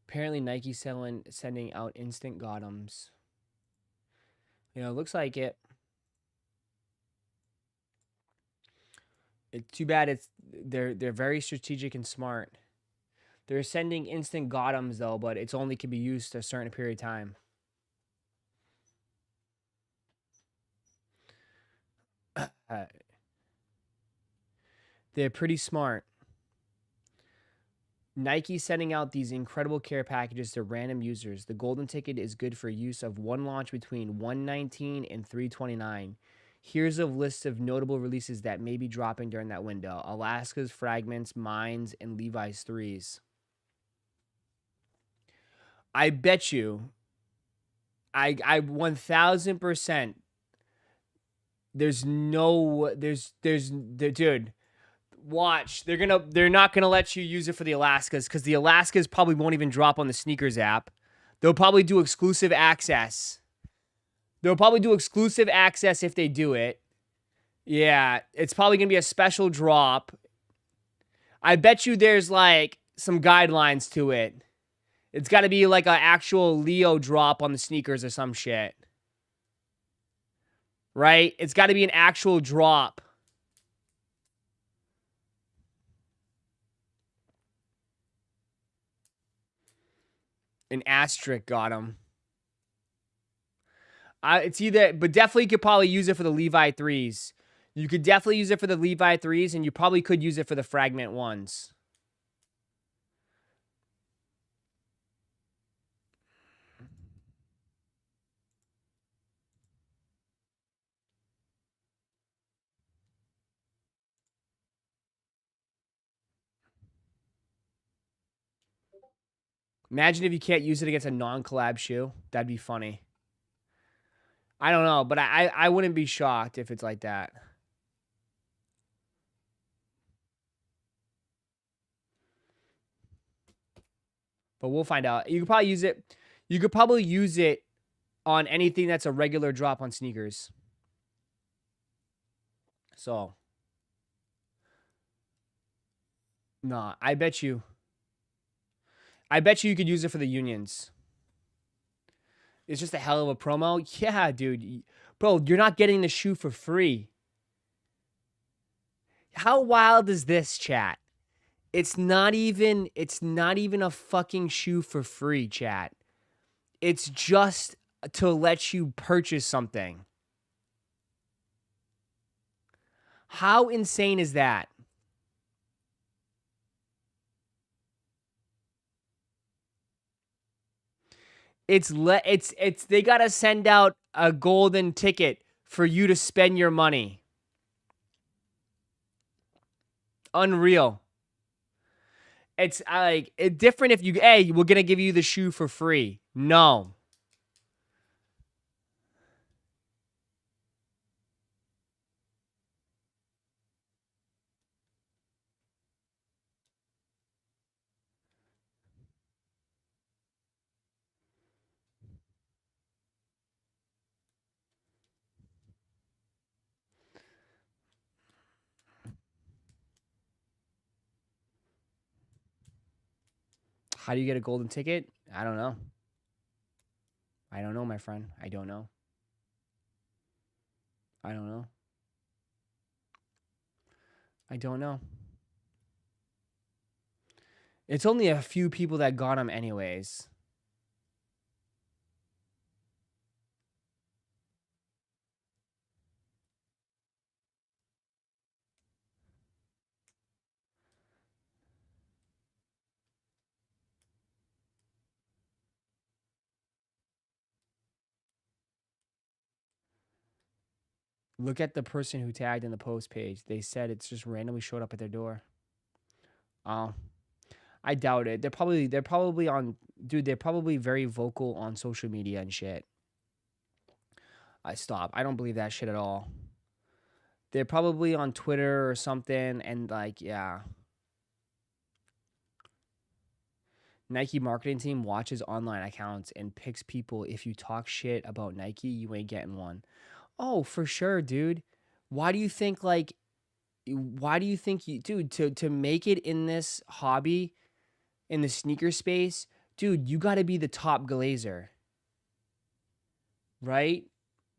Apparently Nike sending out instant Gothams. You know, looks like it. It's too bad they're very strategic and smart. They're sending instant Gothams though, but it's only can be used a certain period of time. They're pretty smart. Nike sending out these incredible care packages to random users. The golden ticket is good for use of one launch between 119 and 329. Here's a list of notable releases that may be dropping during that window. Alaska's Fragments, Mines, and Levi's 3s. I bet you, I 1000%, dude, watch. They're not gonna let you use it for the Alaskas because the Alaskas probably won't even drop on the sneakers app. They'll probably do exclusive access. If they do it. Yeah, it's probably gonna be a special drop. I bet you there's like some guidelines to it. It's got to be like an actual Leo drop on the sneakers or some shit. Right? It's got to be an actual drop. An asterisk got him. It's either, but definitely you could probably use it for the Levi 3s. You could definitely use it for the Levi 3s, and you probably could use it for the Fragment 1s. Imagine if you can't use it against a non-collab shoe. That'd be funny. I don't know, but I wouldn't be shocked if it's like that. But we'll find out. You could probably use it. You could probably use it on anything that's a regular drop on sneakers. So. Nah, I bet you you could use it for the unions. It's just a hell of a promo. Yeah, dude. Bro, you're not getting the shoe for free. How wild is this, chat? It's not even a fucking shoe for free, chat. It's just to let you purchase something. How insane is that? They got to send out a golden ticket for you to spend your money. Unreal. It's like different if we're going to give you the shoe for free. No. How do you get a golden ticket? I don't know. I don't know, my friend. I don't know. I don't know. I don't know. It's only a few people that got them anyways. Look at the person who tagged in the post page. They said it's just randomly showed up at their door. Oh, I doubt it. They're probably on, dude. They're probably very vocal on social media and shit. I don't believe that shit at all. They're probably on Twitter or something, and like, yeah. Nike marketing team watches online accounts and picks people. If you talk shit about Nike, you ain't getting one. Oh, for sure, dude. Why do you think, like, why do you think you, dude, to make it in this hobby, in the sneaker space, dude, you got to be the top glazer, right?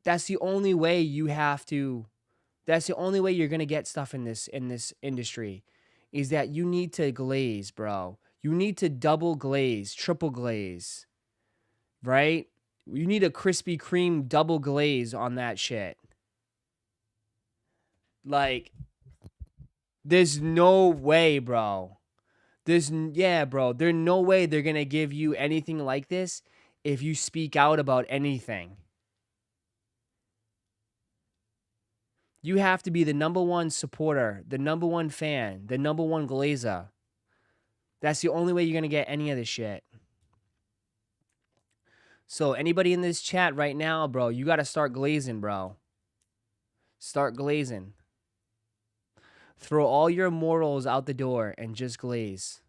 That's the only way you have to. That's the only way you're gonna get stuff in this industry, is that you need to glaze, bro. You need to double glaze, triple glaze, right? You need a Krispy Kreme double glaze on that shit. Like, there's no way, bro. Yeah, bro. There's no way they're gonna give you anything like this if you speak out about anything. You have to be the number one supporter, the number one fan, the number one glazer. That's the only way you're gonna get any of this shit. So anybody in this chat right now, bro, you gotta start glazing, bro. Start glazing. Throw all your morals out the door and just glaze.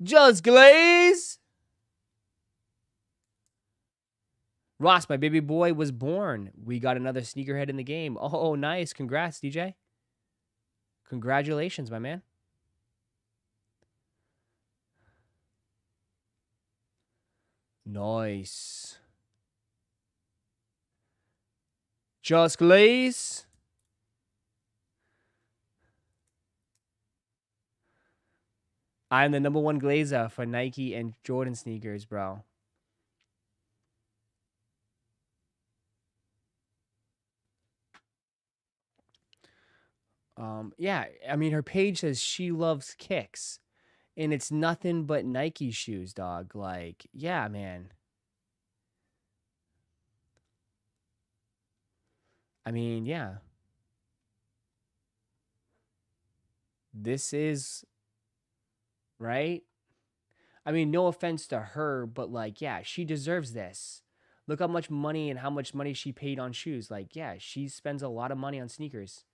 Just glaze! Ross, my baby boy was born. We got another sneakerhead in the game. Oh, nice. Congrats, DJ. Congratulations, my man. Nice. Just glaze. I'm the number one glazer for Nike and Jordan sneakers, bro. Yeah, I mean, her page says she loves kicks, and it's nothing but Nike shoes, dog. Like, yeah, man. I mean, yeah. This is, right? I mean, no offense to her, but like, yeah, she deserves this. Look how much money and how much money she paid on shoes. Like, yeah, she spends a lot of money on sneakers.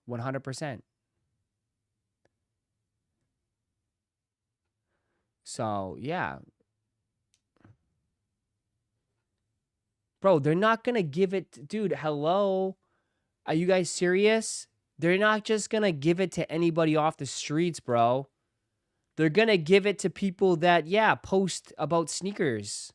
100%. So, yeah. Bro, they're not going to give it. Dude, hello? Are you guys serious? They're not just going to give it to anybody off the streets, bro. They're going to give it to people that, yeah, post about sneakers.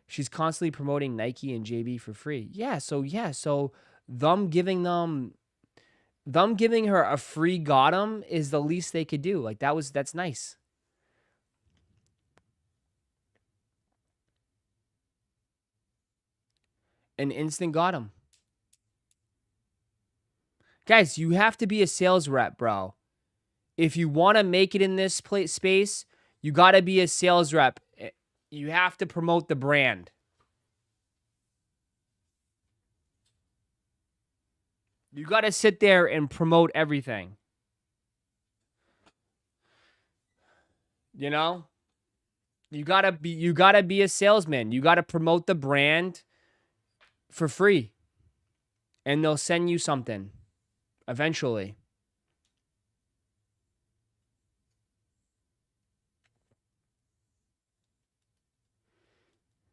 She's constantly promoting Nike and JB for free. So them giving her a free Gotham is the least they could do. Like, that's nice. An instant Gotham. Guys, you have to be a sales rep, bro. If you want to make it in this space, you got to be a sales rep. You have to promote the brand. You got to sit there and promote everything. You know? You got to be a salesman. You got to promote the brand for free. And they'll send you something eventually.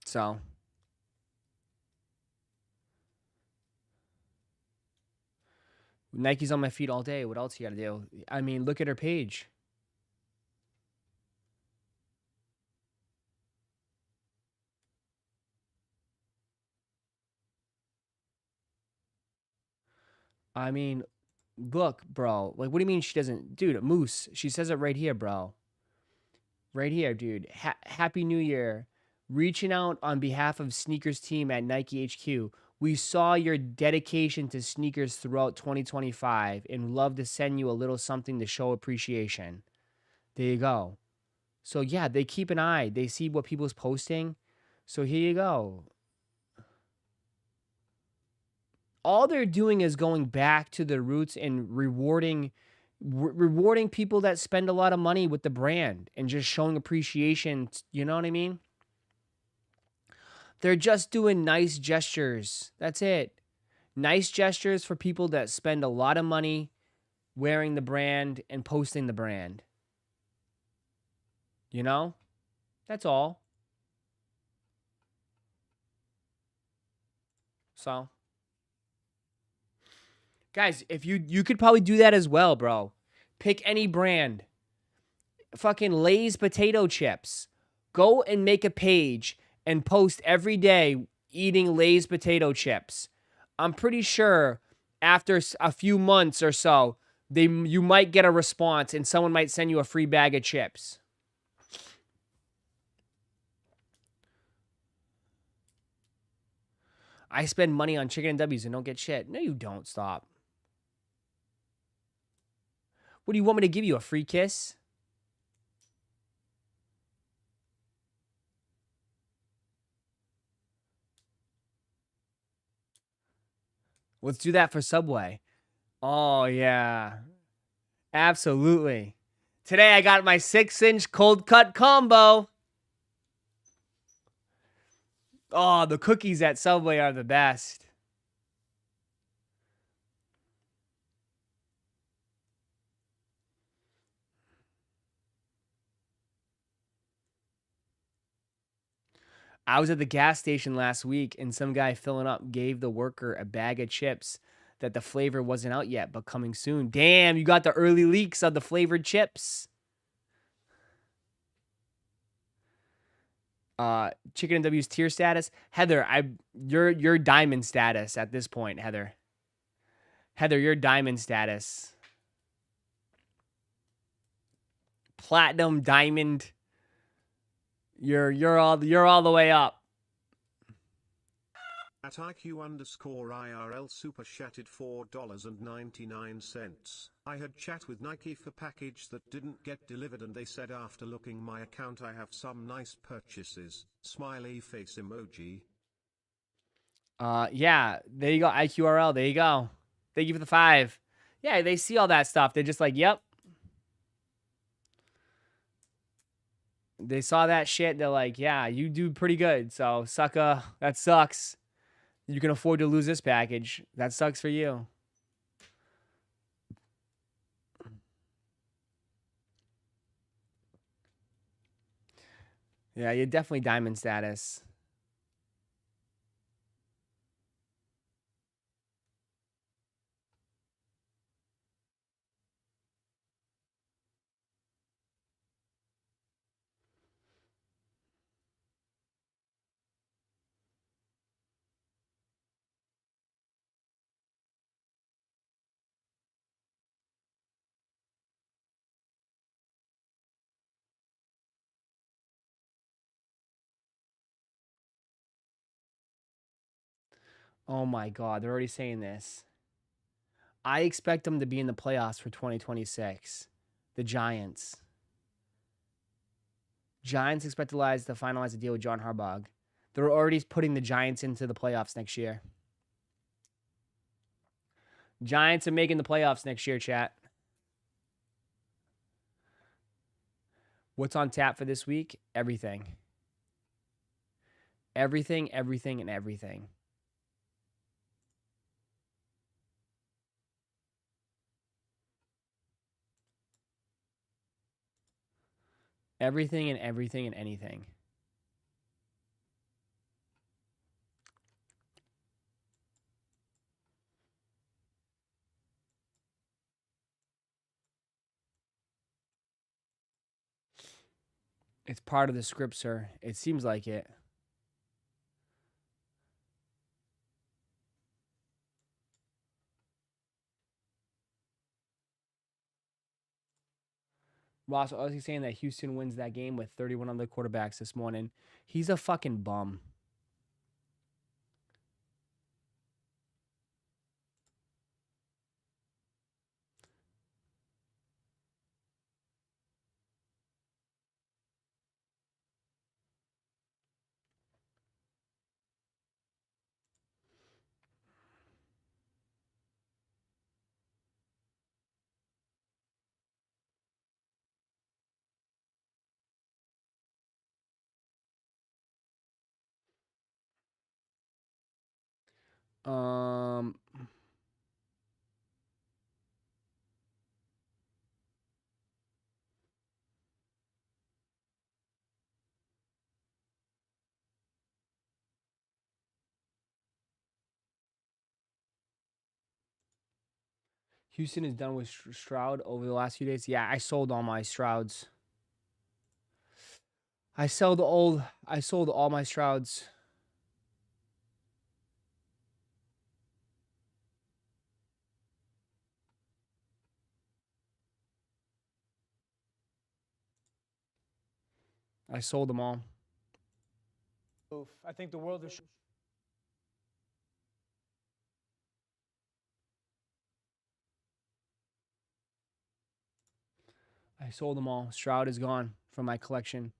So, Nike's on my feet all day. What else you got to do? I mean, look at her page. I mean, look, bro. Like, what do you mean she doesn't? Dude, Moose, she says it right here, bro. Right here, dude. Happy New Year. Reaching out on behalf of sneakers team at Nike HQ. We saw your dedication to sneakers throughout 2025 and love to send you a little something to show appreciation. There you go. So, yeah, they keep an eye. They see what people's posting. So, here you go. All they're doing is going back to the roots and rewarding people that spend a lot of money with the brand and just showing appreciation. You know what I mean? They're just doing nice gestures. That's it. Nice gestures for people that spend a lot of money wearing the brand and posting the brand. You know? That's all. So, guys, if you could probably do that as well, bro. Pick any brand. Fucking Lay's potato chips. Go and make a page and post every day eating Lay's potato chips. I'm pretty sure after a few months or so, you might get a response and someone might send you a free bag of chips. I spend money on chicken and W's and don't get shit. No, you don't. Stop. What do you want me to give you? A free kiss? Let's do that for Subway. Oh, yeah. Absolutely. Today I got my 6-inch cold cut combo. Oh, the cookies at Subway are the best. I was at the gas station last week and some guy filling up gave the worker a bag of chips that the flavor wasn't out yet, but coming soon. Damn, you got the early leaks of the flavored chips. Chicken and W's tier status. Heather, you're diamond status at this point, Heather. Heather, you're diamond status. Platinum, diamond. You're all the way up. At IQ_IRL super chatted $4.99. I had chat with Nike for package that didn't get delivered and they said after looking my account I have some nice purchases. Smiley face emoji. Yeah, there you go. IQRL, there you go. Thank you for the 5. Yeah, they see all that stuff. They're just like, yep. They saw that shit. They're like, yeah, you do pretty good. So, sucker, that sucks. You can afford to lose this package. That sucks for you. Yeah, you're definitely diamond status. Oh my God, they're already saying this. I expect them to be in the playoffs for 2026. The Giants. Giants expect to finalize a deal with John Harbaugh. They're already putting the Giants into the playoffs next year. Giants are making the playoffs next year, chat. What's on tap for this week? Everything. Everything, everything, and everything. Everything and everything and anything. It's part of the script, sir. It seems like it. Ross, was he saying that Houston wins that game with 31 other quarterbacks this morning? He's a fucking bum. Um, Houston is done with Stroud over the last few days. Yeah, I sold all my Strouds. I sold all my Strouds. I sold them all. I think the world is. I sold them all. Stroud is gone from my collection.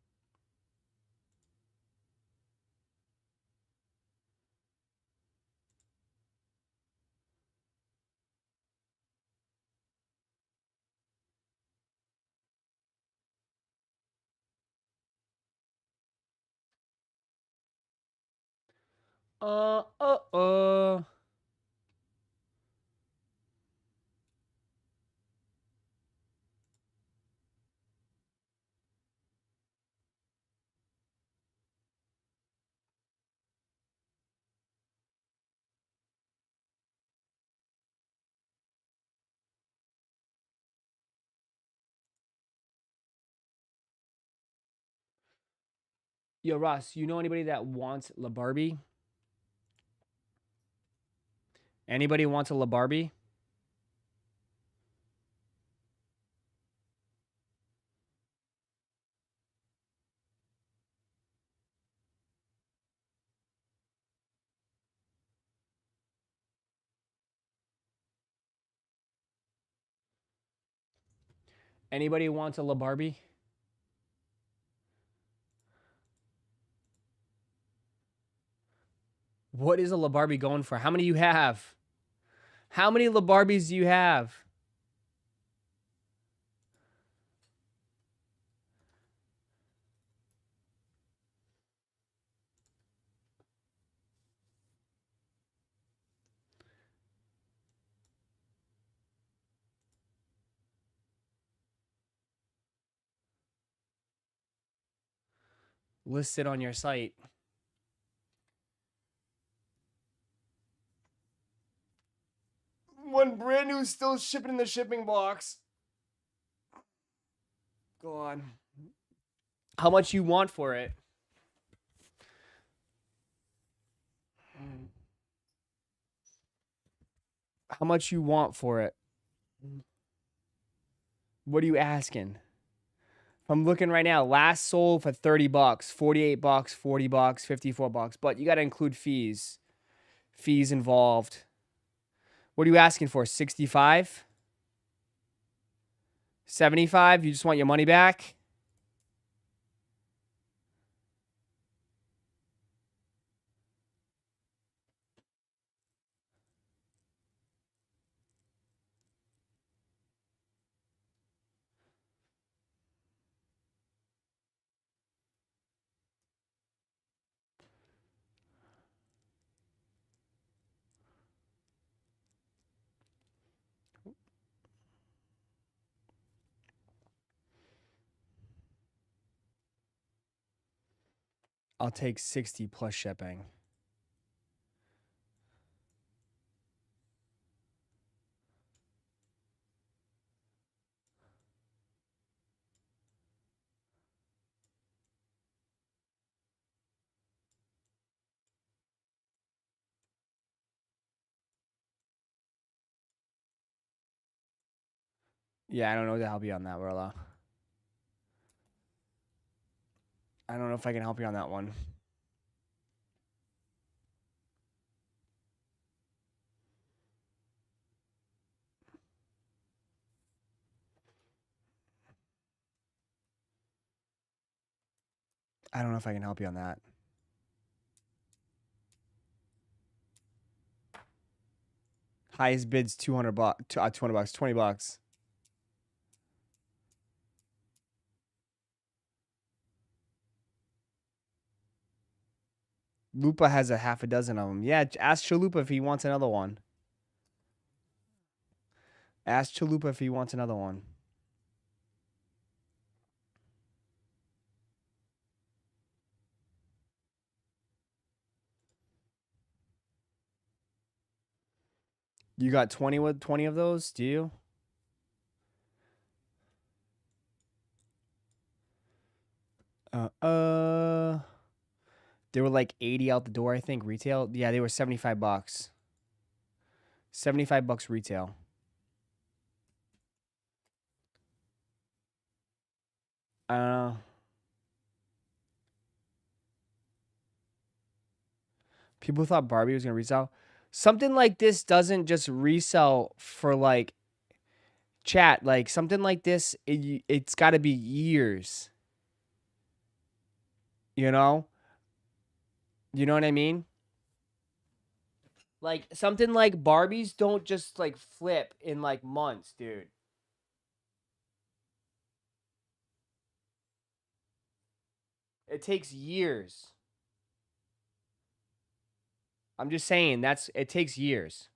Uh, uh, uh. Yo, Ross, you know anybody that wants La Barbie? Anybody wants a La Barbie? Anybody wants a La Barbie? What is a La Barbie going for? How many you have? How many La Barbies do you have? Listed on your site. One brand new still shipping in the shipping box. Go on. How much you want for it? How much you want for it? What are you asking? I'm looking right now. Last sold for 30 bucks, 48 bucks, 40 bucks, 54 bucks. But you got to include fees. Fees involved. What are you asking for? 65? 75? You just want your money back? I'll take 60 plus shipping. Yeah, I don't know to help you on that, Warla. I don't know if I can help you on that one. I don't know if I can help you on that. Highest bid's 200 bucks, 200 bucks, 20 bucks. Lupa has a half a dozen of them. Yeah, ask Chalupa if he wants another one. Ask Chalupa if he wants another one. You got 20 of those, do you? They were like 80 out the door, I think, retail. Yeah, they were $75. $75 retail. People thought Barbie was gonna resell. Something like this doesn't just resell for like chat. Like something like this, it's got to be years. You know? You know what I mean? Like something like Barbies don't just like flip in like months, dude. It takes years. I'm just saying it takes years.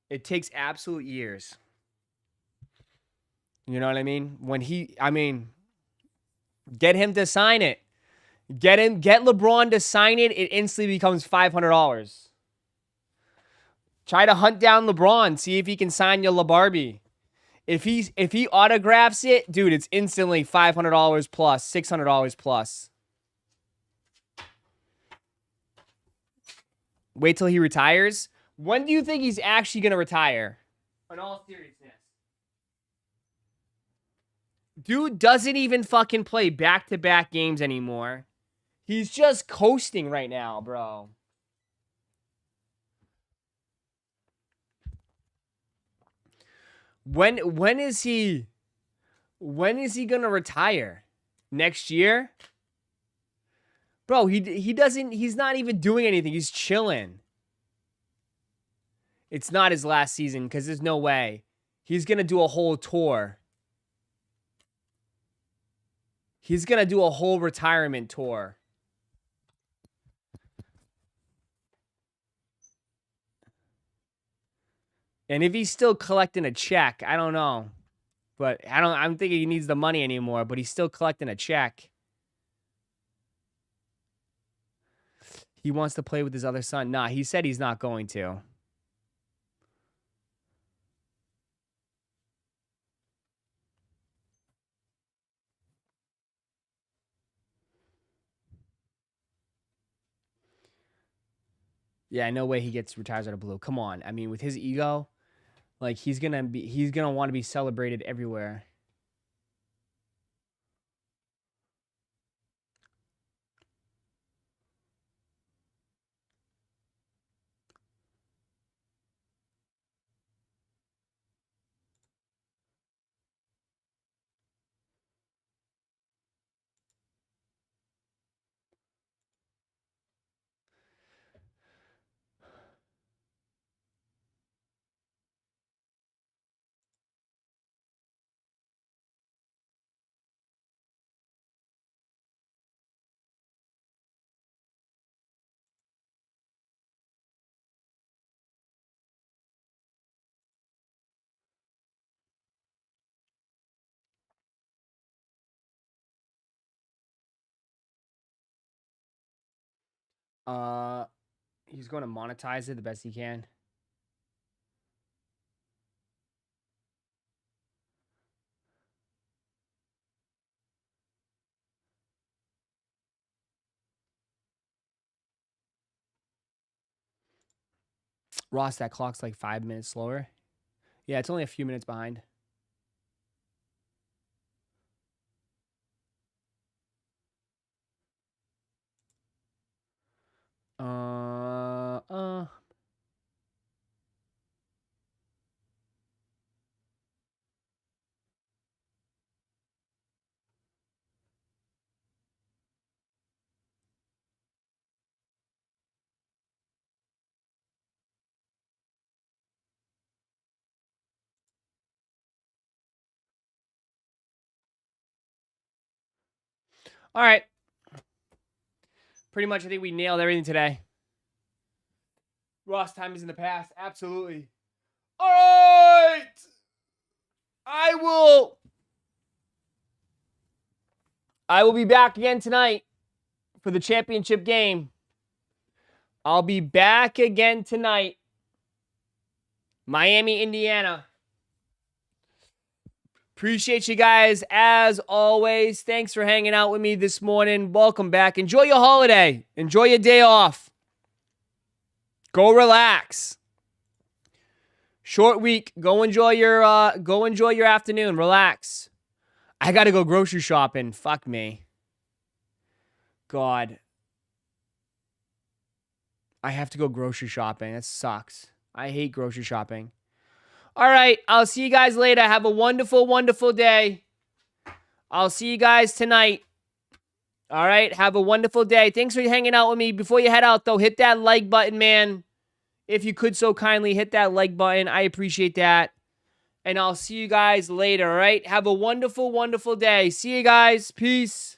It takes absolute years. You know what I mean? Get him to sign it. Get LeBron to sign it. It instantly becomes $500. Try to hunt down LeBron. See if he can sign your LaBarbie. If he autographs it, dude, it's instantly $500 plus, $600 plus. Wait till he retires. When do you think he's actually gonna retire? In all seriousness. Dude doesn't even fucking play back-to-back games anymore. He's just coasting right now, bro. When is he gonna retire? Next year? Bro, he's not even doing anything. He's chilling. It's not his last season because there's no way. He's gonna do a whole tour. He's gonna do a whole retirement tour. And if he's still collecting a check, I don't know. But I don't think he needs the money anymore, but he's still collecting a check. He wants to play with his other son. Nah, he said he's not going to. Yeah, no way he retires out of blue. Come on. I mean, with his ego, like he's gonna want to be celebrated everywhere. He's going to monetize it the best he can. Ross, that clock's like 5 minutes slower. Yeah, it's only a few minutes behind. All right. Pretty much, I think we nailed everything today. Ross, time is in the past. Absolutely. All right. I will I will be back again tonight for the championship game. I'll be back again tonight. Miami, Indiana. Appreciate you guys as always. Thanks for hanging out with me this morning. Welcome back. Enjoy your holiday. Enjoy your day off. Go relax. Short week. Go enjoy your afternoon. Relax. I gotta go grocery shopping. Fuck me. God. I have to go grocery shopping. That sucks. I hate grocery shopping. All right. I'll see you guys later. Have a wonderful, wonderful day. I'll see you guys tonight. All right. Have a wonderful day. Thanks for hanging out with me. Before you head out, though, hit that like button, man. If you could so kindly hit that like button. I appreciate that. And I'll see you guys later, all right? Have a wonderful, wonderful day. See you guys. Peace.